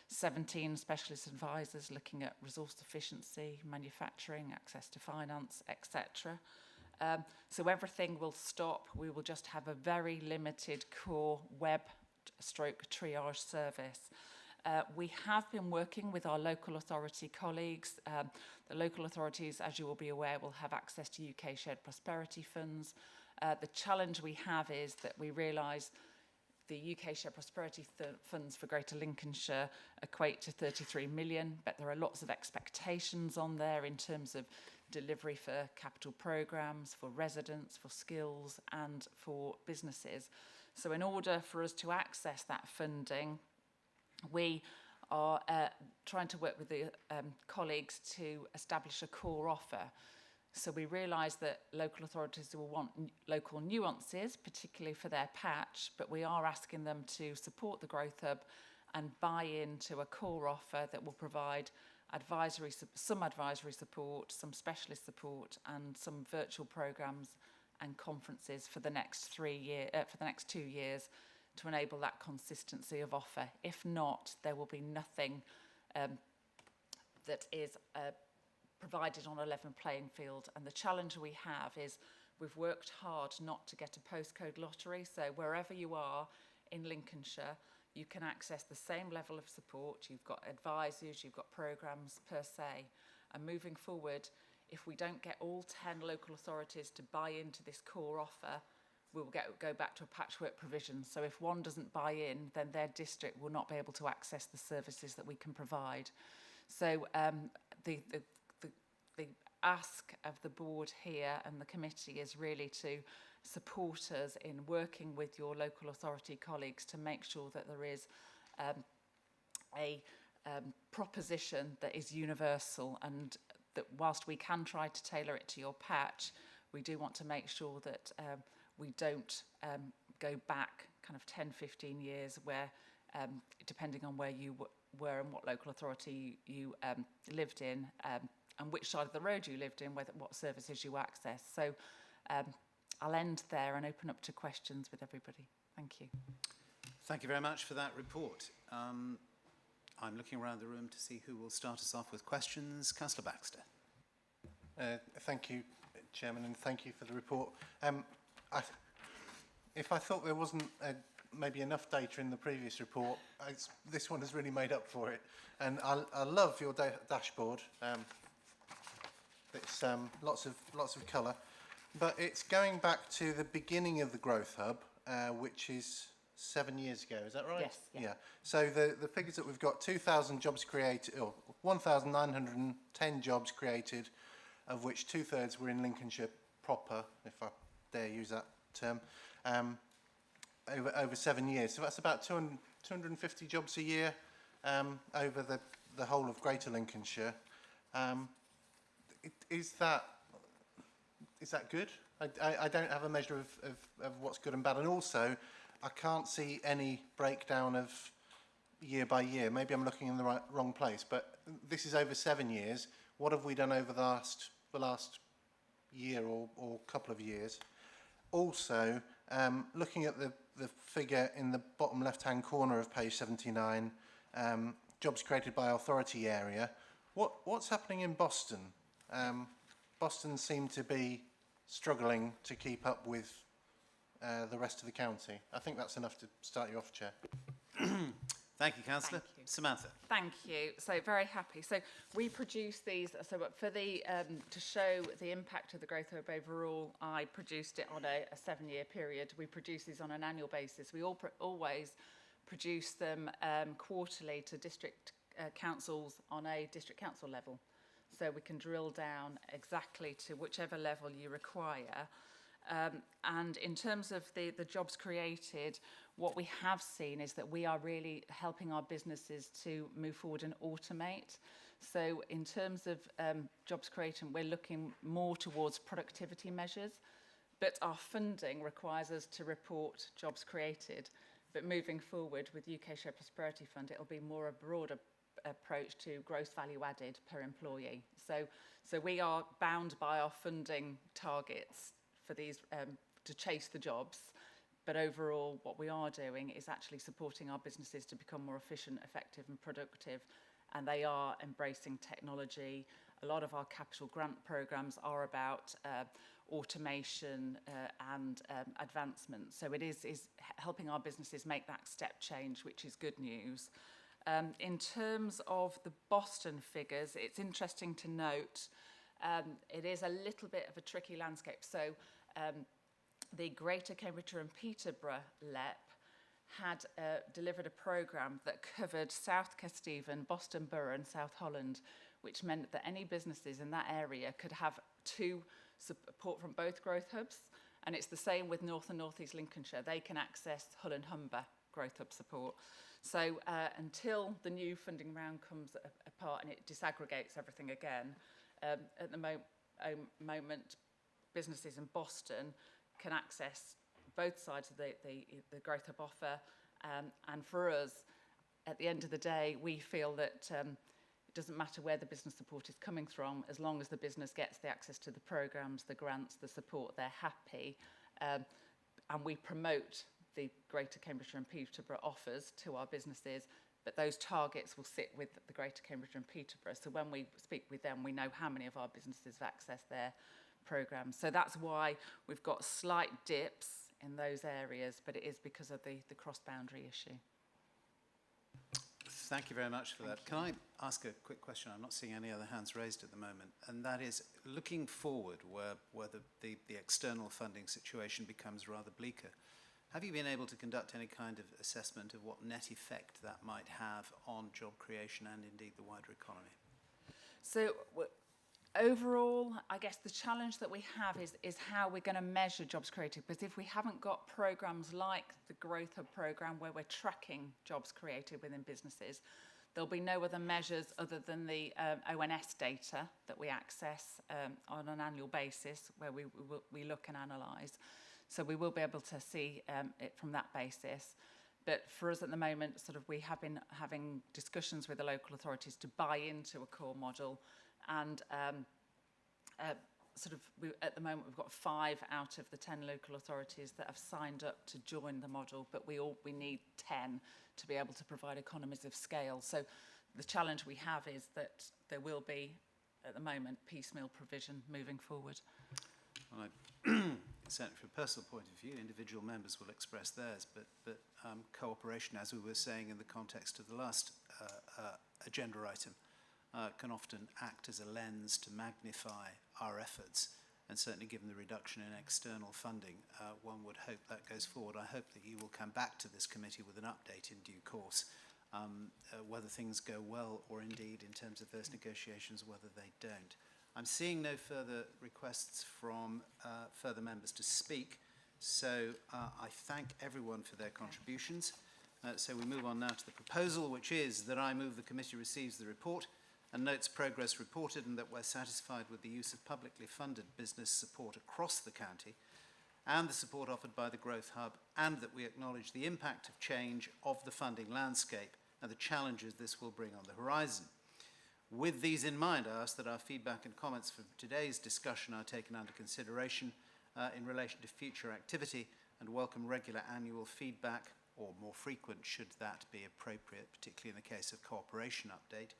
17 specialist advisors looking at resource efficiency, manufacturing, access to finance, etc. So everything will stop. We will just have a very limited core web/triage service. We have been working with our local authority colleagues. The local authorities, as you will be aware, will have access to UK shared prosperity funds. The challenge we have is that we realise the UK shared prosperity funds for Greater Lincolnshire equate to 33 million, but there are lots of expectations on there in terms of delivery for capital programmes, for residents, for skills and for businesses. So in order for us to access that funding, we are trying to work with the colleagues to establish a core offer. So we realise that local authorities will want local nuances, particularly for their patch, but we are asking them to support the Growth Hub and buy into a core offer that will provide some advisory support, some specialist support, and some virtual programmes and conferences for the next 2 years to enable that consistency of offer. If not, there will be nothing that is provided on a level playing field. And the challenge we have is we've worked hard not to get a postcode lottery. So wherever you are in Lincolnshire, you can access the same level of support. You've got advisors, you've got programmes per se. And moving forward, if we don't get all 10 local authorities to buy into this core offer, we'll go back to a patchwork provision. So if one doesn't buy in, then their district will not be able to access the services that we can provide. So the ask of the board here and the committee is really to support us in working with your local authority colleagues to make sure that there is a proposition that is universal, and that whilst we can try to tailor it to your patch, we do want to make sure that we don't go back kind of 10, 15 years where, depending on where you were and what local authority you lived in, and which side of the road you lived in, what services you access. So I'll end there and open up to questions with everybody. Thank you. Thank you very much for that report. I'm looking around the room to see who will start us off with questions. Councillor Baxter. Thank you, Chairman, and thank you for the report. If I thought there wasn't maybe enough data in the previous report, this one has really made up for it. And I love your dashboard. It's lots of colour, but it's going back to the beginning of the Growth Hub, which is 7 years ago. Is that right? Yes. Yeah. So the figures that we've got: 2,000 jobs created, or 1,910 jobs created, of which 2/3 were in Lincolnshire proper, if I dare use that term, over 7 years. So that's about 250 jobs a year over the whole of Greater Lincolnshire. Is that good? I don't have a measure of what's good and bad, and also I can't see any breakdown of year by year. Maybe I'm looking in the wrong place, but this is over 7 years. What have we done over the last year or couple of years? Also, looking at the figure in the bottom left-hand corner of page 79, jobs created by authority area, what's happening in Boston? Boston seem to be struggling to keep up with the rest of the county. I think that's enough to start you off, Chair. Thank you, Councillor. Samantha. Thank you. So very happy. So we produce these. So for the to show the impact of the Growth Hub overall, I produced it on a 7-year period. We produce these on an annual basis. We always produce them quarterly to district councils on a district council level, so we can drill down exactly to whichever level you require. And in terms of the jobs created, what we have seen is that we are really helping our businesses to move forward and automate. So in terms of jobs created, we're looking more towards productivity measures, but our funding requires us to report jobs created. But moving forward with UK Shared Prosperity Fund, it'll be more a broader approach to gross value added per employee. So we are bound by our funding targets for these to chase the jobs, but overall what we are doing is actually supporting our businesses to become more efficient, effective and productive, and they are embracing technology. A lot of our capital grant programs are about automation and advancement, so it is helping our businesses make that step change, which is good news. In terms of the Boston figures, it's interesting to note it is a little bit of a tricky landscape. So the Greater Cambridgeshire and Peterborough LEP had delivered a programme that covered South Kesteven, Boston Borough and South Holland, which meant that any businesses in that area could have support from both growth hubs. And it's the same with North and North East Lincolnshire. They can access Hull and Humber growth hub support. So until the new funding round comes apart and it disaggregates everything again, at the moment, businesses in Boston can access both sides of the growth hub offer. And for us, at the end of the day, we feel that it doesn't matter where the business support is coming from, as long as the business gets the access to the programmes, the grants, the support, they're happy. And we promote the Greater Cambridgeshire and Peterborough offers to our businesses, but those targets will sit with the Greater Cambridgeshire and Peterborough. So when we speak with them, we know how many of our businesses have accessed their programmes. So that's why we've got slight dips in those areas, but it is because of the cross-boundary issue. Thank you very much for that. Can I ask a quick question? I'm not seeing any other hands raised at the moment, and that is, looking forward, where the external funding situation becomes rather bleaker, have you been able to conduct any kind of assessment of what net effect that might have on job creation and indeed the wider economy? So overall, I guess the challenge that we have is how we're going to measure jobs created, because if we haven't got programs like the Growth Hub program where we're tracking jobs created within businesses, there'll be no other measures other than the ONS data that we access on an annual basis, where we look and analyse. So we will be able to see it from that basis. But for us at the moment, sort of, we have been having discussions with the local authorities to buy into a core model, and at the moment we've got 5 out of the 10 local authorities that have signed up to join the model, but we need 10 to be able to provide economies of scale. So the challenge we have is that there will be, at the moment, piecemeal provision moving forward. Well, certainly from a personal point of view, individual members will express theirs, but cooperation, as we were saying in the context of the last agenda item, can often act as a lens to magnify our efforts, and certainly given the reduction in external funding, one would hope that goes forward. I hope that you will come back to this committee with an update in due course, whether things go well or indeed in terms of those negotiations, whether they don't. I'm seeing no further requests from further members to speak, so I thank everyone for their contributions. So we move on now to the proposal, which is that I move the committee receives the report and notes progress reported, and that we're satisfied with the use of publicly funded business support across the county and the support offered by the Growth Hub, and that we acknowledge the impact of change of the funding landscape and the challenges this will bring on the horizon. With these in mind, I ask that our feedback and comments from today's discussion are taken under consideration in relation to future activity, and welcome regular annual feedback, or more frequent should that be appropriate, particularly in the case of cooperation update,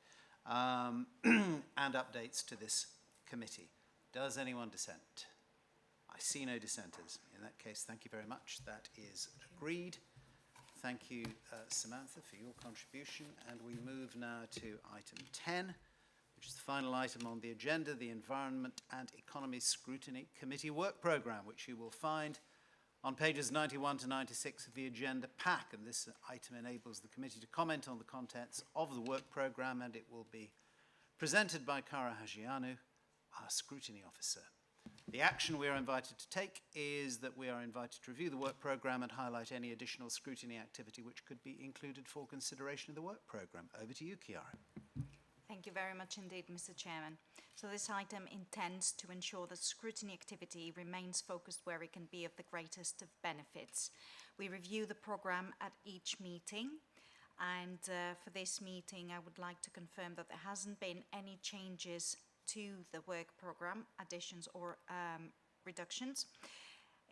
and updates to this committee. Does anyone dissent? I see no dissenters. In that case, thank you very much. That is agreed. Thank you, Samantha, for your contribution. And we move now to item 10, which is the final item on the agenda, the Environment and Economy Scrutiny Committee Work Programme, which you will find on pages 91 to 96 of the agenda pack. And this item enables the committee to comment on the contents of the work programme, and it will be presented by Kara Hajianu, our scrutiny officer. The action we are invited to take is that we are invited to review the work programme and highlight any additional scrutiny activity which could be included for consideration of the work programme. Over to you, Chiara. Thank you very much indeed, Mr. Chairman. So this item intends to ensure that scrutiny activity remains focused where it can be of the greatest of benefits. We review the programme at each meeting, and for this meeting I would like to confirm that there hasn't been any changes to the work programme, additions or reductions.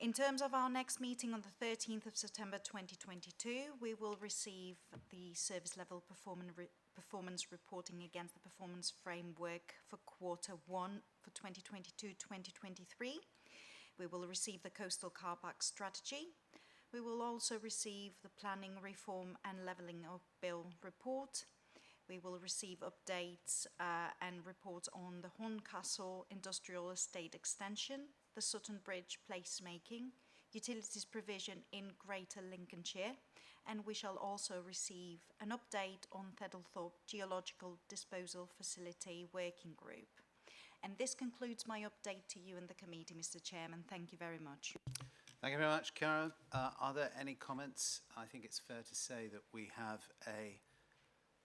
In terms of our next meeting on the 13th of September 2022, we will receive the service level performance reporting against the performance framework for quarter 1 for 2022-2023. We will receive the coastal car park strategy. We will also receive the planning reform and levelling up bill report. We will receive updates and reports on the Horncastle Industrial Estate Extension, the Sutton Bridge placemaking, utilities provision in Greater Lincolnshire, and we shall also receive an update on Thedlethorpe Geological Disposal Facility Working Group. And this concludes my update to you and the committee, Mr. Chairman. Thank you very much. Thank you very much, Kara. Are there any comments? I think it's fair to say that we have a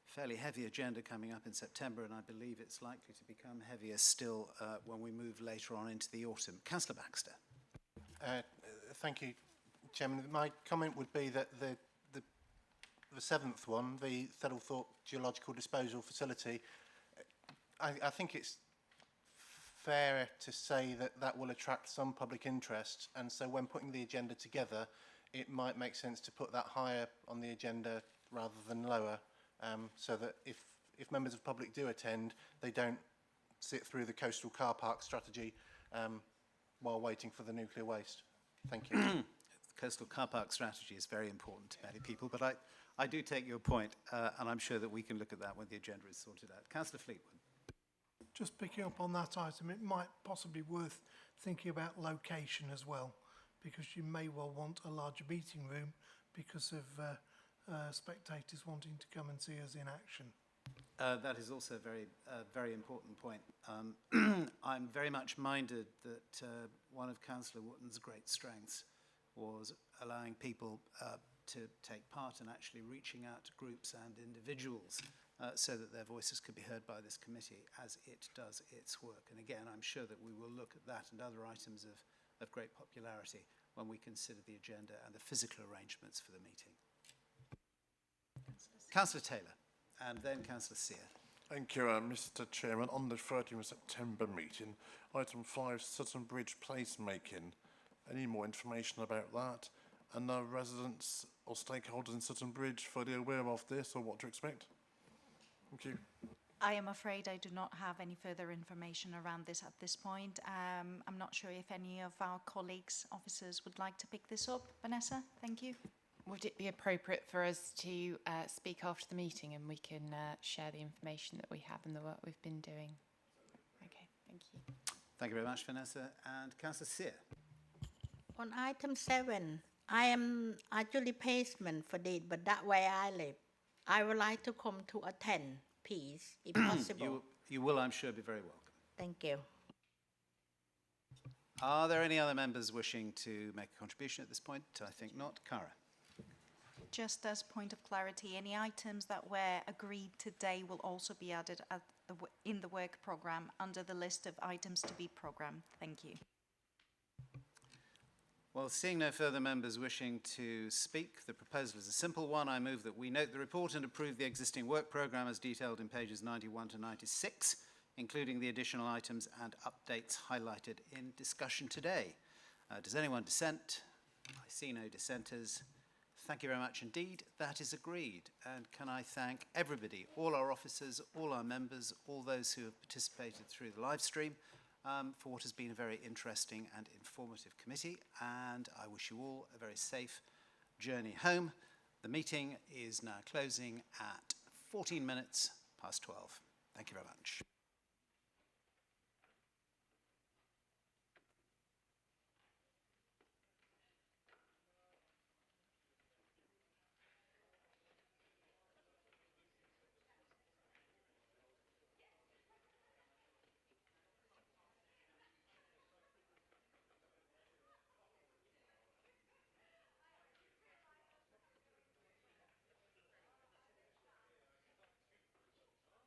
fairly heavy agenda coming up in September, and I believe it's likely to become heavier still when we move later on into the autumn. Councillor Baxter. Thank you, Chairman. My comment would be that the seventh one, the Thedlethorpe Geological Disposal Facility, I think it's fair to say that that will attract some public interest, and so when putting the agenda together, it might make sense to put that higher on the agenda rather than lower, so that if members of the public do attend, they don't sit through the coastal car park strategy while waiting for the nuclear waste. Thank you. The coastal car park strategy is very important to many people, but I do take your point, and I'm sure that we can look at that when the agenda is sorted out. Councillor Fleetwood. Just picking up on that item, it might possibly be worth thinking about location as well, because you may well want a larger meeting room because of spectators wanting to come and see us in action. That is also a very important point. I'm very much minded that one of Councillor Wotton's great strengths was allowing people to take part and actually reaching out to groups and individuals so that their voices could be heard by this committee as it does its work. And again, I'm sure that we will look at that and other items of great popularity when we consider the agenda and the physical arrangements for the meeting. Councillor Taylor, and then Councillor Sear. Thank you, Mr. Chairman. On the 13th of September meeting, item 5, Sutton Bridge placemaking. Any more information about that? And are residents or stakeholders in Sutton Bridge fully aware of this or what to expect? Thank you. I am afraid I do not have any further information around this at this point. I'm not sure if any of our colleagues, officers, would like to pick this up. Vanessa, thank you. Would it be appropriate for us to speak after the meeting and we can share the information that we have and the work we've been doing? Okay, thank you. Thank you very much, Vanessa. And Councillor Sear. On item 7, I am actually placement for it, but that where I live. I would like to come to attend, please, if possible. You will, I'm sure, be very welcome. Thank you. Are there any other members wishing to make a contribution at this point? I think not. Cara. Just as point of clarity, any items that were agreed today will also be added at in the work programme under the list of items to be programmed. Thank you. Well, seeing no further members wishing to speak, the proposal is a simple one. I move that we note the report and approve the existing work programme as detailed in pages 91 to 96, including the additional items and updates highlighted in discussion today. Does anyone dissent? I see no dissenters. Thank you very much indeed. That is agreed. And can I thank everybody, all our officers, all our members, all those who have participated through the live stream for what has been a very interesting and informative committee. And I wish you all a very safe journey home. The meeting is now closing at 14 minutes past 12. Thank you very much.